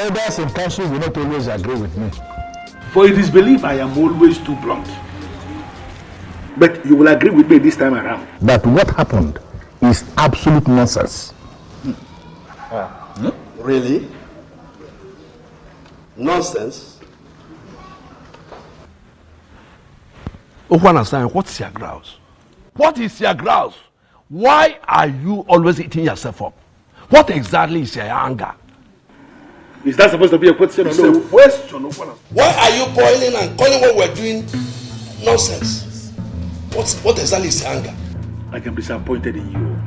elders in council will not always agree with me. For it is believed I am always too blunt. But you will agree with me this time around. That what happened is absolute nonsense. Really? Nonsense? Okwana-san, what's your grouse? What is your grouse? Why are you always eating yourself up? What exactly is your anger? Is that supposed to be a question? It's a question. Why are you boiling and calling what we're doing nonsense? What exactly is your anger? I am disappointed in you.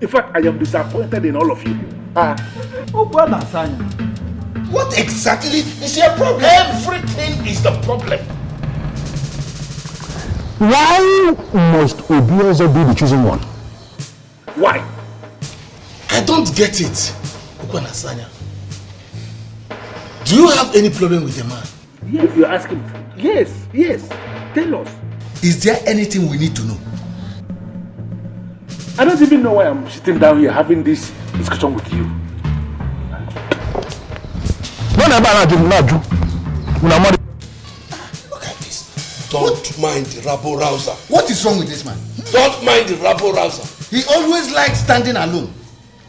In fact, I am disappointed in all of you. What exactly is your problem? Everything is the problem. Why must Obiozo be the chosen one? Why? I don't get it. Okwana-sanya. Do you have any problem with the man? Yes, you're asking. Yes. Tell us. Is there anything we need to know? I don't even know why I'm sitting down here having this discussion with you. Look at this. Don't mind the rabble-rouser. What is wrong with this man? Don't mind the rabble-rouser. He always likes standing alone.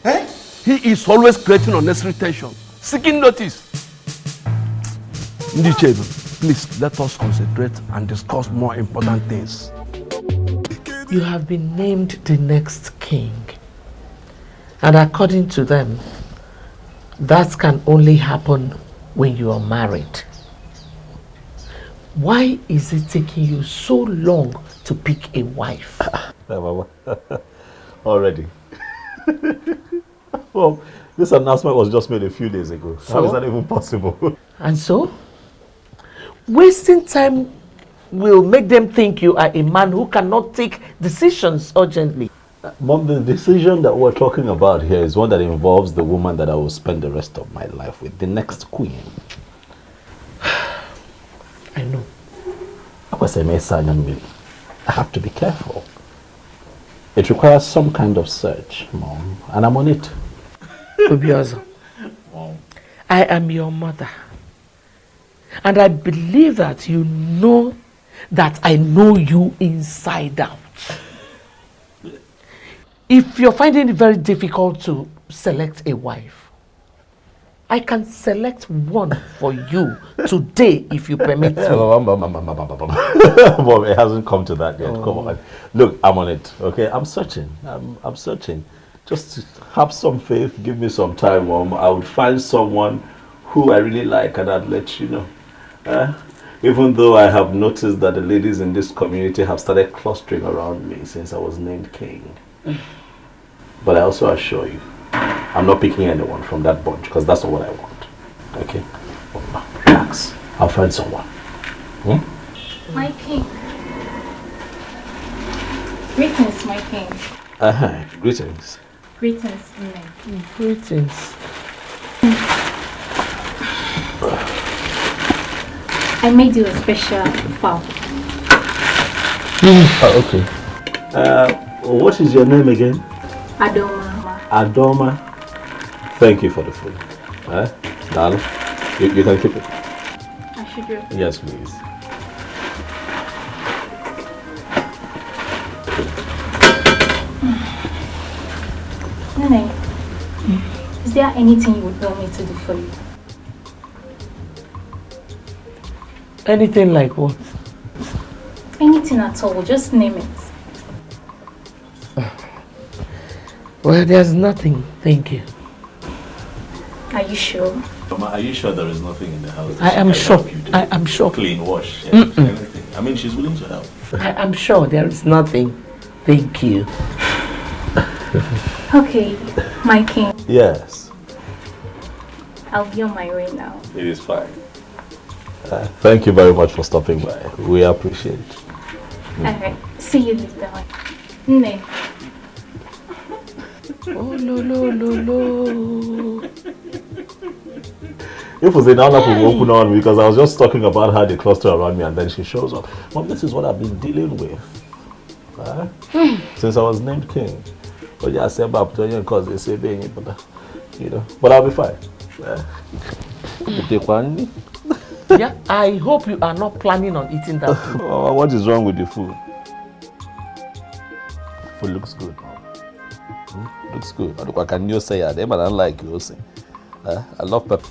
Eh? He is always creating unnecessary tension, seeking notice. Ndichebe, please let us concentrate and discuss more important things. You have been named the next king. And according to them, that can only happen when you are married. Why is it taking you so long to pick a wife? Already. Well, this announcement was just made a few days ago. So? How is that even possible? And so? Wasting time will make them think you are a man who cannot take decisions urgently. Mom, the decision that we're talking about here is one that involves the woman that I will spend the rest of my life with, the next queen. I know. I have to be careful. It requires some kind of search, Mom, and I'm on it. Obiozo, I am your mother. And I believe that you know that I know you inside out. If you're finding it very difficult to select a wife, I can select one for you today if you permit me. Mom, it hasn't come to that yet. Come on. Look, I'm on it. Okay, I'm searching. I'm searching. Just have some faith. Give me some time, Mom. I would find someone who I really like and I'd let you know. Even though I have noticed that the ladies in this community have started clustering around me since I was named king. But I also assure you, I'm not picking anyone from that bunch because that's not what I want. Okay? Relax. I'll find someone. My king. Greetings, my king. Greetings. Greetings, Greetings. I made you a special fowl. Okay. What is your name again? Adoma. Adoma. Thank you for the food. Darling, you can keep it. I should do. Yes, please. Nene, is there anything you would want me to do for you? Anything like what? Anything at all, just name it. Well, there's nothing, thank you. Are you sure? Mama, are you sure there is nothing in the house? I am sure. I am sure. Clean, wash, everything. I mean, she's willing to help. I am sure there is nothing. Thank you. Okay, my king. Yes. I'll be on my way now. It is fine. Thank you very much for stopping by. We appreciate it. Alright, see you later. Nne. Oh, no. If it was another people open on because I was just talking about how they cluster around me and then she shows up. Mom, this is what I've been dealing with since I was named king. But yeah, I said about because they say being but you know. But I'll be fine. You take one? Yeah, I hope you are not planning on eating that food. Oh, what is wrong with the food? Food looks good. Looks good. What can you say? I don't like you. I love pepper.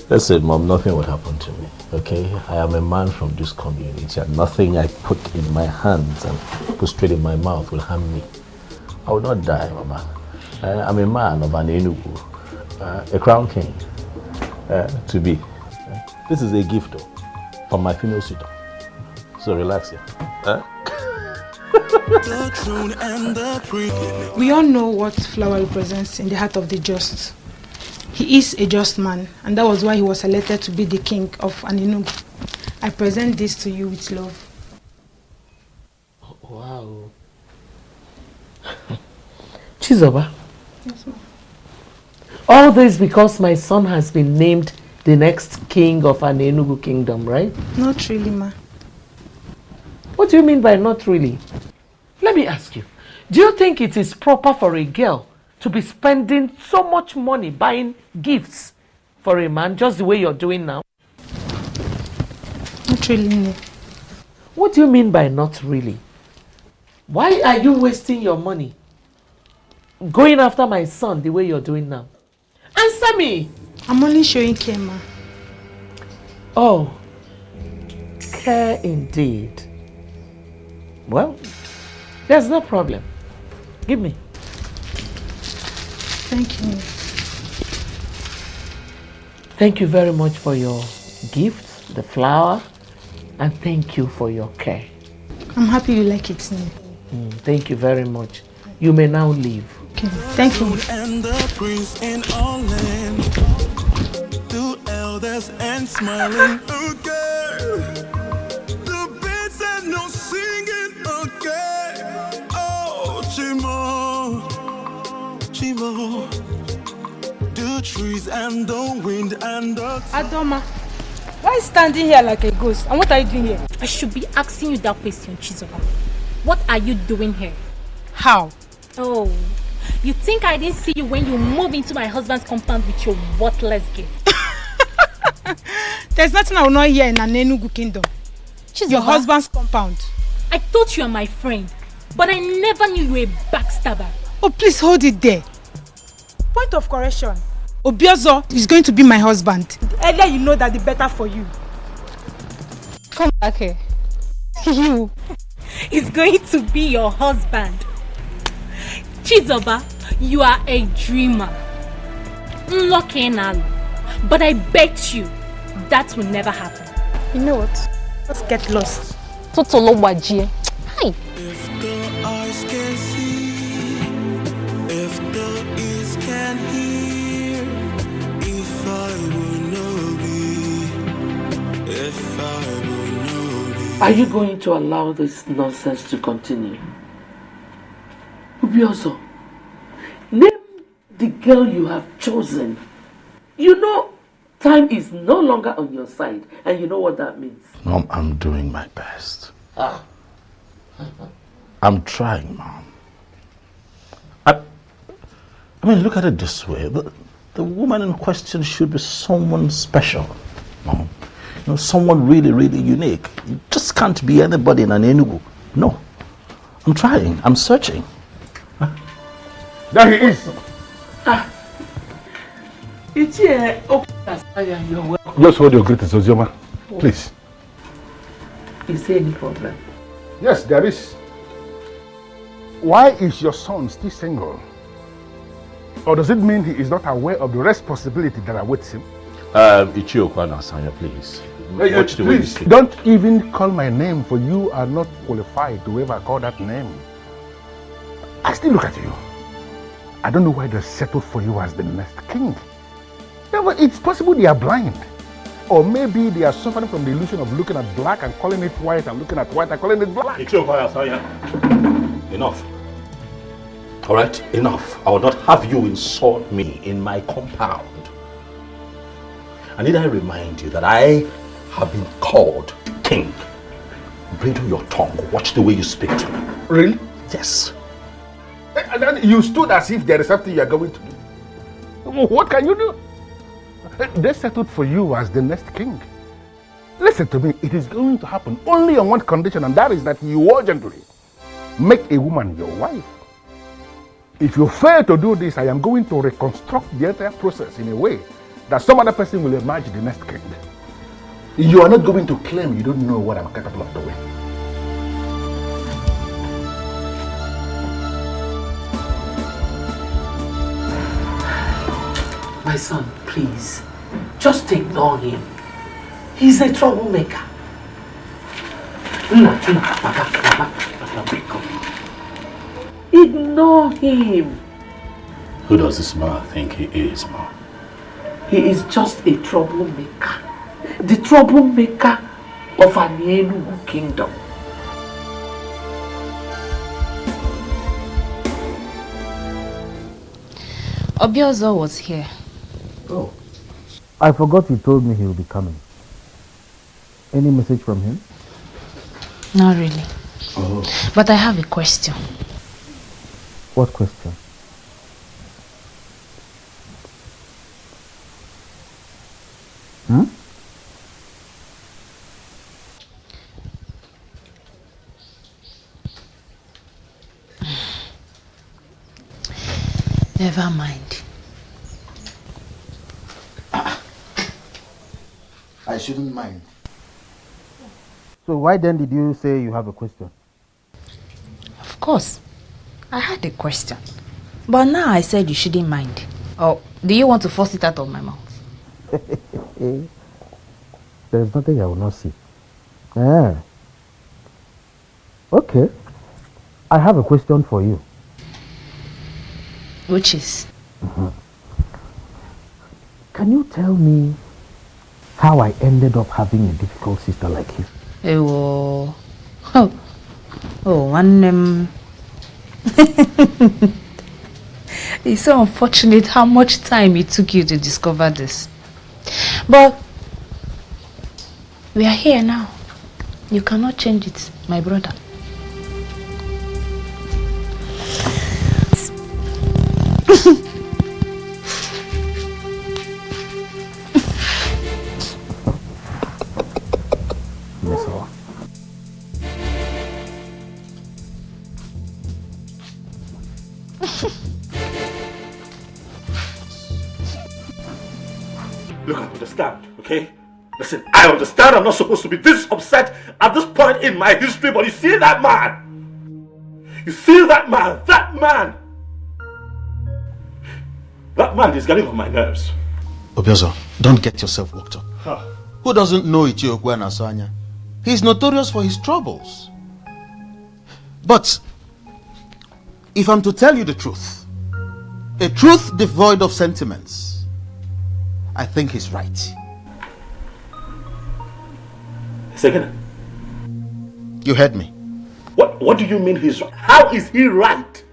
Listen, Mom, nothing would happen to me. Okay? I am a man from this community, and nothing I put in my hands and put straight in my mouth will harm me. I will not die, Mama. I'm a man of an Enugu, a crown king, to be. This is a gift though, from my female suitor. So relax here. We all know what flower represents in the heart of the just. He is a just man, and that was why he was selected to be the king of Enugu. I present this to you with love. Wow. Chizoba. Yes, ma'am. All this because my son has been named the next king of an Enugu kingdom, right? Not really, ma. What do you mean by not really? Let me ask you. Do you think it is proper for a girl to be spending so much money buying gifts for a man just the way you're doing now? Not really, no. What do you mean by not really? Why are you wasting your money going after my son the way you're doing now? Answer me! I'm only showing care, ma. Oh, care indeed. Well, there's no problem. Give me. Thank you. Thank you very much for your gift, the flower, and thank you for your care. I'm happy you like it, ma. Thank you very much. You may now leave. Okay, thank you. And the prince in all land, two elders and smiling. Okay, the birds and no singing. Okay, oh Chimo, Chimo, the trees and the wind and the Adoma, why are you standing here like a ghost? And what are you doing here? I should be asking you that question, Chizoba. What are you doing here? How? Oh, you think I didn't see you when you moved into my husband's compound with your worthless gift? There's nothing I will not hear in an Enugu kingdom. Chizoba, Your husband's compound. I thought you were my friend, but I never knew you were a backstabber. Oh, please hold it there. Point of correction. Obiozo is going to be my husband. The earlier you know that, the better for you. Come back here. You. He's going to be your husband. Chizoba, you are a dreamer. Unlucky Nalu. But I bet you that will never happen. You know what? Let's get lost. Totolo Wajie. Hi. If the eyes can see, if the ears can hear, if I will know be, if I will know be. Are you going to allow this nonsense to continue? Ubiozo, name the girl you have chosen. You know, time is no longer on your side, and you know what that means. Mom, I'm doing my best. I'm trying, Mom. I mean, look at it this way. The woman in question should be someone special, Mom. You know, someone really, really unique. You just can't be anybody in an Enugu. No. I'm trying. I'm searching. There he is. It's here. You're welcome. Just hold your greetings, Ozioma. Please. Is there any problem? Yes, there is. Why is your son still single? Or does it mean he is not aware of the responsibility that awaits him? Ichiokwa Nasanya, please. Watch the way you Please, speak. don't even call my name, for you are not qualified to ever call that name. I still look at you. I don't know why they settled for you as the next king. Yeah, but it's possible they are blind. Or maybe they are suffering from the illusion of looking at black and calling it white, and looking at white and calling it black. Ichiokwa Nasanya. Enough. All right, enough. I will not have you insult me in my compound. I need to remind you that I have been called king. Bridle your tongue. Watch the way you speak to me. Really? Yes. And then you stood as if there is something you are going to do. What can you do? They settled for you as the next king. Listen to me, it is going to happen only on one condition, and that is that you urgently make a woman your wife. If you fail to do this, I am going to reconstruct the entire process in a way that some other person will emerge the next king. You are not going to claim you don't know what I'm capable of doing. My son, please, just ignore him. He's a troublemaker. Ignore him. Who does this man think he is, Ma? He is just a troublemaker. The troublemaker of an Enugu kingdom. Obiozo was here. Oh. I forgot you told me he will be coming. Any message from him? Not really. Oh. But I have a question. What question? Hmm? Never mind. I shouldn't mind. So why then did you say you have a question? Of course. I had a question. But now I said you shouldn't mind. Or do you want to force it out of my mouth? There's nothing I will not see. Ah. Okay. I have a question for you. Which is? Can you tell me how I ended up having a difficult sister like you? Oh, one it's so unfortunate how much time it took you to discover this. But we are here now. You cannot change it, my brother. Look, I understand, okay? Listen, I understand I'm not supposed to be this upset at this point in my history, but you see that man? You see that man? That man is getting on my nerves. Obiozo, don't get yourself worked up. Huh. Who doesn't know Etiko and Asanya? He's notorious for his troubles. But if I'm to tell you the truth, a truth devoid of sentiments, I think he's right. Second. You heard me. What do you mean he's right? How is he right?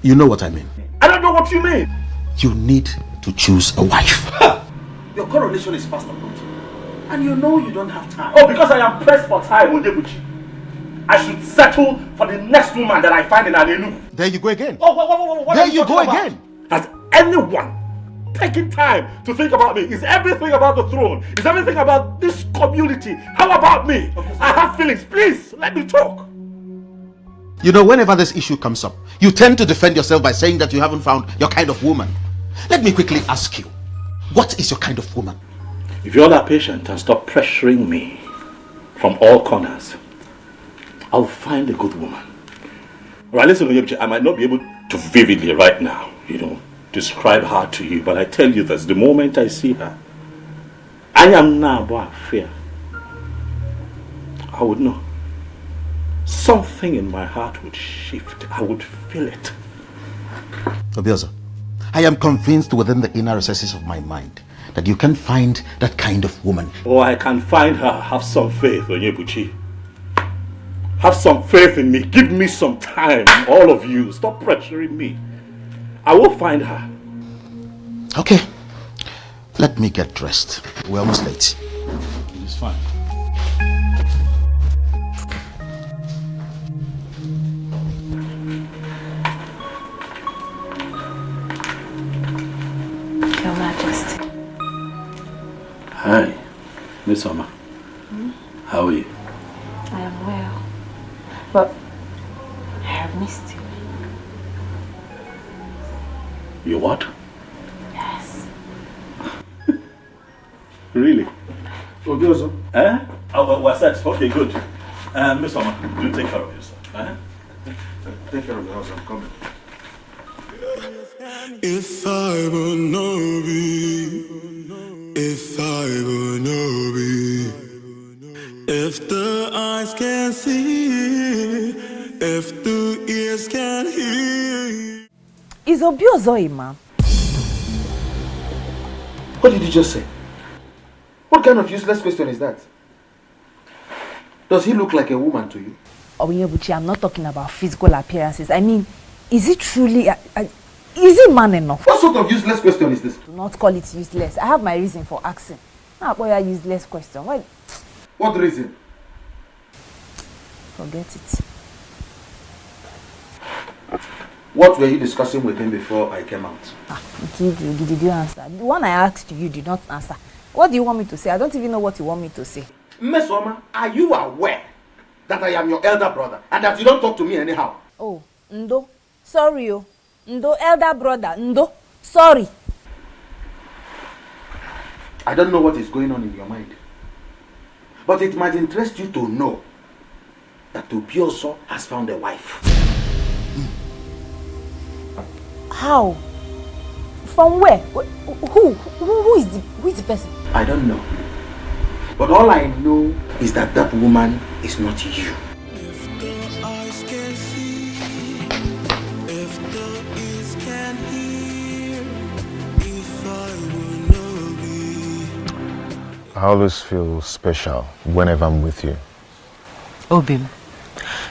You know what I mean. I don't know what you mean. You need to choose a wife. Your coronation is fast approaching. And you know you don't have time. Oh, because I am pressed for time, Onyebuchi. I should settle for the next woman that I find in Anenu. There you go again. Oh, what there you go again. Has anyone taking time to think about me? Is everything about the throne? Is everything about this community? How about me? I have feelings. Please, let me talk. You know, whenever this issue comes up, you tend to defend yourself by saying that you haven't found your kind of woman. Let me quickly ask you, what is your kind of woman? If you're that patient and stop pressuring me from all corners, I'll find a good woman. Alright, listen, I might not be able to vividly right now, describe her to you, but I tell you this, the moment I see her, I am now boy fear. I would know. Something in my heart would shift. I would feel it. Obiozo, I am convinced within the inner recesses of my mind that you can find that kind of woman. Oh, I can find her. Have some faith, Onyebuchi. Have some faith in me. Give me some time, all of you. Stop pressuring me. I will find her. Okay. Let me get dressed. We're almost late. It's fine. Your Majesty. Hi, Miss Oma. How are you? I am well. But I have missed you. You what? Yes. Really? Obiozo? Eh? Oh, what's that? Okay, good. Miss Oma, you take care of yourself. Take care of the house, I'm coming. If I will know be, if I will know be, if the eyes can see, if the ears can hear. Is Obiozo a man? What did you just say? What kind of useless question is that? Does he look like a woman to you? Onyebuchi, I'm not talking about physical appearances. I mean, is it truly is he man enough? What sort of useless question is this? Do not call it useless. I have my reason for asking. Not about your useless question. Why? What reason? Forget it. What were you discussing with him before I came out? Did you answer? The one I asked you did not answer. What do you want me to say? I don't even know what you want me to say. Miss Oma, are you aware that I am your elder brother and that you don't talk to me anyhow? Oh, Ndo. Sorry, oh. Ndo, elder brother. Ndo. Sorry. I don't know what is going on in your mind. But it might interest you to know that Obiozo has found a wife. How? From where? Who is the person? I don't know. But all I know is that that woman is not you. If the eyes can see, if the ears can hear, if I will know be. I always feel special whenever I'm with you. Obim,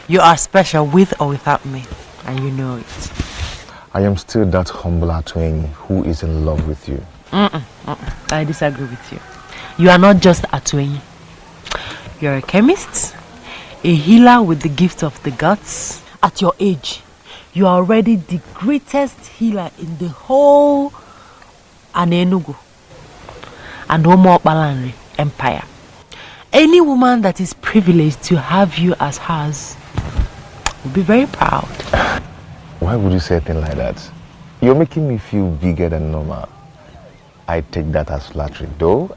you are special with or without me, and you know it. I am still that humble Atweni who is in love with you. I disagree with you. You are not just Atweni. You're a chemist, a healer with the gift of the gods. At your age, you are already the greatest healer in the whole Anenugu and Omo Balanri Empire. Any woman that is privileged to have you as hers will be very proud. Why would you say a thing like that? You're making me feel bigger than normal. I take that as flattery, though.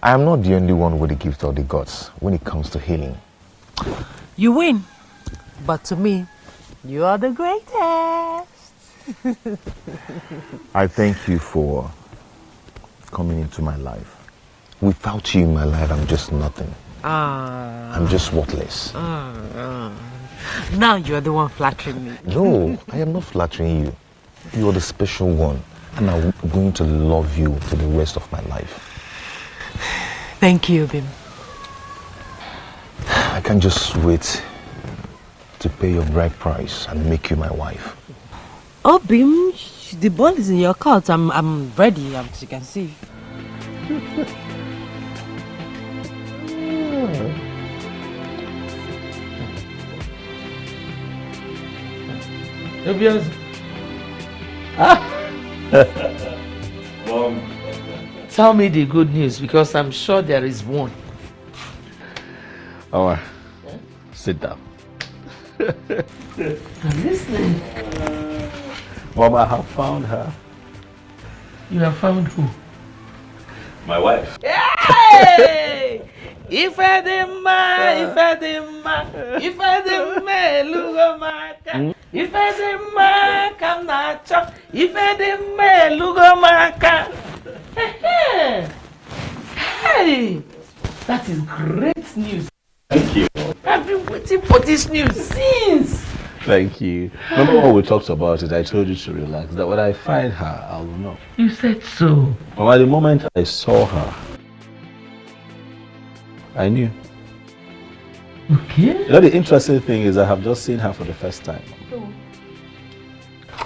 I am not the only one with the gift of the gods when it comes to healing. You win, but to me, you are the greatest. I thank you for coming into my life. Without you in my life, I'm just nothing. I'm just worthless. Now you're the one flattering me. No, I am not flattering you. You're the special one, and I'm going to love you for the rest of my life. Thank you, Obim. I can't just wait to pay your bride price and make you my wife. Obim, the ball is in your court. I'm ready, as you can see. Tell me the good news, because I'm sure there is one. Alright, sit down. I'm listening. Mom, I have found her. You have found who? My wife. Hey! Ifedima, lugomaka. Ifedima, kamnacho. Ifedima, lugomaka. Hey! That is great news. Thank you. I've been waiting for this news since. Thank you. Remember when we talked about it, I told you to relax, that when I find her, I will know. You said so. But at the moment I saw her, I knew. Okay. You know, the interesting thing is I have just seen her for the first time. Oh.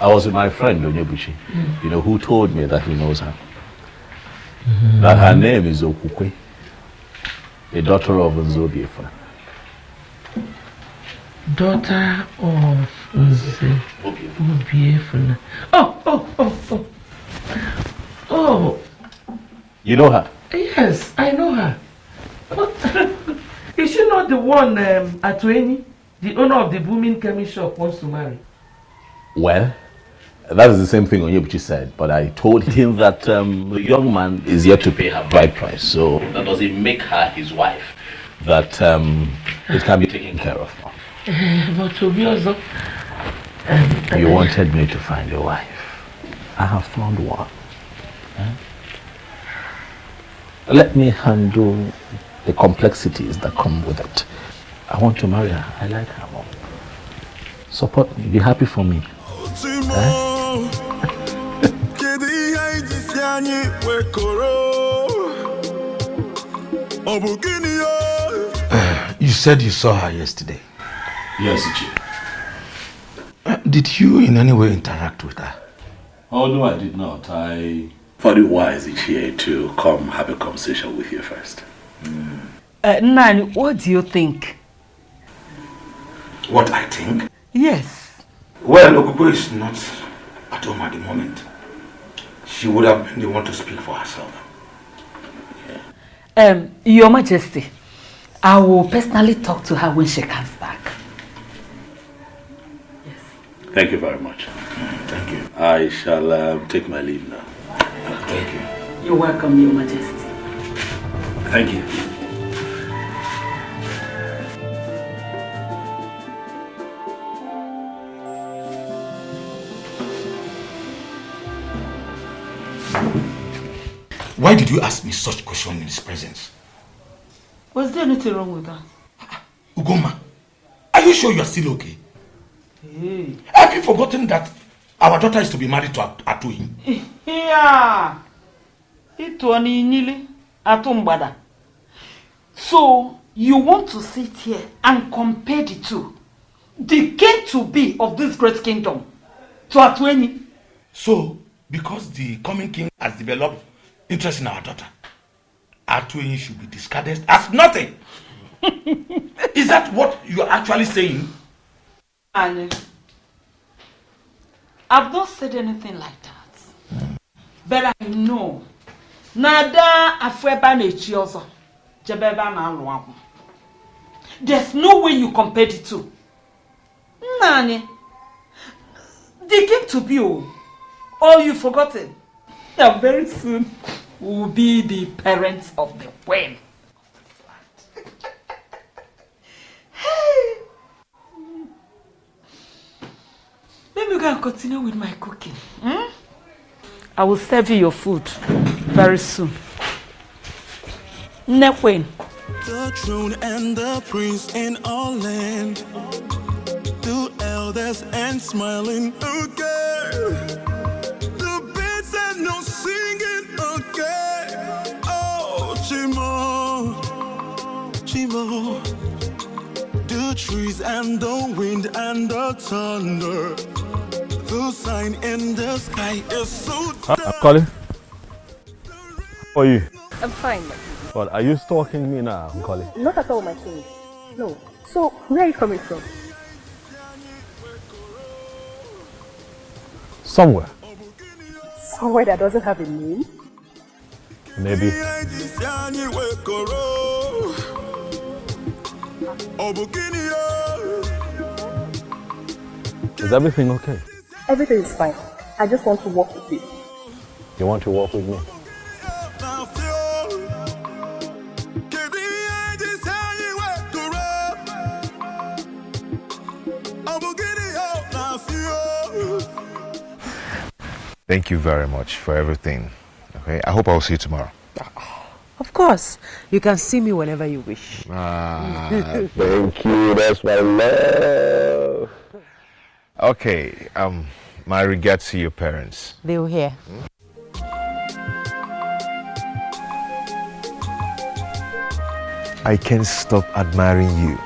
I was with my friend, Onyebuchi, you know, who told me that he knows her. That her name is Okukwe, the daughter of Nzobiefa. Daughter of Nzobiefa. Oh. You know her? Yes. not the one Atueni, the owner of the booming chemist shop, wants to marry? Well, that is the same thing Onyebuchi said, but I told him that the young man is yet to pay her bride price, so that doesn't make her his wife, that it can be taken care of. But Obiozo, you wanted me to find a wife. I have found one. Let me handle the complexities that come with it. I want to marry her. I like her more. Support me. Be happy for me. You said you saw her yesterday. Yes, Ichi. Did you in any way interact with her? Oh, no, I did not. I thought it wise, Ichi, to come have a conversation with you first. Nani, what do you think? What I think? Yes. Well, Okubo is not at home at the moment. She would have been the one to speak for herself. Your Majesty, I will personally talk to her when she comes back. Thank you very much. Thank you. I shall take my leave now. Thank you. You're welcome, Your Majesty. Thank you. Why did you ask me such question in his presence? Was there anything wrong with that? Ugoma, are you sure you are still okay? Hey. Have you forgotten that our daughter is to be married to Atuin? Yeah. So, you want to sit here and compare the two? The king to be of this great kingdom to Atueni? So, because the coming king has developed interest in our daughter, Atueni should be discarded as nothing. Is that what you are actually saying? And I've not said anything like that. But I know. Nada afweba nechi ozo. Jebeba na alwa. There's no way you compare the two. Nani. They came to be oh you've forgotten. Now very soon we'll be the parents of the queen. Hey. Let me go and continue with my cooking. I will serve you your food very soon. Nekwen. The throne and the prince in all land, the elders and smiling again. The birds and no singing again. Oh, Chimo, Chimo. The trees and the wind and the thunder. The sign in the sky is so dark. I'm calling. How are you? I'm fine. Well, are you stalking me now, Nkoli? Not at all, my king. No. So, where are you coming from? Somewhere. Somewhere that doesn't have a name? Maybe. Is everything okay? Everything is fine. I just want to walk with you. You want to walk with me? Thank you very much for everything. Okay, I hope I'll see you tomorrow. Of course. You can see me whenever you wish. Thank you. That's my love. Okay, my regards to your parents. They will hear. I can't stop admiring you.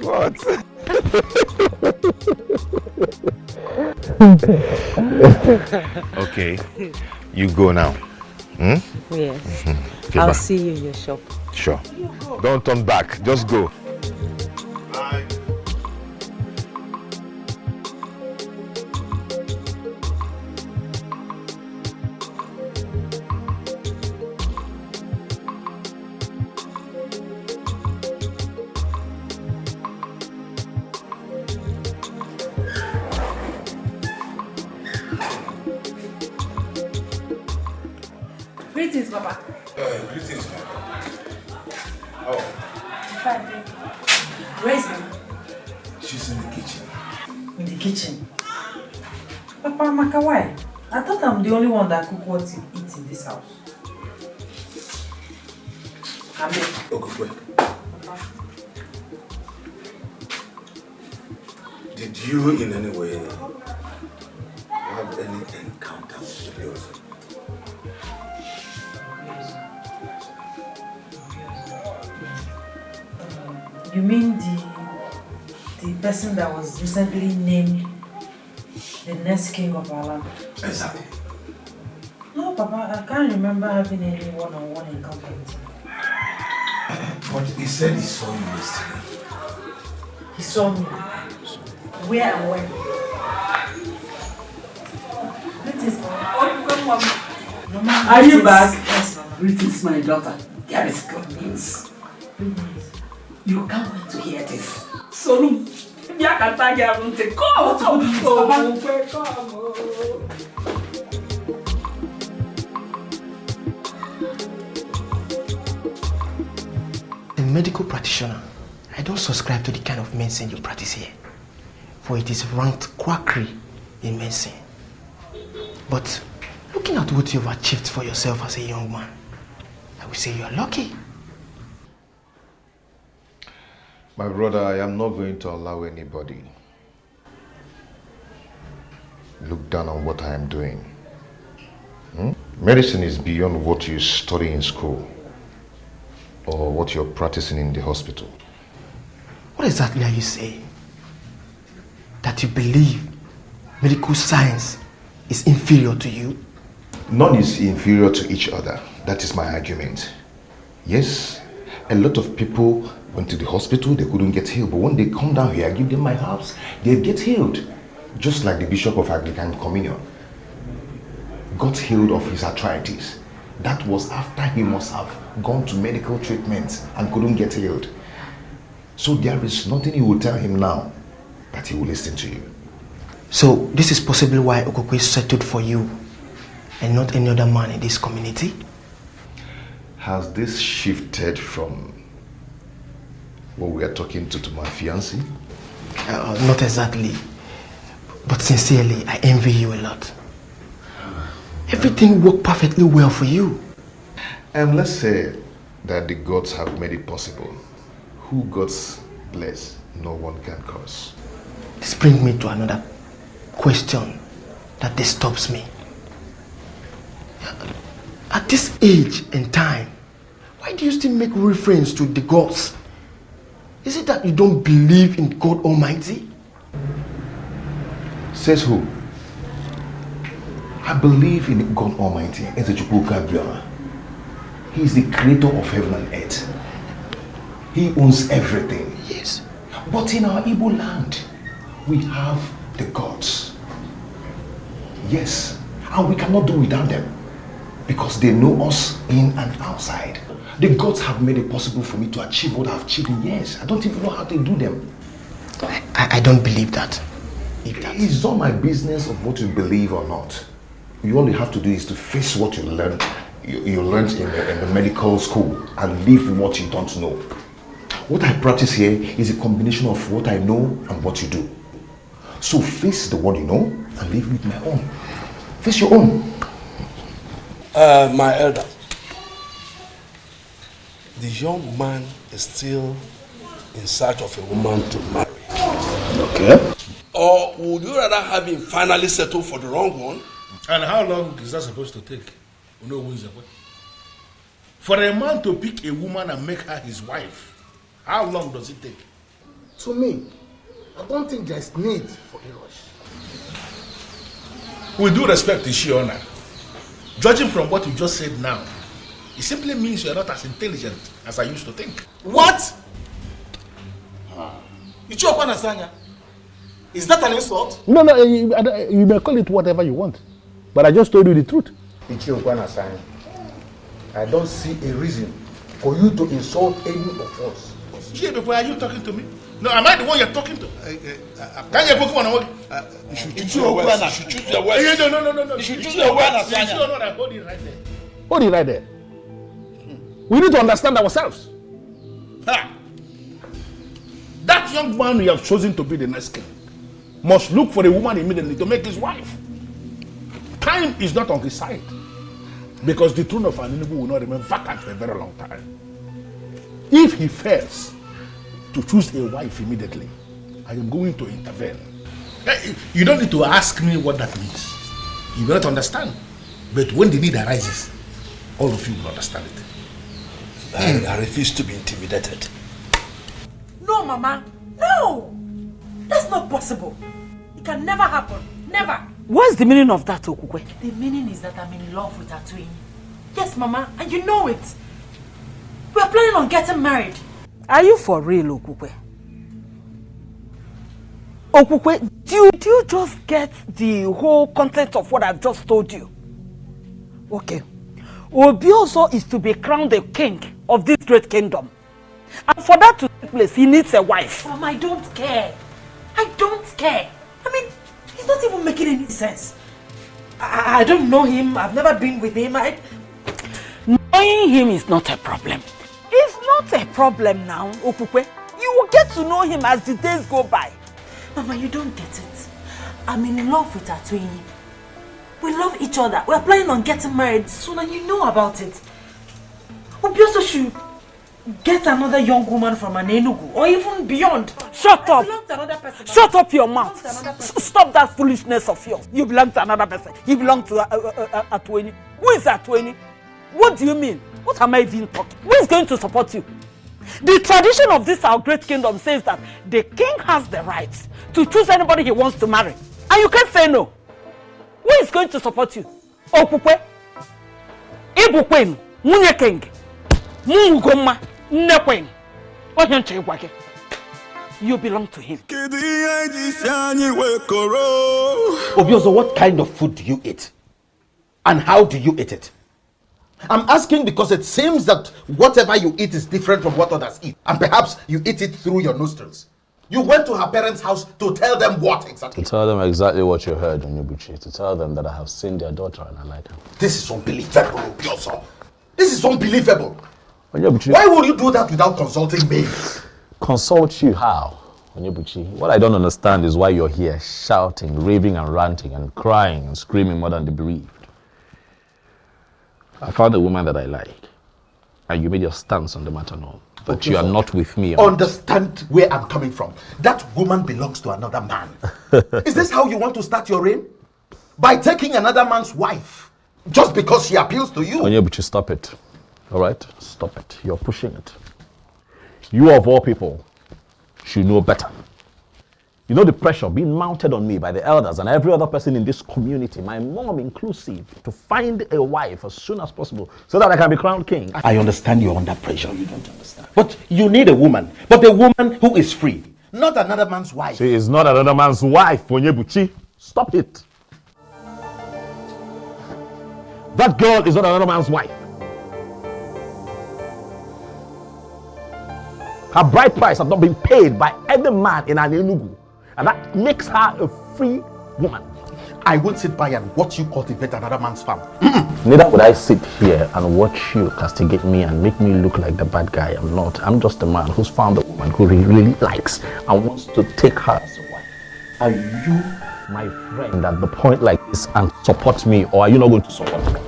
What? Okay, you go now. Yes. Okay, I'll bye. see you in your shop. Sure. Don't turn back. Just go. Greetings, Papa. Greetings, Mama. Oh. Fine, thank you. Where is Mama? She's in the kitchen. In the kitchen? Papa, Amaka, why? I thought I'm the only one that cook what you eat in this house. Okay, wait. Did you in any way have any encounter with the person? You mean the person that was recently named the next king of our land? Exactly. No, Papa, I can't remember having any one-on-one encounter with him. But he said he saw you yesterday. He saw me. Where and when? Greetings, Mama. Mama, Are you greetings. back? Yes, Mama. Greetings, my daughter. There is good news. You can't wait to hear this. So, come. A medical practitioner, I don't subscribe to the kind of medicine you practice here, for it is ranked quackery in medicine. But looking at what you've achieved for yourself as a young man, I would say you are lucky. My brother, I am not going to allow anybody look down on what I am doing. Medicine is beyond what you study in school or what you're practicing in the hospital. What exactly are you saying? That you believe medical science is inferior to you? None is inferior to each other. That is my argument. Yes, a lot of people went to the hospital, they couldn't get healed. But when they come down here, I give them my herbs, they get healed. Just like the Bishop of Anglican Communion got healed of his arthritis. That was after he must have gone to medical treatment and couldn't get healed. So there is nothing you will tell him now that he will listen to you. So this is possibly why Okoko settled for you and not any other man in this community? Has this shifted from what we are talking to my fiancé? Not exactly. But sincerely, I envy you a lot. Everything worked perfectly well for you. And let's say that the gods have made it possible. Who gods bless, no one can curse. This brings me to another question that disturbs me. At this age and time, why do you still make reference to the gods? Is it that you don't believe in God Almighty? Says who? I believe in God Almighty. He is the creator of heaven and earth. He owns everything. Yes. But in our Igbo land, we have the gods. Yes. And we cannot do without them. Because they know us in and outside. The gods have made it possible for me to achieve what I've achieved in years. I don't even know how to do them. I don't believe that. It's not my business of what you believe or not. All you have to do is to face what you learned. You learned in the medical school and live what you don't know. What I practice here is a combination of what I know and what you do. So face the one you know and live with my own. Face your own. My elder, the young man is still in search of a woman to marry. Okay. Or would you rather have him finally settle for the wrong one? And how long is that supposed to take? You know who is away? For a man to pick a woman and make her his wife, how long does it take? To me, I don't think there's need for a rush. With due respect to Shiona, judging from what you just said now, it simply means you are not as intelligent as I used to think. What? Ichokwa Nasanya? Is that an insult? No, you may call it whatever you want. But I just told you the truth. Ichokwa Nasanya, I don't see a reason for you to insult any of us. Before are you talking to me? No, am I the one you're talking to? Can you go on? You should choose your words. You should choose your words. No. You should choose your words. You should know that I hold it right there. Hold it right there. We need to understand ourselves. Ha! That young man you have chosen to be the next king must look for a woman immediately to make his wife. Time is not on his side. Because the throne of Aninugu will not remain vacant for a very long time. If he fails to choose a wife immediately, I am going to intervene. You don't need to ask me what that means. You will not understand. But when the need arises, all of you will understand it. I refuse to be intimidated. No, Mama. No! That's not possible. It can never happen. Never. What's the meaning of that, Okukwe? The meaning is that I'm in love with Atuini. Yes, Mama, and you know it. We're planning on getting married. Are you for real, Okukwe? Okukwe, do you just get the whole content of what I've just told you? Okay. Obioso is to be crowned the king of this great kingdom. And for that to take place, he needs a wife. Mama, I don't care. I don't care. I mean, it's not even making any sense. I don't know him. I've never been with him. Knowing him is not a problem. It's not a problem now, Okukwe. You will get to know him as the days go by. Mama, you don't get it. I'm in love with Atuini. We love each other. We're planning on getting married soon and you know about it. Obioso should get another young woman from an Enugu or even beyond. Shut up. Belong to another person. Shut up your mouth. Stop that foolishness of yours. You belong to another person. You belong to Atuini. Who is Atuini? What do you mean? What am I even talking? Who is going to support you? The tradition of this our great kingdom says that the king has the right to choose anybody he wants to marry. And you can't say no. Who is going to support you? Okukwe? Ibukwen? Munye king? Mungoma? Nekwen? You belong to him. Obioso, what kind of food do you eat? And how do you eat it? I'm asking because it seems that whatever you eat is different from what others eat. And perhaps you eat it through your nostrils. You went to her parents' house to tell them what exactly? To tell them exactly what you heard, Onyebuchi. To tell them that I have seen their daughter and I like her. This is unbelievable, Obioso. This is unbelievable. Onyebuchi. Why would you do that without consulting me? Consult you how? Onyebuchi, what I don't understand is why you're here shouting, raving and ranting and crying and screaming more than the bereaved. I found a woman that I like, and you made your stance on the matter known. But you are not with me. Understand where I'm coming from. That woman belongs to another man. Is this how you want to start your reign? By taking another man's wife, just because she appeals to you? Onyebuchi, stop it. All right? Stop it. You're pushing it. You of all people should know better. You know the pressure being mounted on me by the elders and every other person in this community, my mom inclusive, to find a wife as soon as possible so that I can be crowned king. I understand you're under pressure. You don't understand. But you need a woman. But a woman who is free. Not another man's wife. She is not another man's wife, Onyebuchi. Stop it. That girl is not another man's wife. Her bride price has not been paid by any man in an Enugu. And that makes her a free woman. I won't sit by and watch you cultivate another man's farm. Neither would I sit here and watch you castigate me and make me look like the bad guy. I'm not. I'm just a man who's found a woman who he really likes and wants to take her as a wife. Are you my friend at the point like this and support me, or are you not going to support me?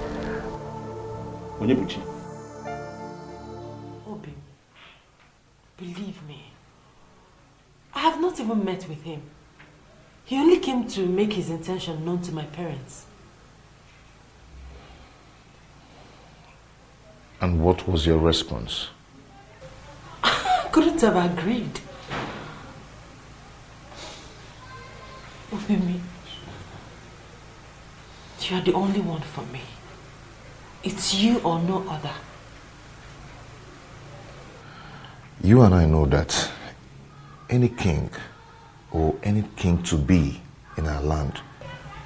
Onyebuchi. Obi, believe me. I have not even met with him. He only came to make his intention known to my parents. And what was your response? I couldn't have agreed. Obimi, you are the only one for me. It's you or no other. You and I know that any king or any king to be in our land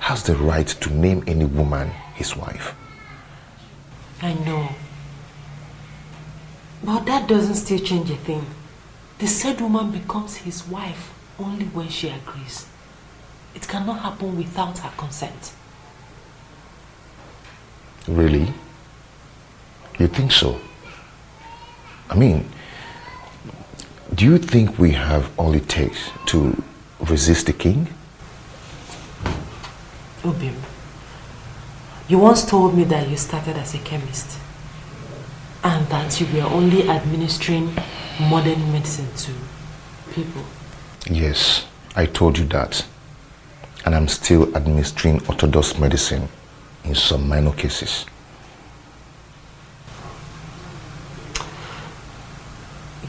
has the right to name any woman his wife. I know. But that doesn't still change a thing. The said woman becomes his wife only when she agrees. It cannot happen without her consent. Really? You think so? I mean, do you think we have all it takes to resist the king? Obim, you once told me that you started as a chemist and that you were only administering modern medicine to people. Yes, I told you that. And I'm still administering orthodox medicine in some minor cases.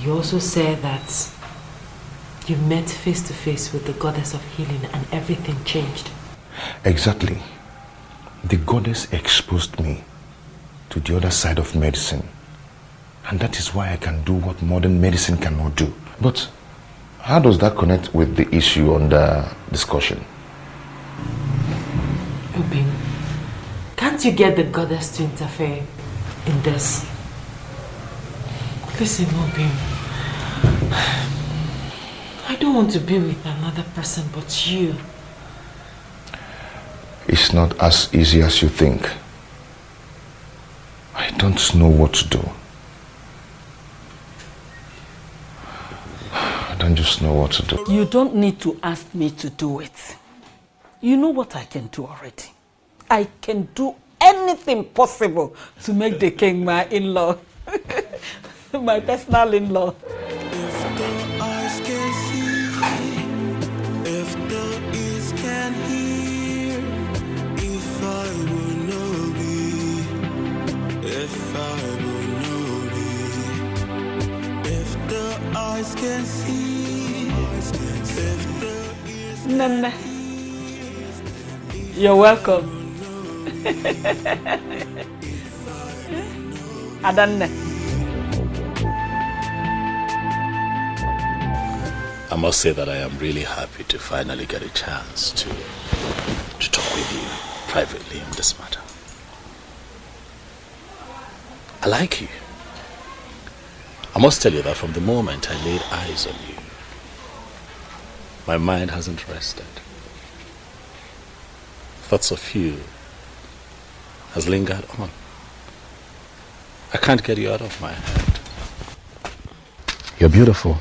You also said that you met face to face with the goddess of healing and everything changed. Exactly. The goddess exposed me to the other side of medicine. And that is why I can do what modern medicine cannot do. But how does that connect with the issue under discussion? Obim, can't you get the goddess to interfere in this? Listen, Obim, I don't want to be with another person but you. It's not as easy as you think. I don't know what to do. I don't just know what to do. You don't need to ask me to do it. You know what I can do already. I can do anything possible to make the king my in-law. My personal in-law. If the eyes can see, if the ears can hear, if I will know thee, if I will know thee, if the eyes can see, if the ears can Nana, you're welcome. Adanne. I must say that I am really happy to finally get a chance to talk with you privately on this matter. I like you. I must tell you that from the moment I laid eyes on you, my mind hasn't rested. Thoughts of you has lingered on. I can't get you out of my head. You're beautiful.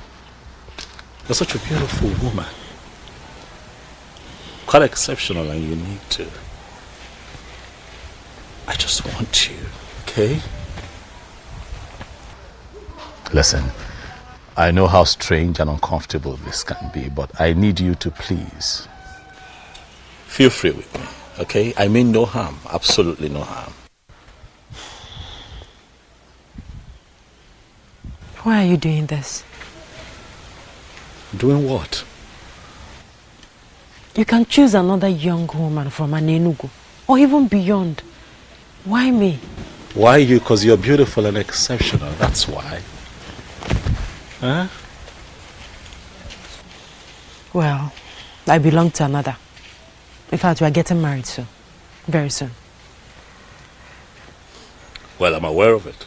You're such a beautiful woman. Quite exceptional and unique too. I just want you, okay? Listen, I know how strange and uncomfortable this can be, but I need you to please feel free with me, okay? I mean no harm, absolutely no harm. Why are you doing this? Doing what? You can choose another young woman from Anenugu, or even beyond. Why me? Why you? Because you're beautiful and exceptional, that's why. Huh? Well, I belong to another. In fact, we are getting married soon. Very soon. Well, I'm aware of it.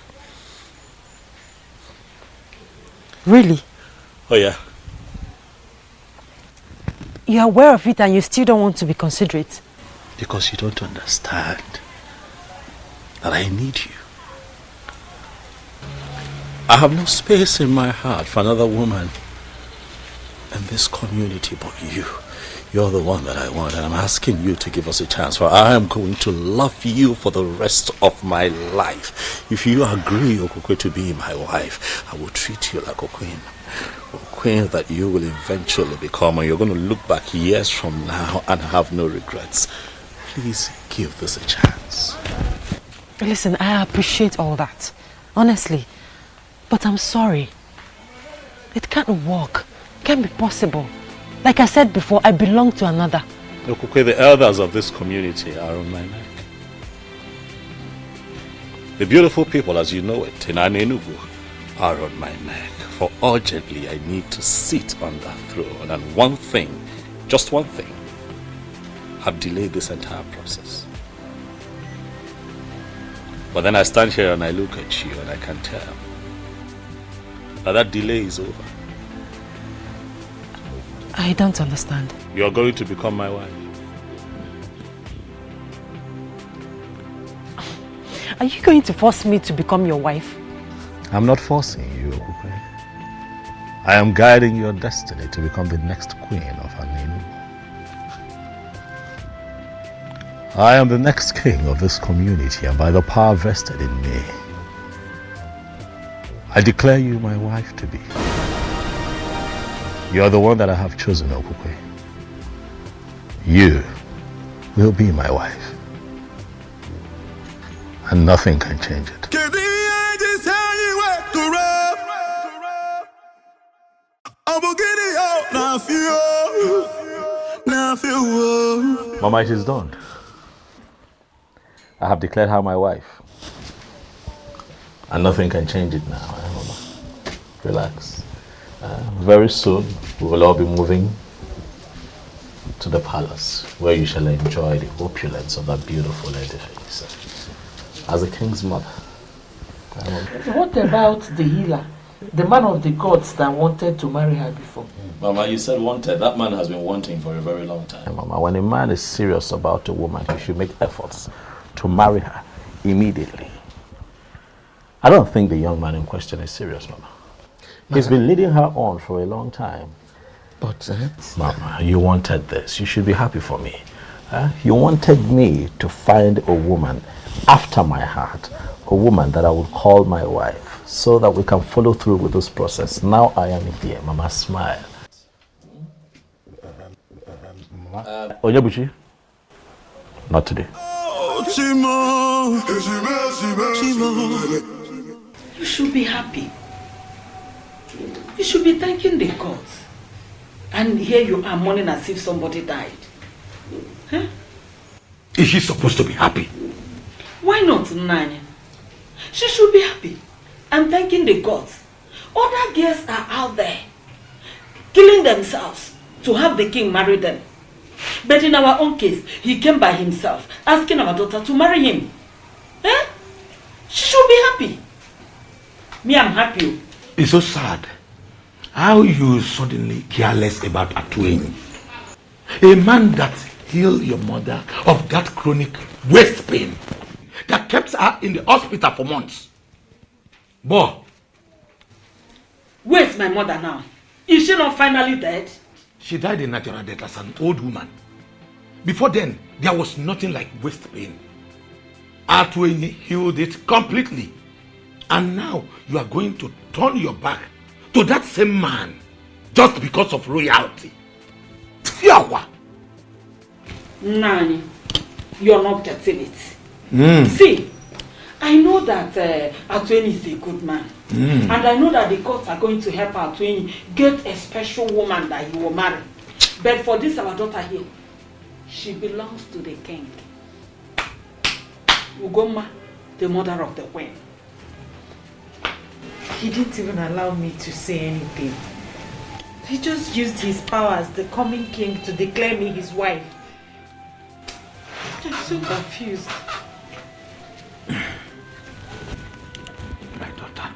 Really? Oh yeah. You're aware of it and you still don't want to be considerate? Because you don't understand that I need you. I have no space in my heart for another woman in this community but you. You're the one that I want, and I'm asking you to give us a chance, for I am going to love you for the rest of my life. If you agree, Okokwe, to be my wife, I will treat you like a queen. A queen that you will eventually become, and you're going to look back years from now and have no regrets. Please give this a chance. Listen, I appreciate all that, honestly. But I'm sorry. It can't work. It can't be possible. Like I said before, I belong to another. Okokwe, the elders of this community are on my neck. The beautiful people, as you know it, in Anenugu, are on my neck. For urgently, I need to sit on that throne. And one thing, just one thing, have delayed this entire process. But then I stand here and I look at you and I can tell that delay is over. I don't understand. You're going to become my wife. Are you going to force me to become your wife? I'm not forcing you, Okupe. I am guiding your destiny to become the next queen of Aninu. I am the next king of this community, and by the power vested in me, I declare you my wife to be. You are the one that I have chosen, Okupe. You will be my wife, and nothing can change it. Mama, it is done. I have declared her my wife, and nothing can change it now. Mama, relax. Very soon we will all be moving to the palace, where you shall enjoy the opulence of that beautiful edifice as a king's mother. What about the healer, the man of the gods that wanted to marry her before? Mama, you said wanted. That man has been wanting for a very long time. Mama, when a man is serious about a woman, he should make efforts to marry her immediately. I don't think the young man in question is serious, Mama. He's been leading her on for a long time. But, Mama, you wanted this. You should be happy for me. You wanted me to find a woman after my heart, a woman that I would call my wife, so that we can follow through with this process. Now I am here. Mama, smile. Onyebuchi? Not today. You should be happy. You should be thanking the gods. And here you are mourning as if somebody died. Huh? Is she supposed to be happy? Why not, Nani? She should be happy and thanking the gods. Other girls are out there killing themselves to have the king marry them. But in our own case, he came by himself, asking our daughter to marry him. Eh? She should be happy. Me, I'm happy. It's so sad how you suddenly care less about Atueni. A man that healed your mother of that chronic waist pain that kept her in the hospital for months. Boy. Where's my mother now? Is she not finally dead? She died a natural death as an old woman. Before then, there was nothing like waist pain. Atueni healed it completely. And now you are going to turn your back to that same man just because of royalty. Fiawa! Nani, you're not getting it. See, I know that Atueni is a good man. And I know that the gods are going to help Atueni get a special woman that he will marry. But for this, our daughter here, she belongs to the king. Ugoma, the mother of the queen. He didn't even allow me to say anything. He just used his power as the coming king to declare me his wife. I'm so confused. My daughter,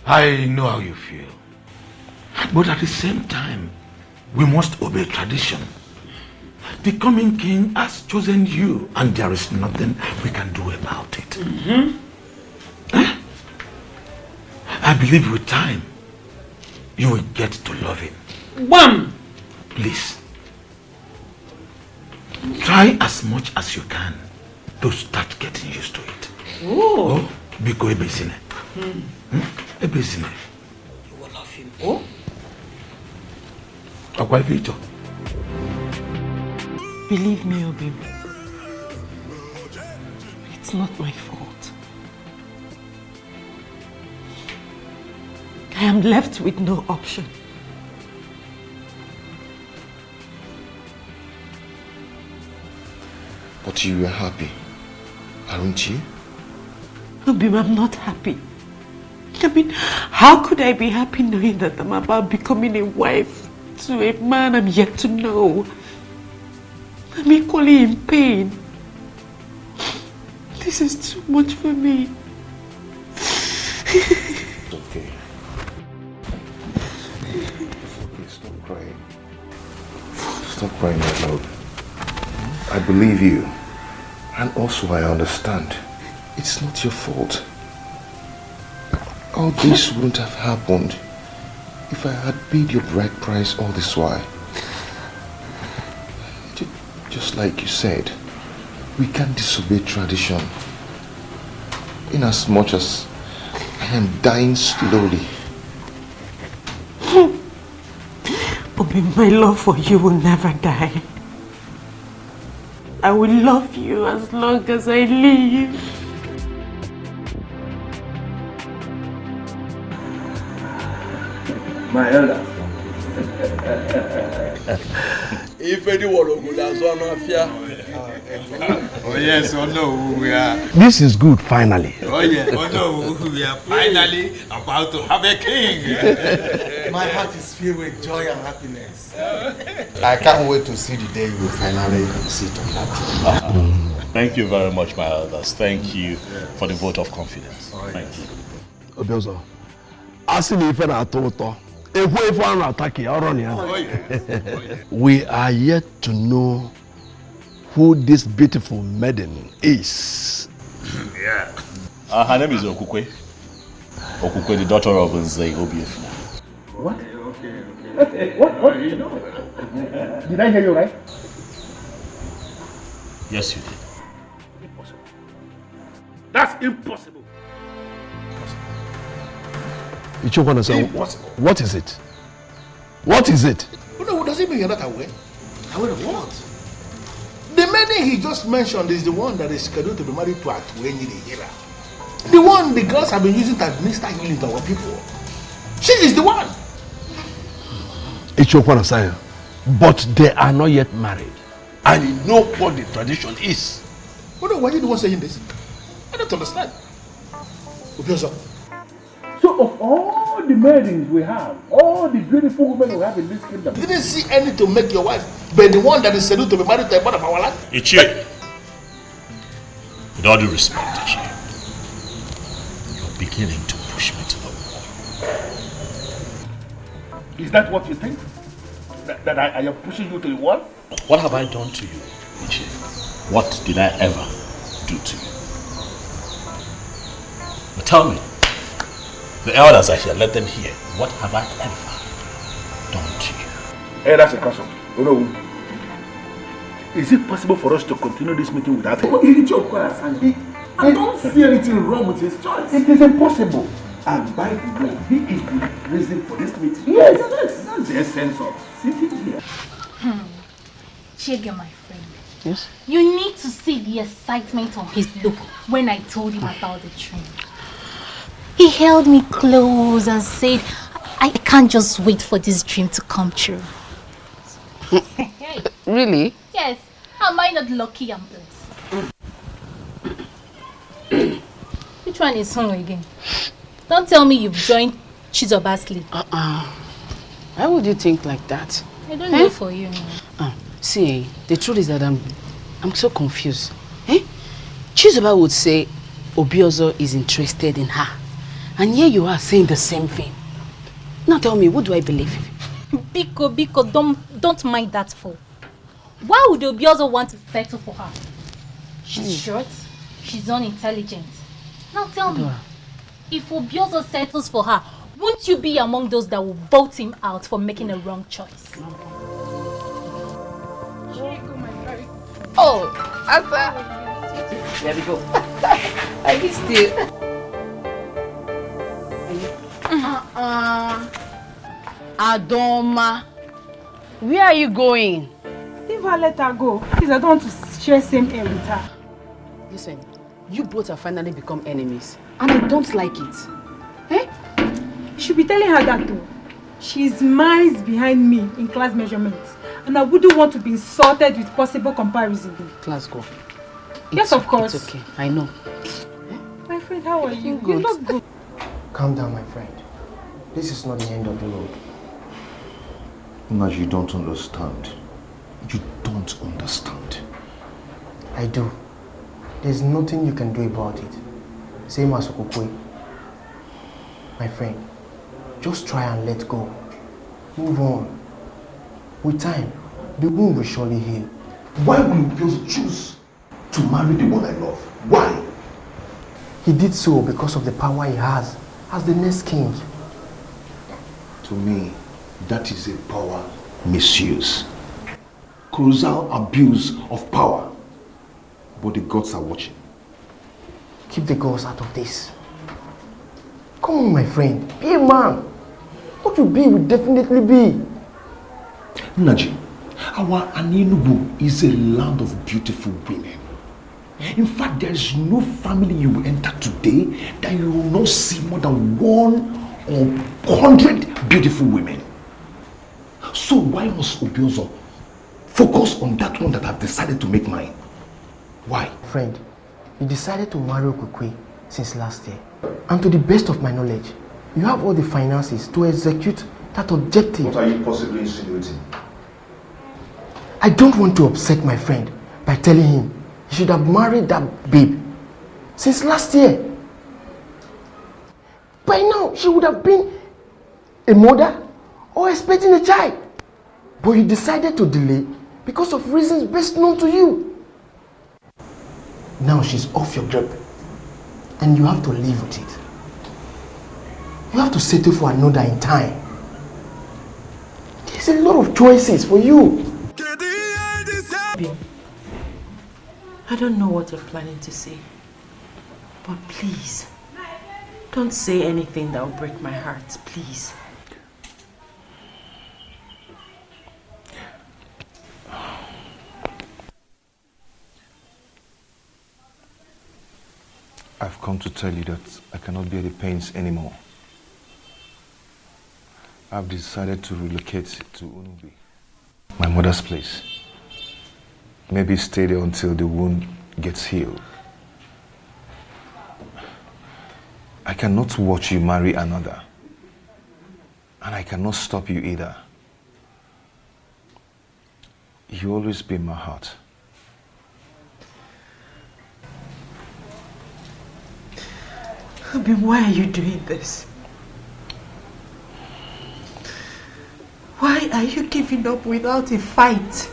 I know how you feel. But at the same time, we must obey tradition. The coming king has chosen you, and there is nothing we can do about it. I believe with time, you will get to love him. Bam! Please, try as much as you can to start getting used to it. Oh, Biko ebezine. Ebezine. You will love him. Oh? Akwa Vito. Believe me, Obim. It's not my fault. I am left with no option. But you were happy, aren't you? Obim, I'm not happy. I mean, how could I be happy knowing that I'm about becoming a wife to a man I'm yet to know? I'm equally in pain. This is too much for me. It's okay. It's okay, stop crying. Stop crying, my love. I believe you. And also I understand. It's not your fault. All this wouldn't have happened if I had paid your bride price all this while. Just like you said, we can't disobey tradition. In as much as I am dying slowly. Bobby, my love for you will never die. I will love you as long as I live. My elder. If anyone would have one of you. Oh yes, oh no, we are. This is good, finally. Oh yeah, oh no, we are finally about to have a king. My heart is filled with joy and happiness. I can't wait to see the day you will finally sit on that throne. Thank you very much, my elders. Thank you for the vote of confidence. Thank you. Obiozo, asking if I told we are yet to know who this beautiful maiden is. Yeah. Her name is Okukwe. Okukwe, the daughter of Nzei Obiefuna. What? What? You know? Did I hear you right? Yes, you did. Impossible. That's impossible. Impossible. What is it? What is it? No, does it mean you're not aware? Aware of what? The maiden he just mentioned is the one that is scheduled to be married to Atuenyi the healer. The one the girls have been using to administer healing to our people. She is the one. But they are not yet married. And you know what the tradition is. No, why are you the one saying this? I don't understand. So of all the maidens we have, all the beautiful women we have in this kingdom, you didn't see any to make your wife, but the one that is scheduled to be married to a part of our land? Ichie, with all due respect, Ichie, you're beginning to push me to the wall. Is that what you think? That I am pushing you to the wall? What have I done to you, Ichie? What did I ever do to you? But tell me, the elders are here, let them hear. What have I ever done to you? Hey, that's a question. Is it possible for us to continue this meeting without him? I don't see anything wrong with his choice. It is impossible. And by the way, he is the reason for this meeting. Yes, that's the essence of sitting here. Chege, my friend. Yes? You need to see the excitement on his look when I told him about the train. He held me close and said, I can't just wait for this dream to come true. Really? Yes. Am I not lucky and blessed? Which one is home again? Don't tell me you've joined Chizoba's sleep. Why would you think like that? I don't know for you. See, the truth is that I'm so confused. Chizoba would say Obiozo is interested in her. And here you are saying the same thing. Now tell me, what do I believe? Biko, don't mind that fool. Why would Obiozo want to settle for her? She's short, she's unintelligent. Now tell me, if Obiozo settles for her, won't you be among those that will vote him out for making a wrong choice? Oh, Asa. There we go. I missed you. Adoma, where are you going? Leave her, let her go. Please, I don't want to share same air with her. Listen, you both have finally become enemies, and I don't like it. You should be telling her that too. She's miles behind me in class measurements, and I wouldn't want to be insulted with possible comparison. Class go. Yes, of course. It's okay, I know. My friend, how are you? Good. You look good. Calm down, my friend. This is not the end of the road. Naj, you don't understand. You don't understand. I do. There's nothing you can do about it. Same as Okukwe. My friend, just try and let go. Move on. With time, the wound will surely heal. Why will you just choose to marry the one I love? Why? He did so because of the power he has as the next king. To me, that is a power misuse. Colossal abuse of power. But the gods are watching. Keep the gods out of this. Come on, my friend. Be a man. What you be will definitely be. Naji, our Anenugu is a land of beautiful women. In fact, there is no family you will enter today that you will not see more than 100 beautiful women. So why must Obiozo focus on that one that I've decided to make mine? Why? Friend, you decided to marry Okukwe since last year. And to the best of my knowledge, you have all the finances to execute that objective. What are you possibly insinuating? I don't want to upset my friend by telling him he should have married that babe since last year. By now, she would have been a mother or expecting a child. But you decided to delay because of reasons best known to you. Now she's off your grip and you have to live with it. You have to settle for another in time. There's a lot of choices for you. I don't know what you're planning to say, but please, don't say anything that will break my heart, please. I've come to tell you that I cannot bear the pains anymore. I've decided to relocate to Unubi, my mother's place. Maybe stay there until the wound gets healed. I cannot watch you marry another. And I cannot stop you either. You always be in my heart. Abi, why are you doing this? Why are you giving up without a fight?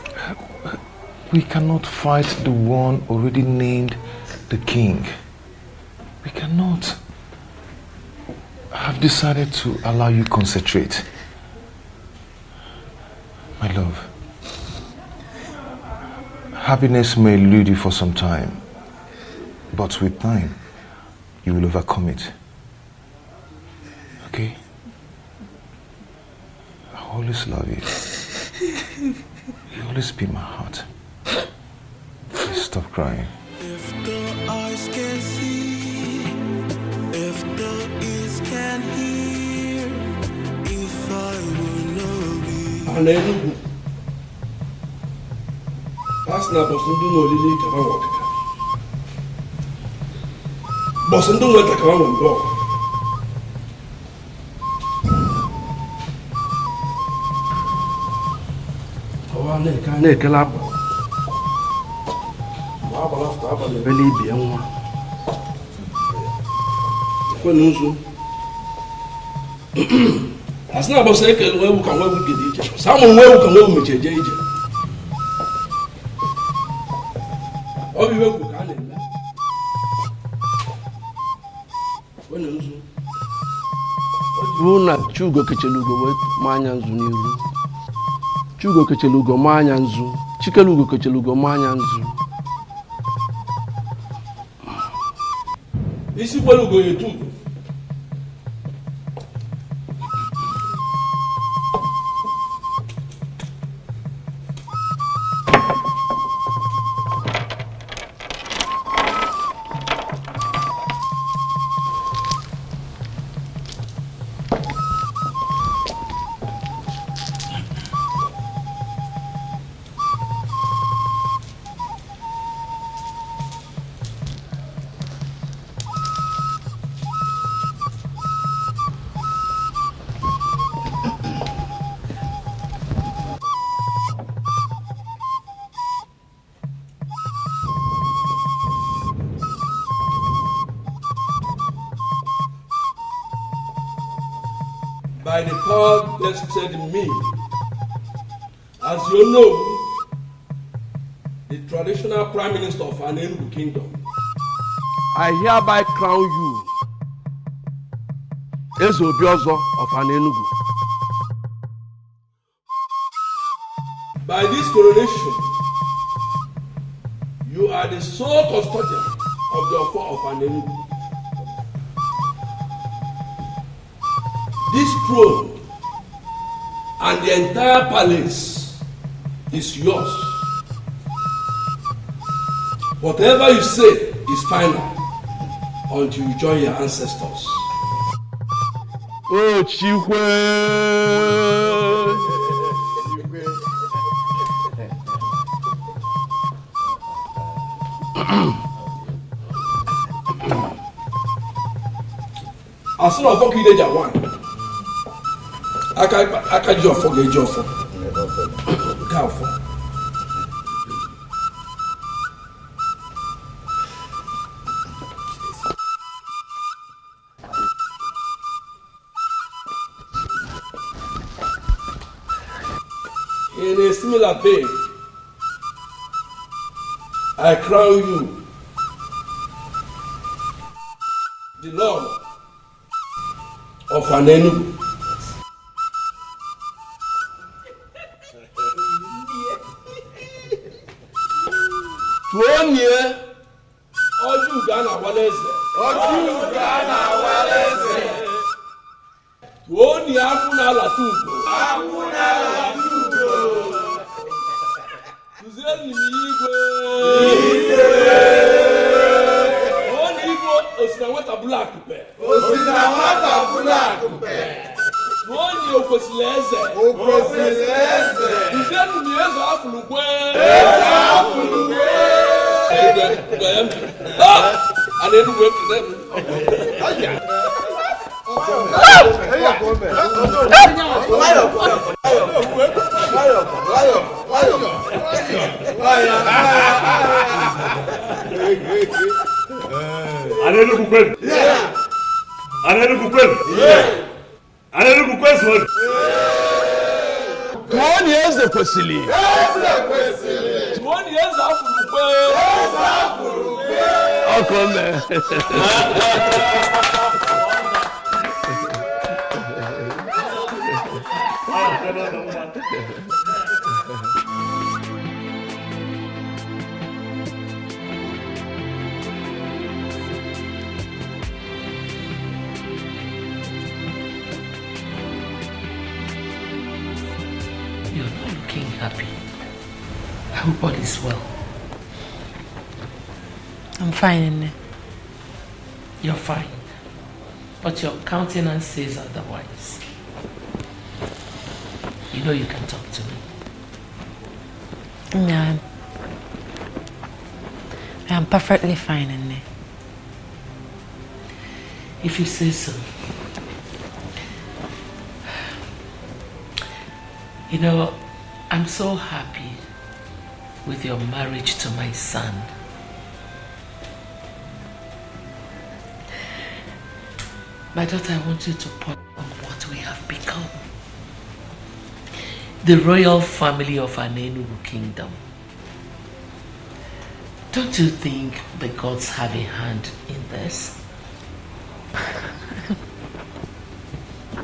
We cannot fight the one already named the king. We cannot. I've decided to allow you concentrate. My love, happiness may elude you for some time, but with time, you will overcome it. Okay? I always love you. You always be in my heart. Please stop crying. If the eyes can see, if the ears can hear, if I will know be. Anenugu. Asna bosundu no lili kama wakaka. Bosundu weta kama wembo. Awa ne kala ba. Abala sta abala beli bi enwa. Ko nusu. Asna bosa ekelu ewu kan wewu gidi ije. Samu wewu kan wewu mecheje ije. Obi wewu kan na. Ko nusu. Runa chugo kechelugo we manya nzu n'iru. Chugo kechelugo manya nzu. Chikelugo kechelugo manya nzu. Isi kwelugo yetu. By the power vested in me, as you know, the traditional Prime Minister of Anenugu Kingdom, I hereby crown you Eze Obiozo of Anenugu. By this coronation, you are the sole custodian of the Ofo of Anenugu. This throne and the entire palace is yours. Whatever you say is final until you join your ancestors. Oh, Chikwe! As soon as you get one, I can't just forget your phone. In a similar vein, I crown you the Lord of Anenugu. Tuonye Ojugana Waleze. Ojugana Waleze. Tuonye Akuna Latugo. Akuna Latugo. Tuzeli Migwe. Oni Igbo Osinawata Black Pe. Osinawata Black Pe. Tuonye Okosileze. Okosileze. Tuzeli Mieza Afulukwe. Afulukwe. I didn't wait for them. One years the Kwesili. 20 years after I'll come there. You're not looking happy. I hope all is well. I'm fine, Nne. You're fine. But your countenance says otherwise. You know you can talk to me. Yeah, I'm perfectly fine, Nne. If you say so. You know, I'm so happy with your marriage to my son. My daughter, I want you to ponder on what we have become. The royal family of Anenugu Kingdom. Don't you think the gods have a hand in this?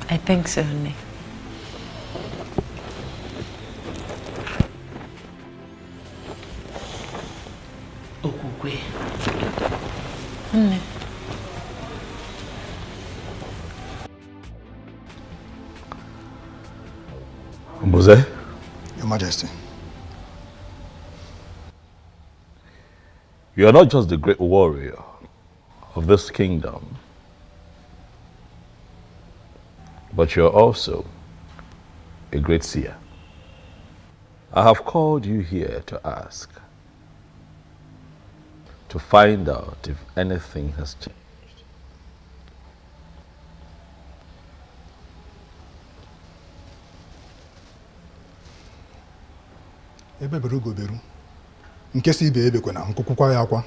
I think so, Nne. Okukwe. Nne. Mose? Your Majesty. You are not just the great warrior of this kingdom, but you are also a great seer. I have called you here to ask, to find out if anything has changed. Ebe beru go beru. Nke si ibe ebe kwena nkukwukwa ya akwa.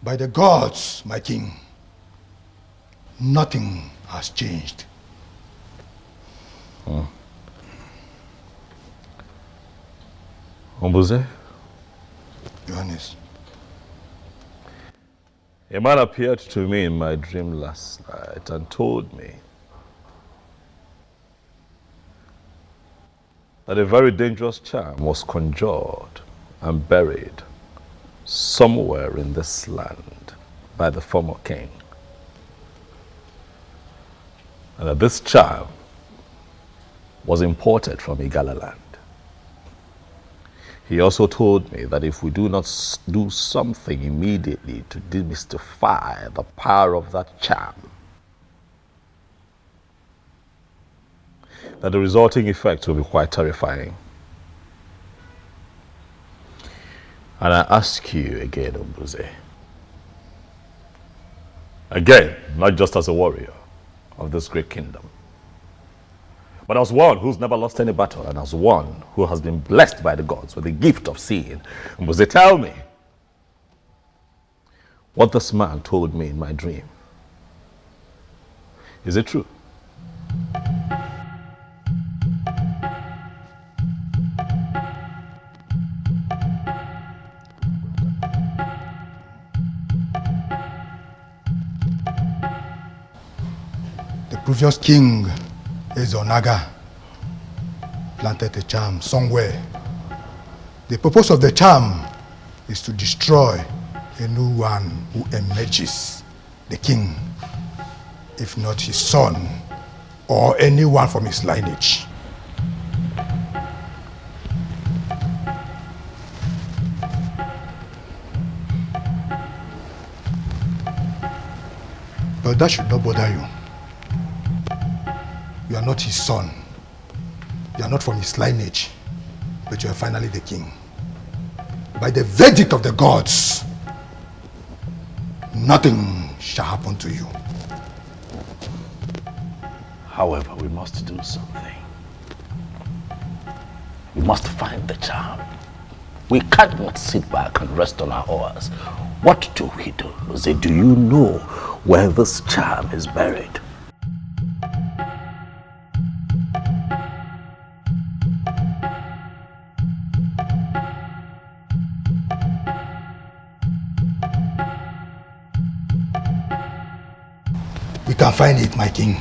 By the gods, my king, nothing has changed. Ombuze? Johannes. A man appeared to me in my dream last night and told me that a very dangerous charm was conjured and buried somewhere in this land by the former king. And that this charm was imported from Igala land. He also told me that if we do not do something immediately to demystify the power of that charm, that the resulting effects will be quite terrifying. And I ask you again, Ombuze, again, not just as a warrior of this great kingdom, but as one who's never lost any battle and as one who has been blessed by the gods with the gift of seeing, Ombuze, tell me what this man told me in my dream. Is it true? The previous king, Ezonaga, planted a charm somewhere. The purpose of the charm is to destroy a new one who emerges, the king, if not his son or anyone from his lineage. But that should not bother you. You are not his son. You are not from his lineage, but you are finally the king. By the verdict of the gods, nothing shall happen to you. However, we must do something. We must find the charm. We cannot sit back and rest on our oars. What do we do? Do you know where this charm is buried? We can find it, my king.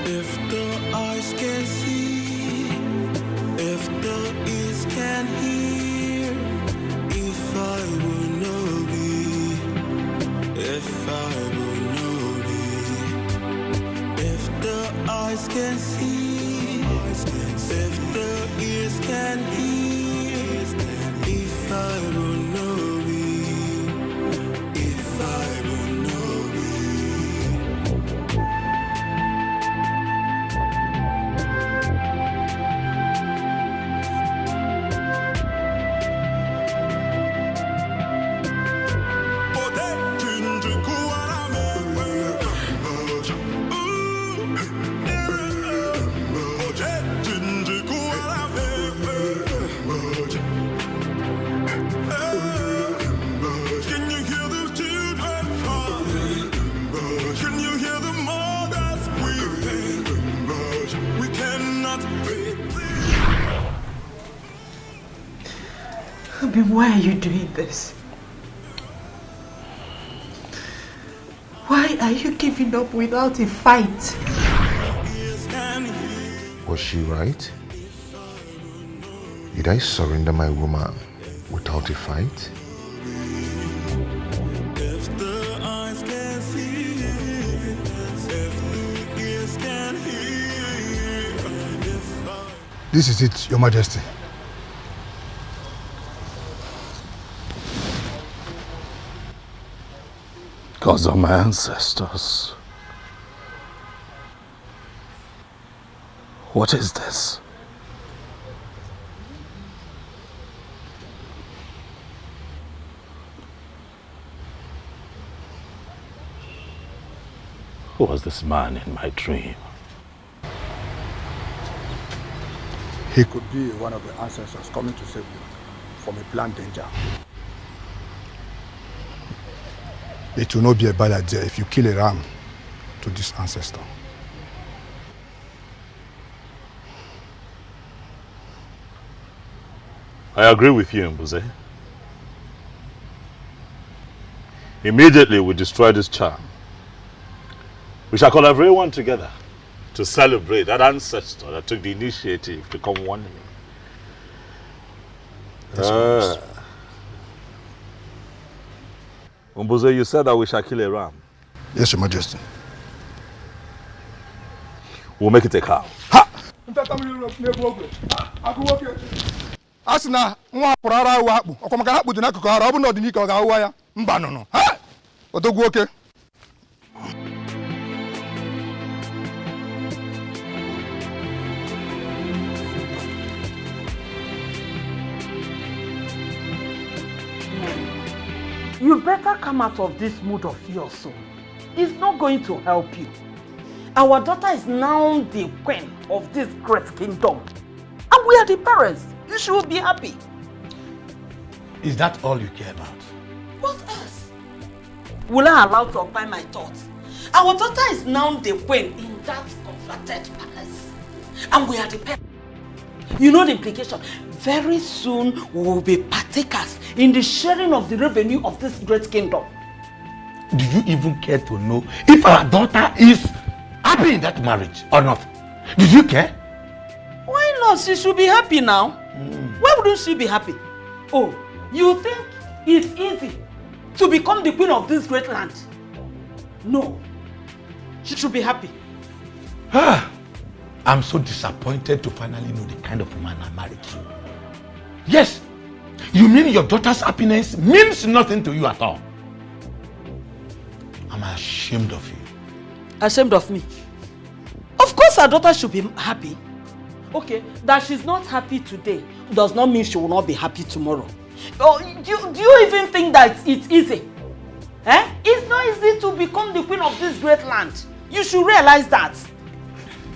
If the eyes can see, if the ears can hear, if I will know be, if I will know be, if the eyes can see, if the ears can hear, if I will know be, if I will know be. Why are you doing this? Why are you giving up without a fight? Was she right? Did I surrender my woman without a fight? This is it, Your Majesty. Gods of my ancestors. What is this? Who was this man in my dream? He could be one of the ancestors coming to save you from a planned danger. It will not be a bad idea if you kill a ram to this ancestor. I agree with you, Mbuze. Immediately we destroy this charm. We shall call everyone together to celebrate that ancestor that took the initiative to come one me. Mbuze, you said that we shall kill a ram. Yes, Your Majesty. We'll make it a cow. Asina nwa pụrụ ara awụ akpụ ọkwa maka akpụ dị n'akụkụ ara ọ bụ na ọdịnike ọ ga-awụwa ya mba nụnụ odogwu oke. You better come out of this mood of yours soon. It's not going to help you. Our daughter is now the queen of this great kingdom. And we are the parents. You should be happy. Is that all you care about? What else? Will I allow to apply my thoughts? Our daughter is now the queen in that converted palace. And we are the parents. You know the implication. Very soon we will be partakers in the sharing of the revenue of this great kingdom. Do you even care to know if our daughter is happy in that marriage or not? Do you care? Why not? She should be happy now. Why wouldn't she be happy? Oh, you think it's easy to become the queen of this great land? No. She should be happy. I'm so disappointed to finally know the kind of man I married to. Yes, you mean your daughter's happiness means nothing to you at all. I'm ashamed of you. Ashamed of me? Of course our daughter should be happy. Okay, that she's not happy today does not mean she will not be happy tomorrow. Oh, do you even think that it's easy? It's not easy to become the queen of this great land. You should realize that.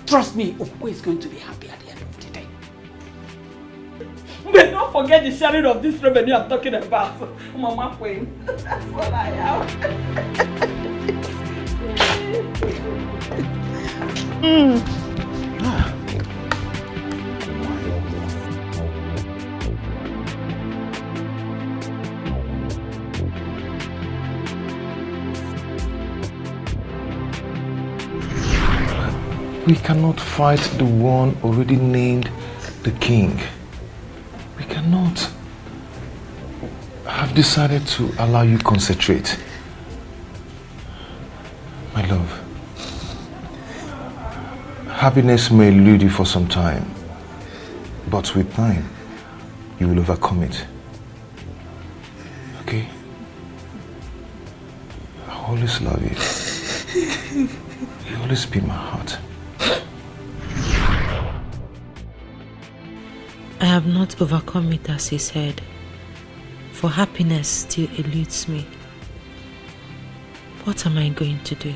Trust me, Okwe is going to be happy at the end of the day. But don't forget the sharing of this revenue I'm talking about. Mama Queen. That's what I am. We cannot fight the one already named the king. We cannot. I've decided to allow you concentrate. My love, happiness may elude you for some time, but with time, you will overcome it. Okay? I always love you. You always be in my heart. I have not overcome it as he said, for happiness still eludes me. What am I going to do?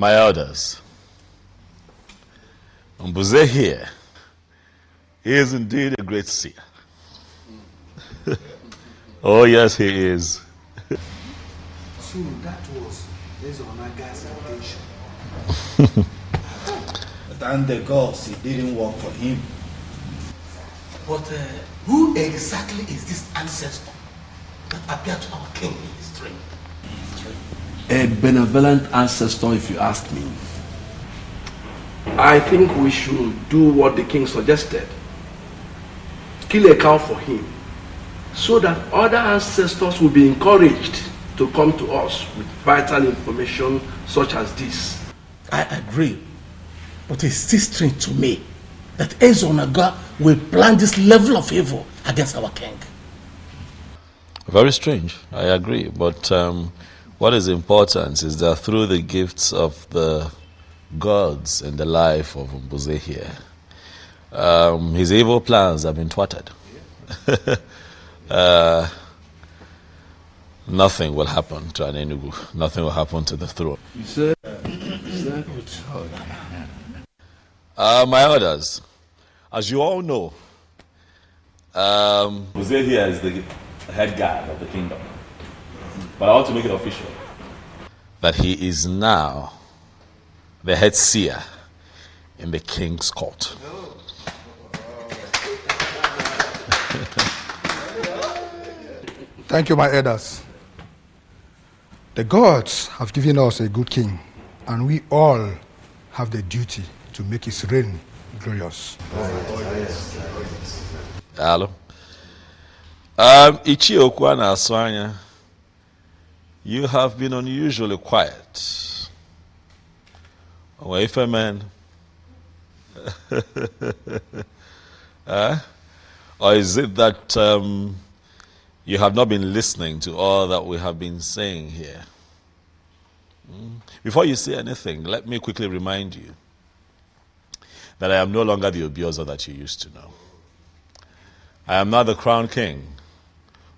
My elders, Mbuze here, he is indeed a great seer. Oh yes, he is. So that was Ezonaga's intention. Thank the gods it didn't work for him. But who exactly is this ancestor that appeared to our king in his dream? A benevolent ancestor, if you ask me. I think we should do what the king suggested. Kill a cow for him, so that other ancestors will be encouraged to come to us with vital information such as this. I agree, but it's still strange to me that Ezonaga will plan this level of evil against our king. Very strange, I agree. But what is important is that through the gifts of the gods in the life of Mbuze here, his evil plans have been thwarted. Nothing will happen to an Enugu. Nothing will happen to the throne. You said my orders, as you all know, Mbuze here is the head guard of the kingdom. But I want to make it official that he is now the head seer in the king's court. Thank you, my elders. The gods have given us a good king, and we all have the duty to make his reign glorious. Hello. Ichi Okwana Aswanya, you have been unusually quiet. If a man. Or is it that you have not been listening to all that we have been saying here? Before you say anything, let me quickly remind you that I am no longer the Obioza that you used to know. I am now the crown king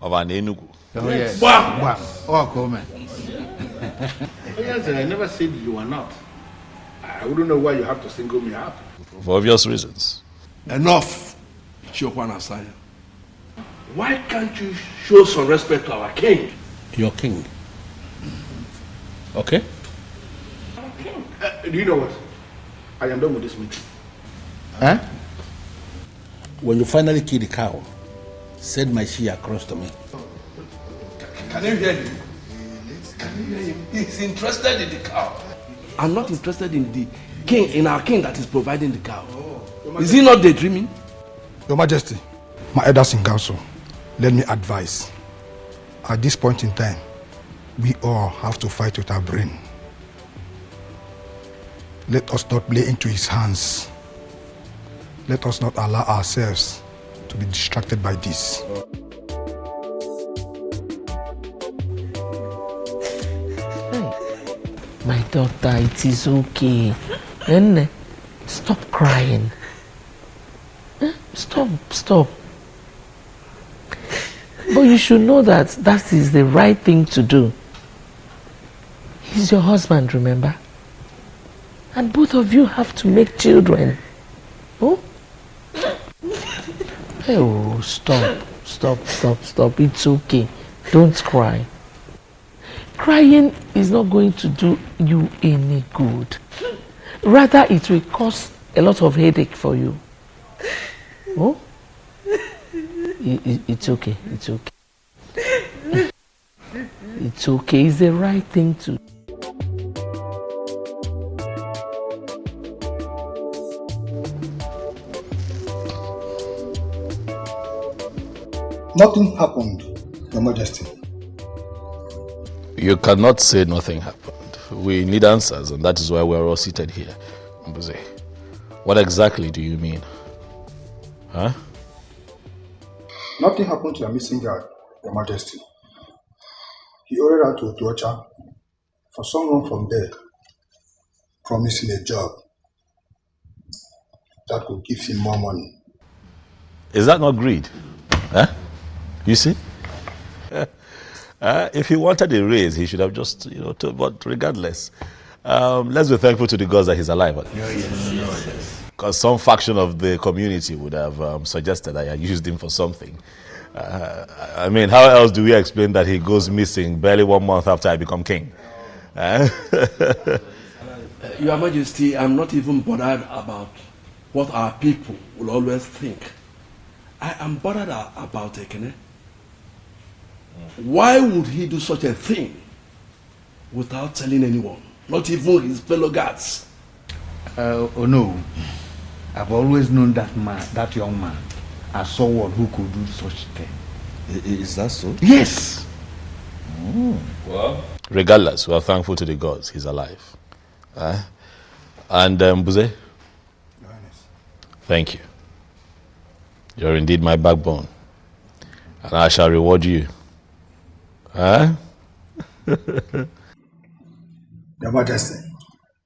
of an Enugu. Oh, yes. Wow. Oh, comment. Yes, I never said you are not. I wouldn't know why you have to single me out. For obvious reasons. Enough, Chiokwana Asanya. Why can't you show some respect to our king? Your king. Okay? King. Do you know what? I am done with this meeting. Huh? When you finally kill the cow, send my she across to me. Can you hear him? Can you hear him? He's interested in the cow. I'm not interested in the king, in our king that is providing the cow. Is he not daydreaming? Your Majesty, my elders in council, let me advise. At this point in time, we all have to fight with our brain. Let us not play into his hands. Let us not allow ourselves to be distracted by this. My daughter, it is okay. And stop crying. Stop. But you should know that that is the right thing to do. He's your husband, remember? And both of you have to make children. Oh? Oh, stop. It's okay. Don't cry. Crying is not going to do you any good. Rather, it will cause a lot of headache for you. Oh? It's okay. It's okay. It's the right thing to do. Nothing happened, Your Majesty. You cannot say nothing happened. We need answers, and that is why we're all seated here. Mbuze, what exactly do you mean? Huh? Nothing happened to a missing guard, Your Majesty. He ordered out to Otuocha for someone from there promising a job that would give him more money. Is that not greed? Huh? You see? If he wanted a raise, he should have just, but regardless, Let's be thankful to the gods that he's alive. Yes. Because some faction of the community would have suggested I had used him for something. I mean, how else do we explain that he goes missing barely 1 month after I become king? Your Majesty, I'm not even bothered about what our people will always think. I am bothered about Ekene. Why would he do such a thing without telling anyone, not even his fellow guards? Oh no, I've always known that man, that young man, as someone who could do such thing. Is that so? Yes. Well, regardless, we are thankful to the gods he's alive. And Buze, thank you. You're indeed my backbone, and I shall reward you. Your Majesty,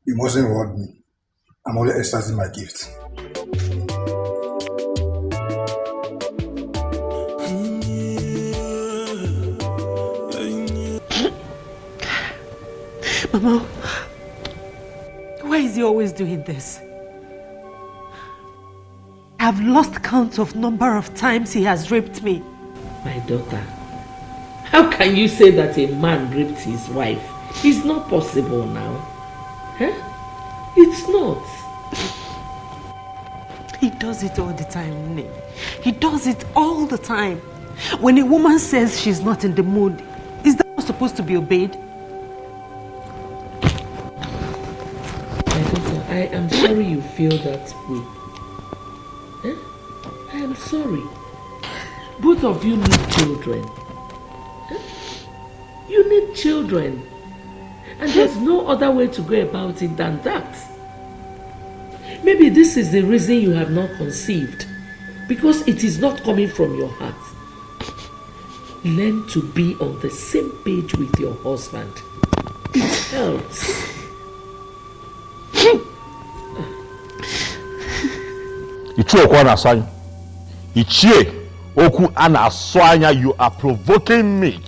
you mustn't reward me. I'm only exercising my gift. Mama, why is he always doing this? I've lost count of number of times he has raped me. My daughter, how can you say that a man raped his wife? It's not possible now. Huh? It's not. He does it all the time, Nne. He does it all the time. When a woman says she's not in the mood, is that not supposed to be obeyed? My daughter, I am sorry you feel that way. Huh? I am sorry. Both of you need children. Huh? You need children. And there's no other way to go about it than that. Maybe this is the reason you have not conceived. Because it is not coming from your heart. Learn to be on the same page with your husband. It helps. You are provoking me.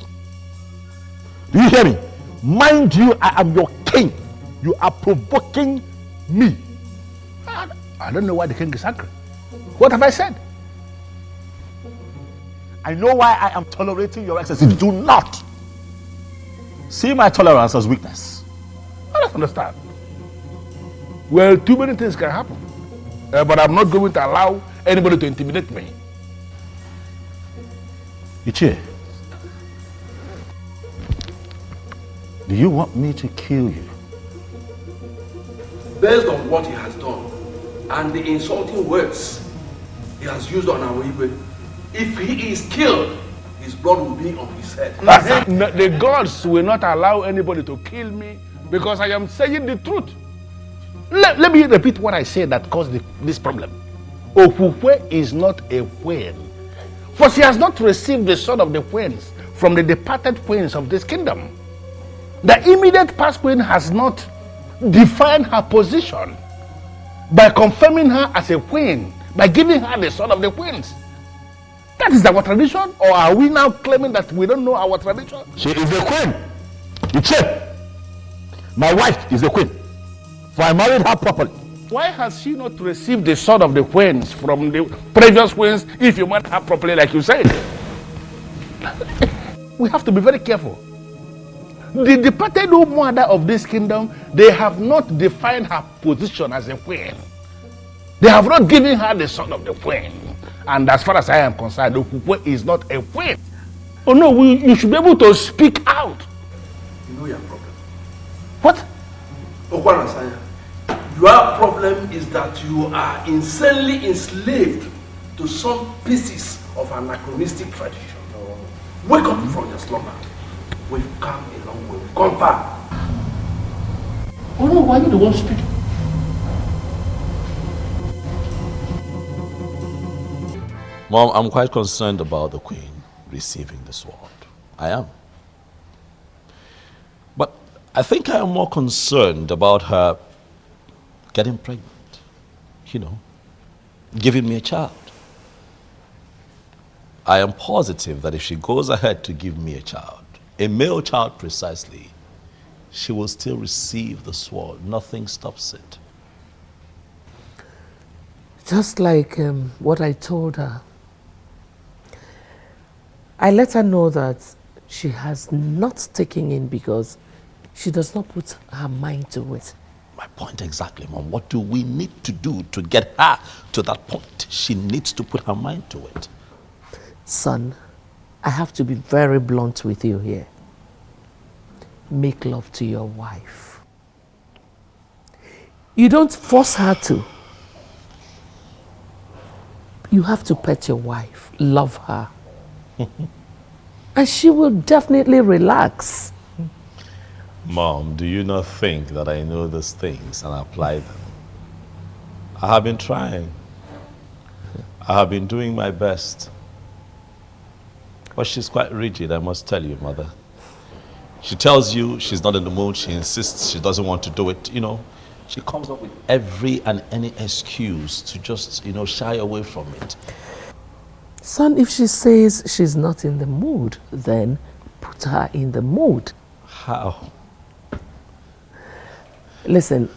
Do you hear me? Mind you, I am your king. You are provoking me. I don't know why the king is angry. What have I said? I know why I am tolerating your excesses. Do not see my tolerance as weakness. I don't understand. Well, too many things can happen. But I'm not going to allow anybody to intimidate me. Ichie, do you want me to kill you? Based on what he has done and the insulting words he has used on our Igwe, if he is killed, his blood will be on his head. The gods will not allow anybody to kill me because I am saying the truth. Let me repeat what I said that caused this problem. Okukwe is not a queen, for she has not received the sword of the queens from the departed queens of this kingdom. The immediate past queen has not defined her position by confirming her as a queen, by giving her the sword of the queens. That is our tradition, or are we now claiming that we don't know our tradition? She is the queen. Ichie, my wife is the queen, for I married her properly. Why has she not received the sword of the queens from the previous queens if you married her properly like you said? We have to be very careful. The departed mother of this kingdom, they have not defined her position as a queen. They have not given her the sword of the queen. And as far as I am concerned, Okukwe is not a queen. Oh no, you should be able to speak out. You know your problem. What? Okwanasanya, your problem is that you are insanely enslaved to some pieces of anachronistic tradition. Wake up from your slumber. We've come a long way. We've gone far. Oh no, why are you the one speaking? Mom, I'm quite concerned about the queen receiving the sword. I am. But I think I am more concerned about her getting pregnant. You know, giving me a child. I am positive that if she goes ahead to give me a child, a male child precisely, she will still receive the sword. Nothing stops it. Just like what I told her. I let her know that she has not taken in because she does not put her mind to it. My point exactly, Mom. What do we need to do to get her to that point? She needs to put her mind to it. Son, I have to be very blunt with you here. Make love to your wife. You don't force her to. You have to pet your wife, love her. And she will definitely relax. Mom, do you not think that I know these things and apply them? I have been trying. I have been doing my best. But she's quite rigid, I must tell you, Mother. She tells you she's not in the mood, she insists she doesn't want to do it, you know. She comes up with every and any excuse to just, you know, shy away from it. Son, if she says she's not in the mood, then put her in the mood. How? Listen,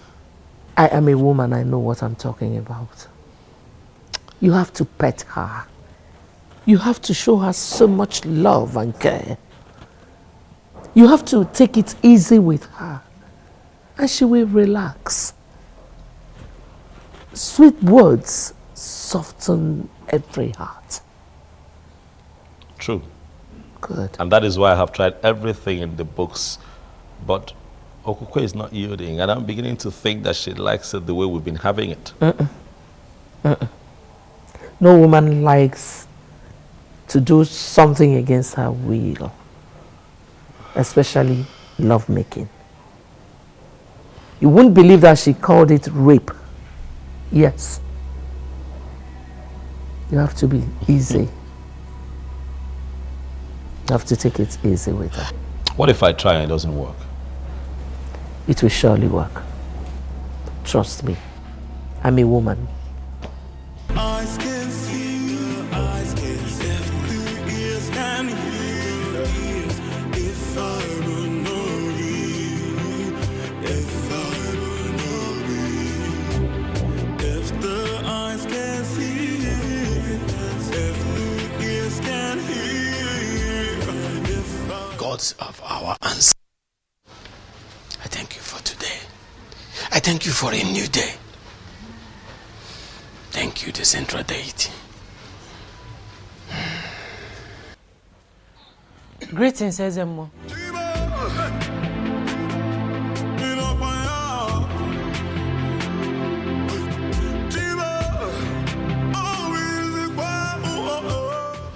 I am a woman, I know what I'm talking about. You have to pet her. You have to show her so much love and care. You have to take it easy with her, and she will relax. Sweet words soften every heart. True. Good. And that is why I have tried everything in the books, but Okukwe is not yielding, and I'm beginning to think that she likes it the way we've been having it. No woman likes to do something against her will, especially lovemaking. You wouldn't believe that she called it rape. Yes. You have to be easy. You have to take it easy with her. What if I try and it doesn't work? It will surely work. Trust me. I'm a woman. Eyes can see, eyes can see, the ears can hear. If I were not you, if I were not you, if the eyes can see, if the ears can hear, if I... Gods of our ancestors, I thank you for today. I thank you for a new day. Thank you, the central deity. Greetings, Ezemo.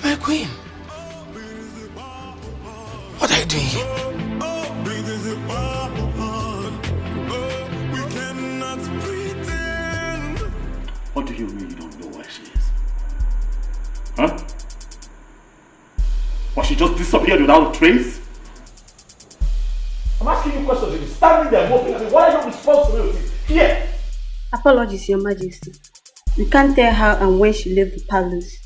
My queen, what are you doing here? What do you mean you don't know where she is? Huh? Or she just disappeared without a trace? I'm asking you questions. You're standing there moping at me. What are your responsibilities here? Apologies, Your Majesty. We can't tell how and when she left the palace.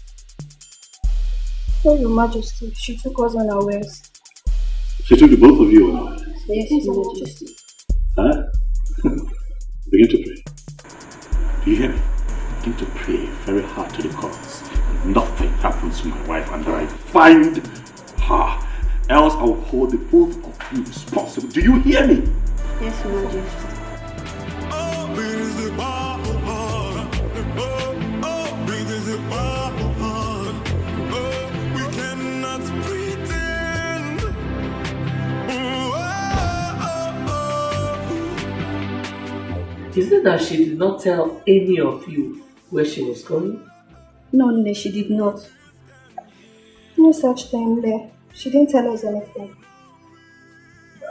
Oh, Your Majesty, she took us unawares. She took the both of you unawares? Yes, Your Majesty. Huh? Begin to pray. Do you hear me? Begin to pray very hard to the gods. Nothing happens to my wife until I find her. Else I will hold the both of you responsible. Do you hear me? Yes, Your Majesty. We cannot pretend. Is it that she did not tell any of you where she was going? No, she did not. No such thing there. She didn't tell us anything.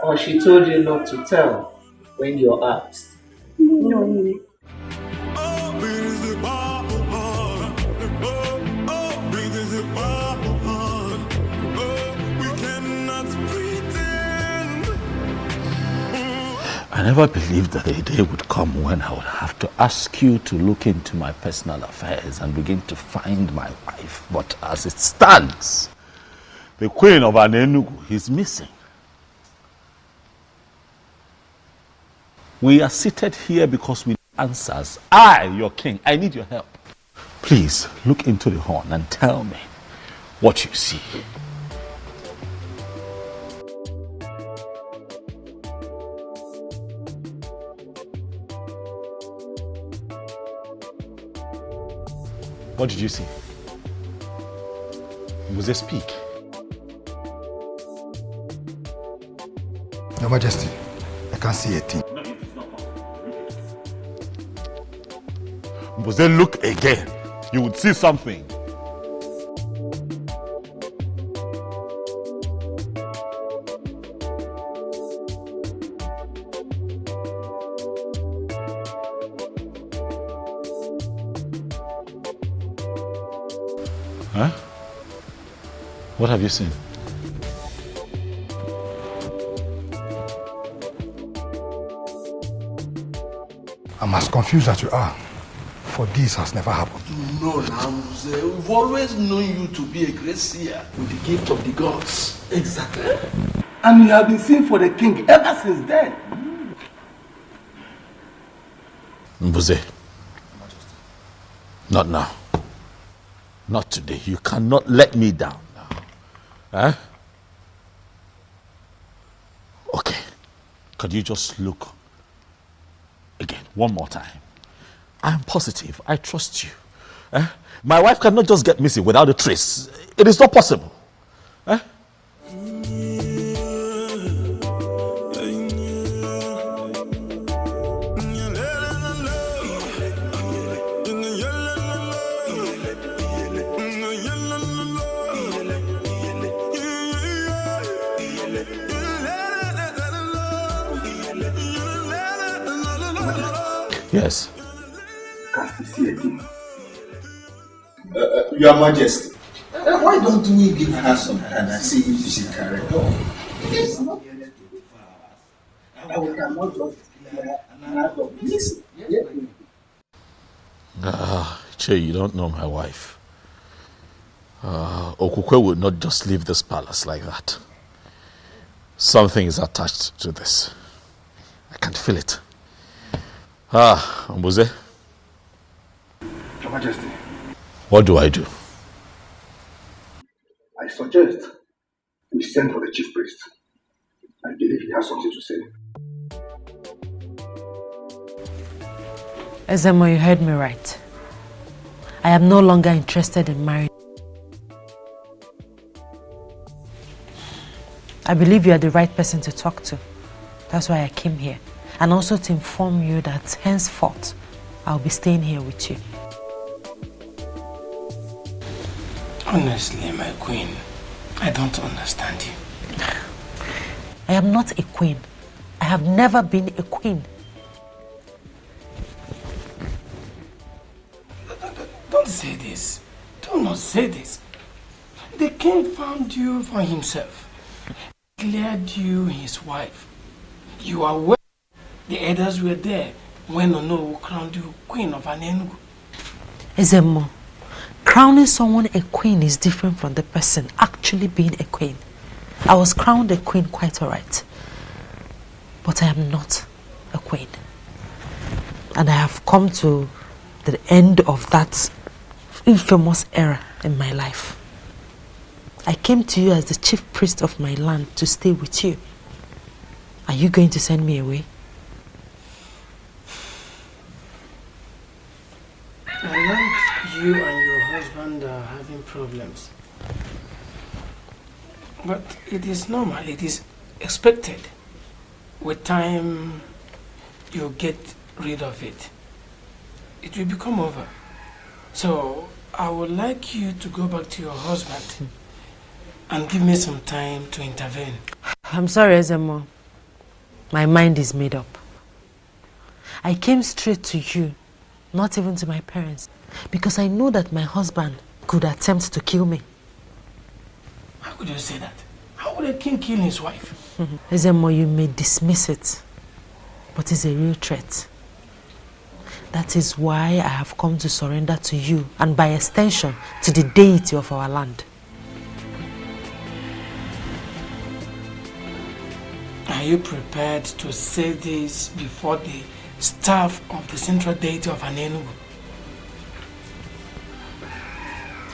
Or she told you not to tell when you're asked? No. I never believed that a day would come when I would have to ask you to look into my personal affairs and begin to find my wife. But as it stands, the queen of Anenugu is missing. We are seated here because we need answers. I, your king, I need your help. Please look into the horn and tell me what you see. What did you see? Was it speak? Your Majesty, I can't see a thing. Was they look again? You would see something. Huh? What have you seen? I'm as confused as you are, for this has never happened. No, Namze, we've always known you to be a great seer with the gift of the gods. Exactly. And you have been seeing for the king ever since then. Mbuze, not now. Not today. You cannot let me down now. Huh? Okay. Could you just look again, one more time? I'm positive. I trust you. My wife cannot just get missing without a trace. It is not possible. Yes. Can't see again. Your Majesty, why don't we give her some time and see if she can recover? Yes. We cannot just out of this. Che, you don't know my wife. Okukwe would not just leave this palace like that. Something is attached to this. I can feel it. Mbuze. Your Majesty. What do I do? I suggest we send for the chief priest. I believe he has something to say. Ezemo, you heard me right. I am no longer interested in marriage. I believe you are the right person to talk to. That's why I came here. And also to inform you that henceforth, I'll be staying here with you. Honestly, my queen, I don't understand you. I am not a queen. I have never been a queen. Don't say this. Do not say this. The king found you for himself. Declared you his wife. You are well. The elders were there when Ono crowned you queen of Anengu. Ezemo, crowning someone a queen is different from the person actually being a queen. I was crowned a queen quite alright. But I am not a queen. And I have come to the end of that infamous era in my life. I came to you as the chief priest of my land to stay with you. Are you going to send me away? I know you and your husband are having problems. But it is normal, it is expected. With time, you get rid of it. It will become over. So, I would like you to go back to your husband and give me some time to intervene. I'm sorry, Ezemo. My mind is made up. I came straight to you, not even to my parents, because I know that my husband could attempt to kill me. How could you say that? How would a king kill his wife? Ezemo, you may dismiss it, but it's a real threat. That is why I have come to surrender to you, and by extension, to the deity of our land. Are you prepared to say this before the staff of the central deity of Enugu?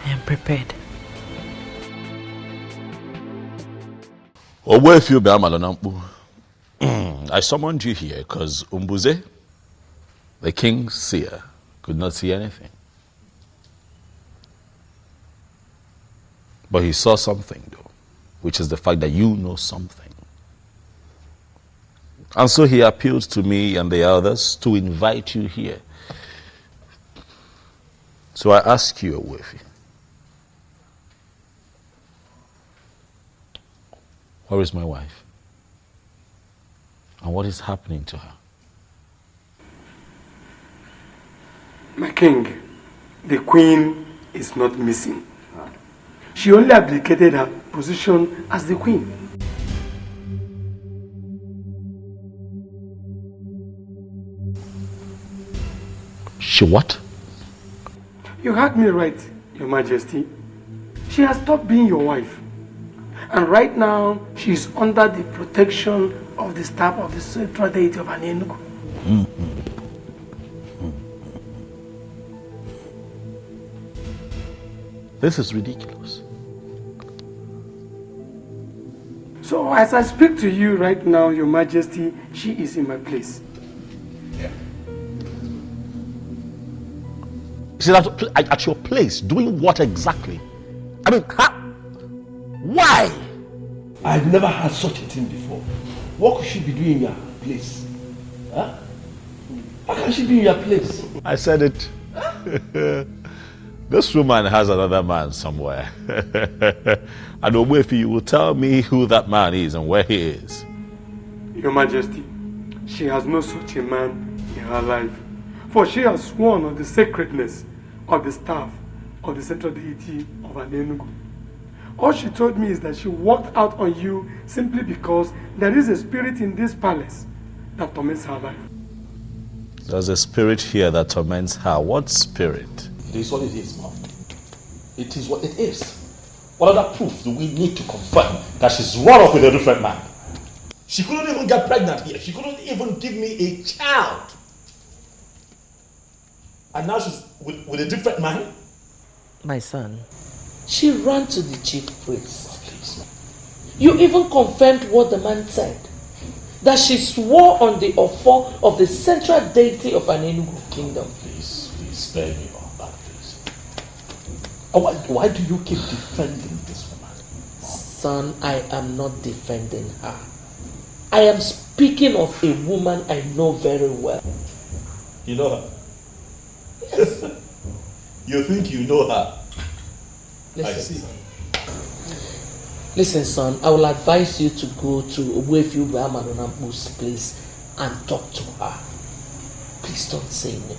I am prepared. I summoned you here because Umbuze, the king's seer, could not see anything. But he saw something, though, which is the fact that you know something. And so he appealed to me and the others to invite you here. So I ask you, Owefi, where is my wife? And what is happening to her? My king, the queen is not missing. She only abdicated her position as the queen. She what? You heard me right, Your Majesty. She has stopped being your wife. And right now, she is under the protection of the staff of the central deity of Enugu. This is ridiculous. So as I speak to you right now, Your Majesty, she is in my place. She's at your place, doing what exactly? I mean, why? I've never had such a thing before. What could she be doing in your place? Huh? How can she be in your place? I said it. This woman has another man somewhere. And Owefi, you will tell me who that man is and where he is. Your Majesty, she has no such a man in her life. For she has sworn on the sacredness of the staff of the central deity of Enugu. All she told me is that she walked out on you simply because there is a spirit in this palace that torments her life. There's a spirit here that torments her. What spirit? It is what it is, Mom. It is what it is. What other proof do we need to confirm that she's run off with a different man? She couldn't even get pregnant here. She couldn't even give me a child. And now she's with a different man? My son, she ran to the chief priest. Please. You even confirmed what the man said. That she swore on the offer of the central deity of an Enugu kingdom. Please spare me all that, please. Why do you keep defending this woman? Son, I am not defending her. I am speaking of a woman I know very well. You know her? Yes. You think you know her? Listen, Listen, son, I will advise you to go to Owefi Ubeamadonambu's place and talk to her. Please don't say no.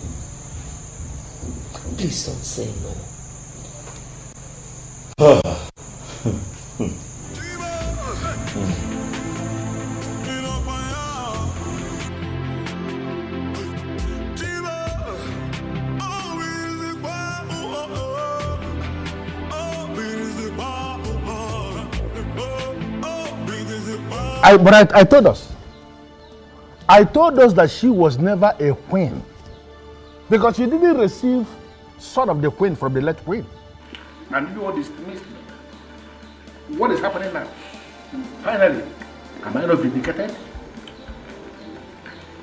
Please don't say no. But I told us. I told us that she was never a queen. Because she didn't receive son of the queen from the late queen. And you know what is happening now? Finally, am I not vindicated?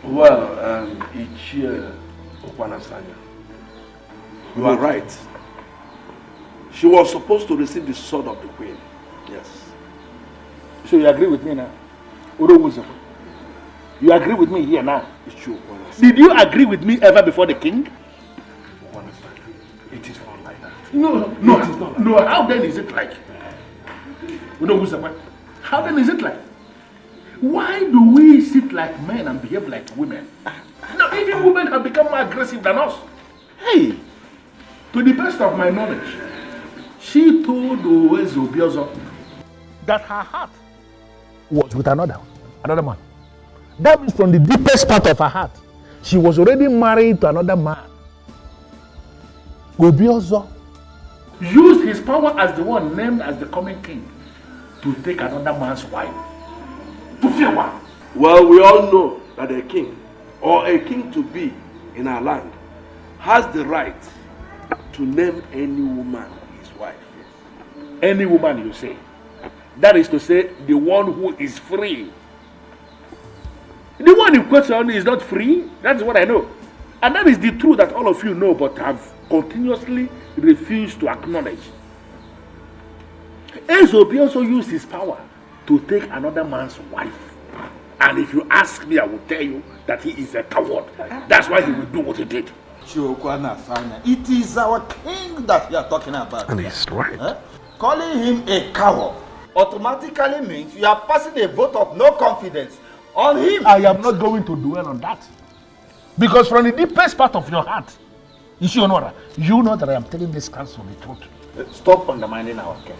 Well, Ichie Okwanasanya, you are right. She was supposed to receive the sword of the queen. Yes. So you agree with me now? You agree with me here now? Did you agree with me ever before the king? It is not like that. No, how then is it like? How then is it like? Why do we sit like men and behave like women? No, even women have become more aggressive than us. Hey, to the best of my knowledge, she told Owezo Biozo that her heart was with another man. That means from the deepest part of her heart, she was already married to another man. Obiozo used his power as the one named as the coming king to take another man's wife. To fear what? Well, we all know that a king, or a king to be in our land, has the right to name any woman his wife. Any woman, you say? That is to say, the one who is free. The one in question is not free. That is what I know. And that is the truth that all of you know but have continuously refused to acknowledge. Ezobi also used his power to take another man's wife. And if you ask me, I will tell you that he is a coward. That's why he will do what he did. It is our king that we are talking about. And he's right. Calling him a coward automatically means you are passing a vote of no confidence on him. I am not going to dwell on that. Because from the deepest part of your heart, you know that I am telling this council the truth. Stop undermining our king.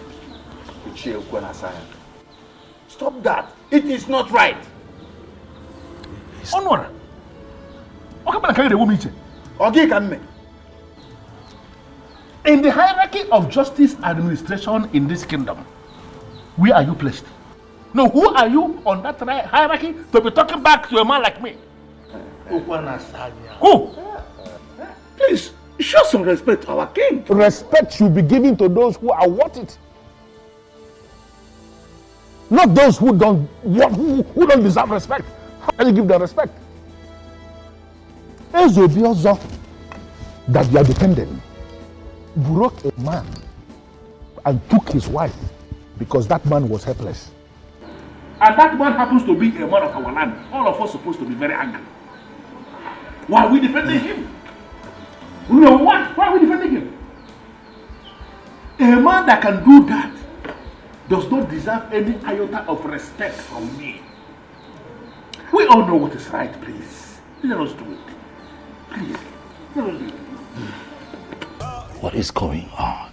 Stop that. It is not right. Honor. In the hierarchy of justice administration in this kingdom, where are you placed? No, who are you on that hierarchy to be talking back to a man like me? Who? Please, show some respect to our king. Respect should be given to those who are worth it. Not those who don't deserve respect. How can you give them respect? Ezobiozo that you are defending broke a man and took his wife because that man was helpless. And that man happens to be a man of our land. All of us are supposed to be very angry. Why are we defending him? No, what? Why are we defending him? A man that can do that does not deserve any iota of respect from me. We all know what is right, please. Let us do it. Please. Let us do it. What is going on?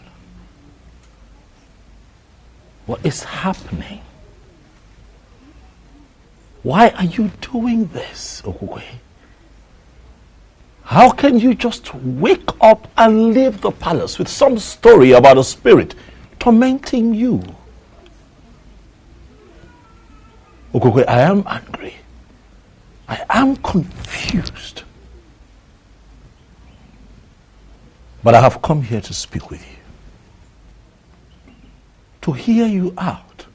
What is happening? Why are you doing this, Okugwe? How can you just wake up and leave the palace with some story about a spirit tormenting you? Okugwe, I am angry. I am confused. But I have come here to speak with you. To hear you out.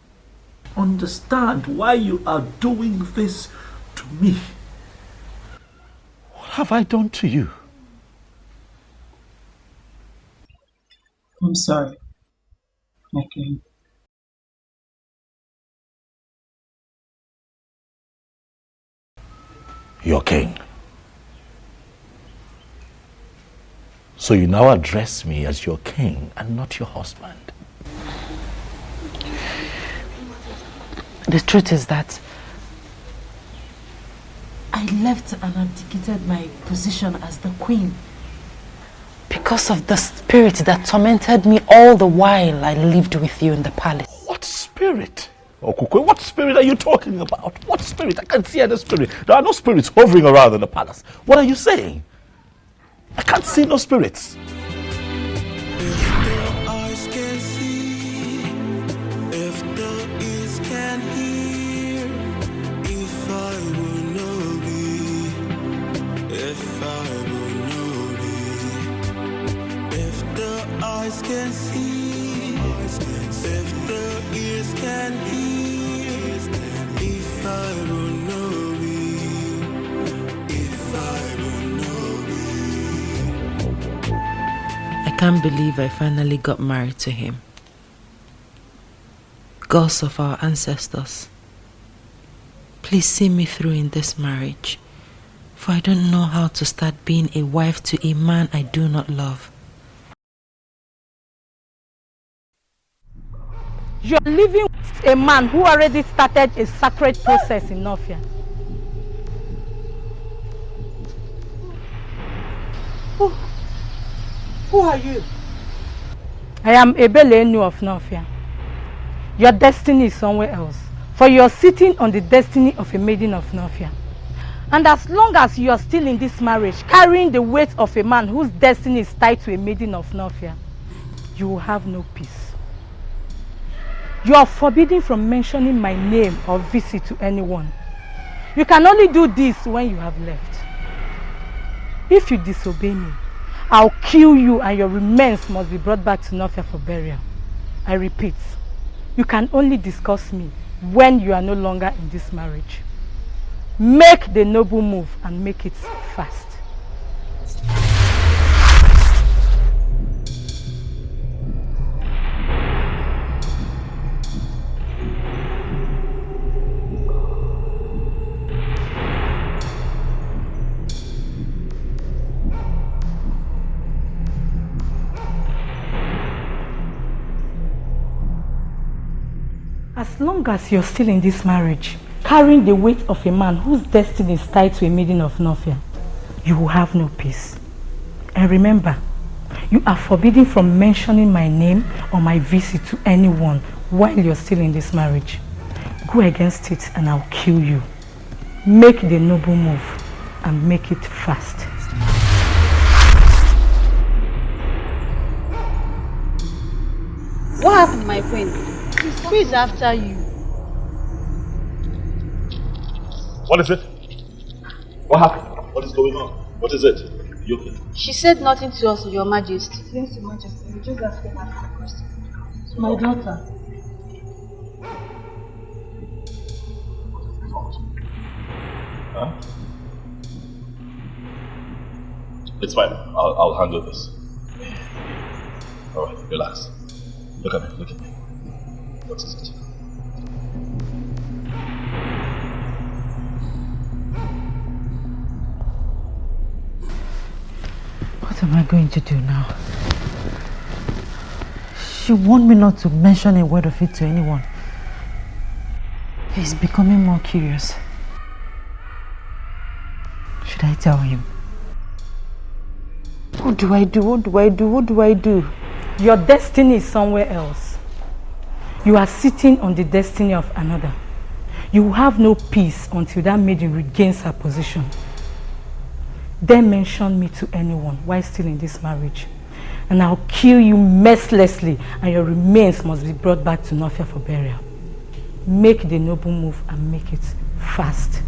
Understand why you are doing this to me. What have I done to you? I'm sorry. Okay. Your king. So you now address me as your king and not your husband. The truth is that I left and abdicated my position as the queen. because of the spirit that tormented me all the while I lived with you in the palace. What spirit? Okukwe, what spirit are you talking about? What spirit? I can't see any spirit. There are no spirits hovering around in the palace. What are you saying? I can't see no spirits. Eyes can see, if the ears can hear, if I will know it, if I will know it. I can't believe I finally got married to him. Gods of our ancestors, please see me through in this marriage, for I don't know how to start being a wife to a man I do not love. You're living with a man who already started a sacred process in Nofia. Who are you? I am Ebelenu of Nofia. Your destiny is somewhere else, for you're sitting on the destiny of a maiden of Nofia. And as long as you are still in this marriage, carrying the weight of a man whose destiny is tied to a maiden of Nofia, you will have no peace. You are forbidden from mentioning my name or visit to anyone. You can only do this when you have left. If you disobey me, I'll kill you and your remains must be brought back to Nofia for burial. I repeat, you can only discuss me when you are no longer in this marriage. Make the noble move and make it fast. As long as you're still in this marriage, carrying the weight of a man whose destiny is tied to a maiden of Nofia, you will have no peace. And remember, you are forbidden from mentioning my name or my visit to anyone while you're still in this marriage. Go against it and I'll kill you. Make the noble move and make it fast. What happened, my friend? Who is after you? What is it? What happened? What is going on? What is it? You okay? She said nothing to us, Your Majesty. Yes, Your Majesty. We just asked her a question. My daughter. Huh? It's fine. I'll handle this. Alright, relax. Look at me, look at me. What is it? What am I going to do now? She warned me not to mention a word of it to anyone. He's becoming more curious. Should I tell him? What do I do? What do I do? What do I do? Your destiny is somewhere else. You are sitting on the destiny of another. You will have no peace until that maiden regains her position. Then mention me to anyone while still in this marriage, and I'll kill you mercilessly and your remains must be brought back to Nofia for burial. Make the noble move and make it fast.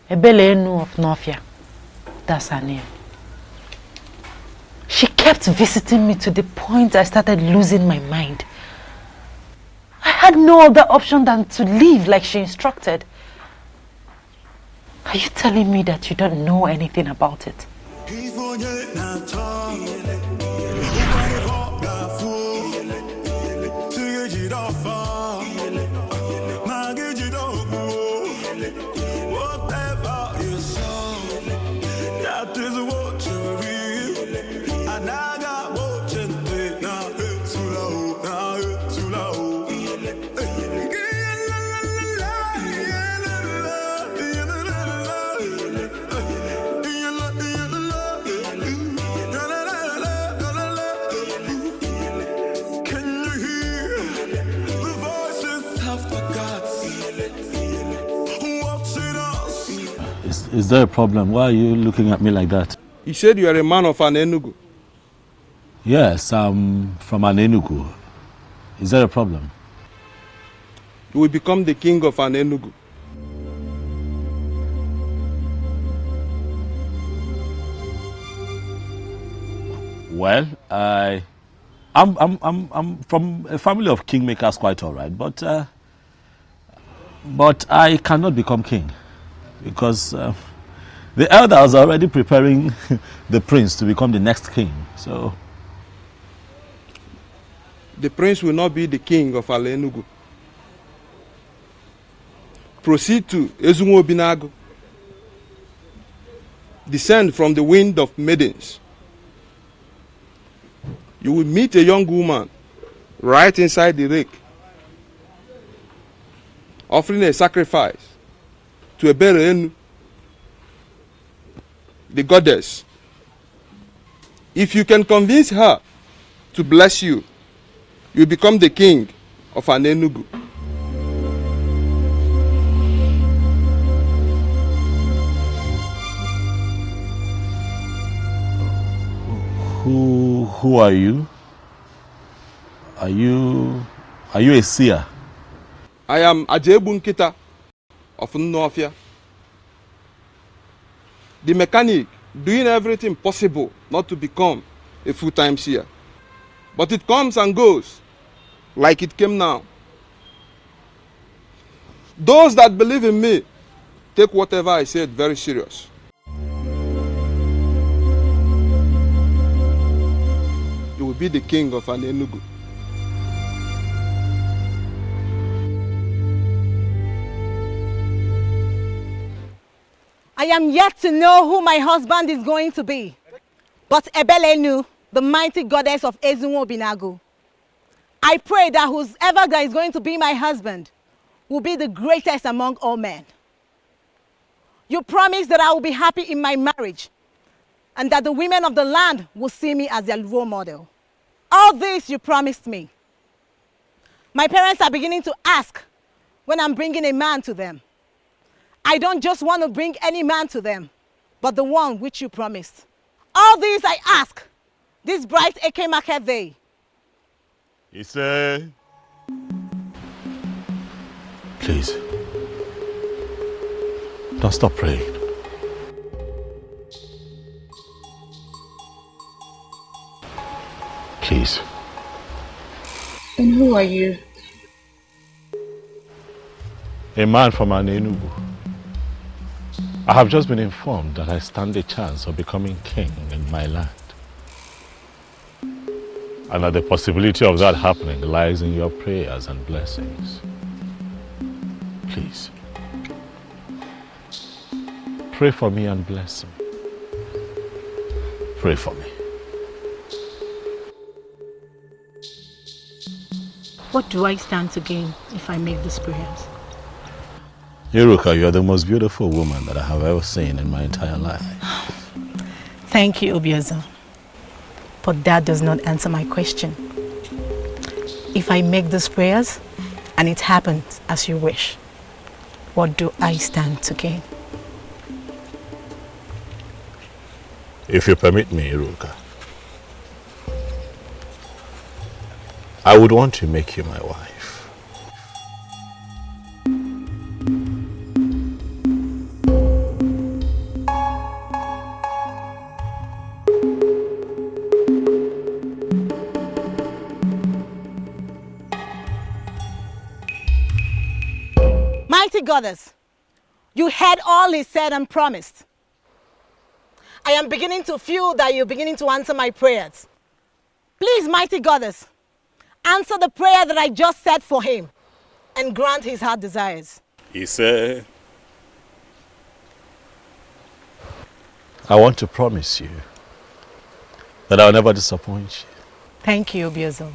Ebelenu of Nofia. That's her name. She kept visiting me to the point I started losing my mind. I had no other option than to leave like she instructed. Are you telling me that you don't know anything about it? Is there a problem? Why are you looking at me like that? You said you are a man of an Enugu. Yes, I'm from an Enugu. Is there a problem? You will become the king of an Enugu. Well, I'm from a family of kingmakers, quite all right, but I cannot become king because the elders are already preparing the prince to become the next king. So the prince will not be the king of Ala Enugu. Proceed to Ezunwo Binago. Descend from the wind of maidens. You will meet a young woman right inside the lake, offering a sacrifice to Eberenu, the goddess. If you can convince her to bless you, you become the king of an Enugu. Who are you? Are you a seer? I am Ajebu Nkita of Nnofia. The mechanic doing everything possible not to become a full-time seer. But it comes and goes like it came now. Those that believe in me take whatever I said very serious. You will be the king of an Enugu. I am yet to know who my husband is going to be. But Ebele knew, the mighty goddess of Ezunwo Binagu. I pray that whoever that is going to be my husband will be the greatest among all men. You promise that I will be happy in my marriage and that the women of the land will see me as their role model. All this you promised me. My parents are beginning to ask when I'm bringing a man to them. I don't just want to bring any man to them, but the one which you promised. All these I ask, this bright Eke market day. He said, please, don't stop praying. Please. And who are you? A man from an Enugu. I have just been informed that I stand a chance of becoming king in my land. And that the possibility of that happening lies in your prayers and blessings. Please, pray for me and bless me. Pray for me. What do I stand to gain if I make these prayers? Iruka, you are the most beautiful woman that I have ever seen in my entire life. Thank you, Obiazo. But that does not answer my question. If I make these prayers and it happens as you wish, what do I stand to gain? If you permit me, Iruka, I would want to make you my wife. Mighty goddess, you heard all he said and promised. I am beginning to feel that you're beginning to answer my prayers. Please, mighty goddess, answer the prayer that I just said for him and grant his heart desires. He said, I want to promise you that I'll never disappoint you. Thank you, Obiazo.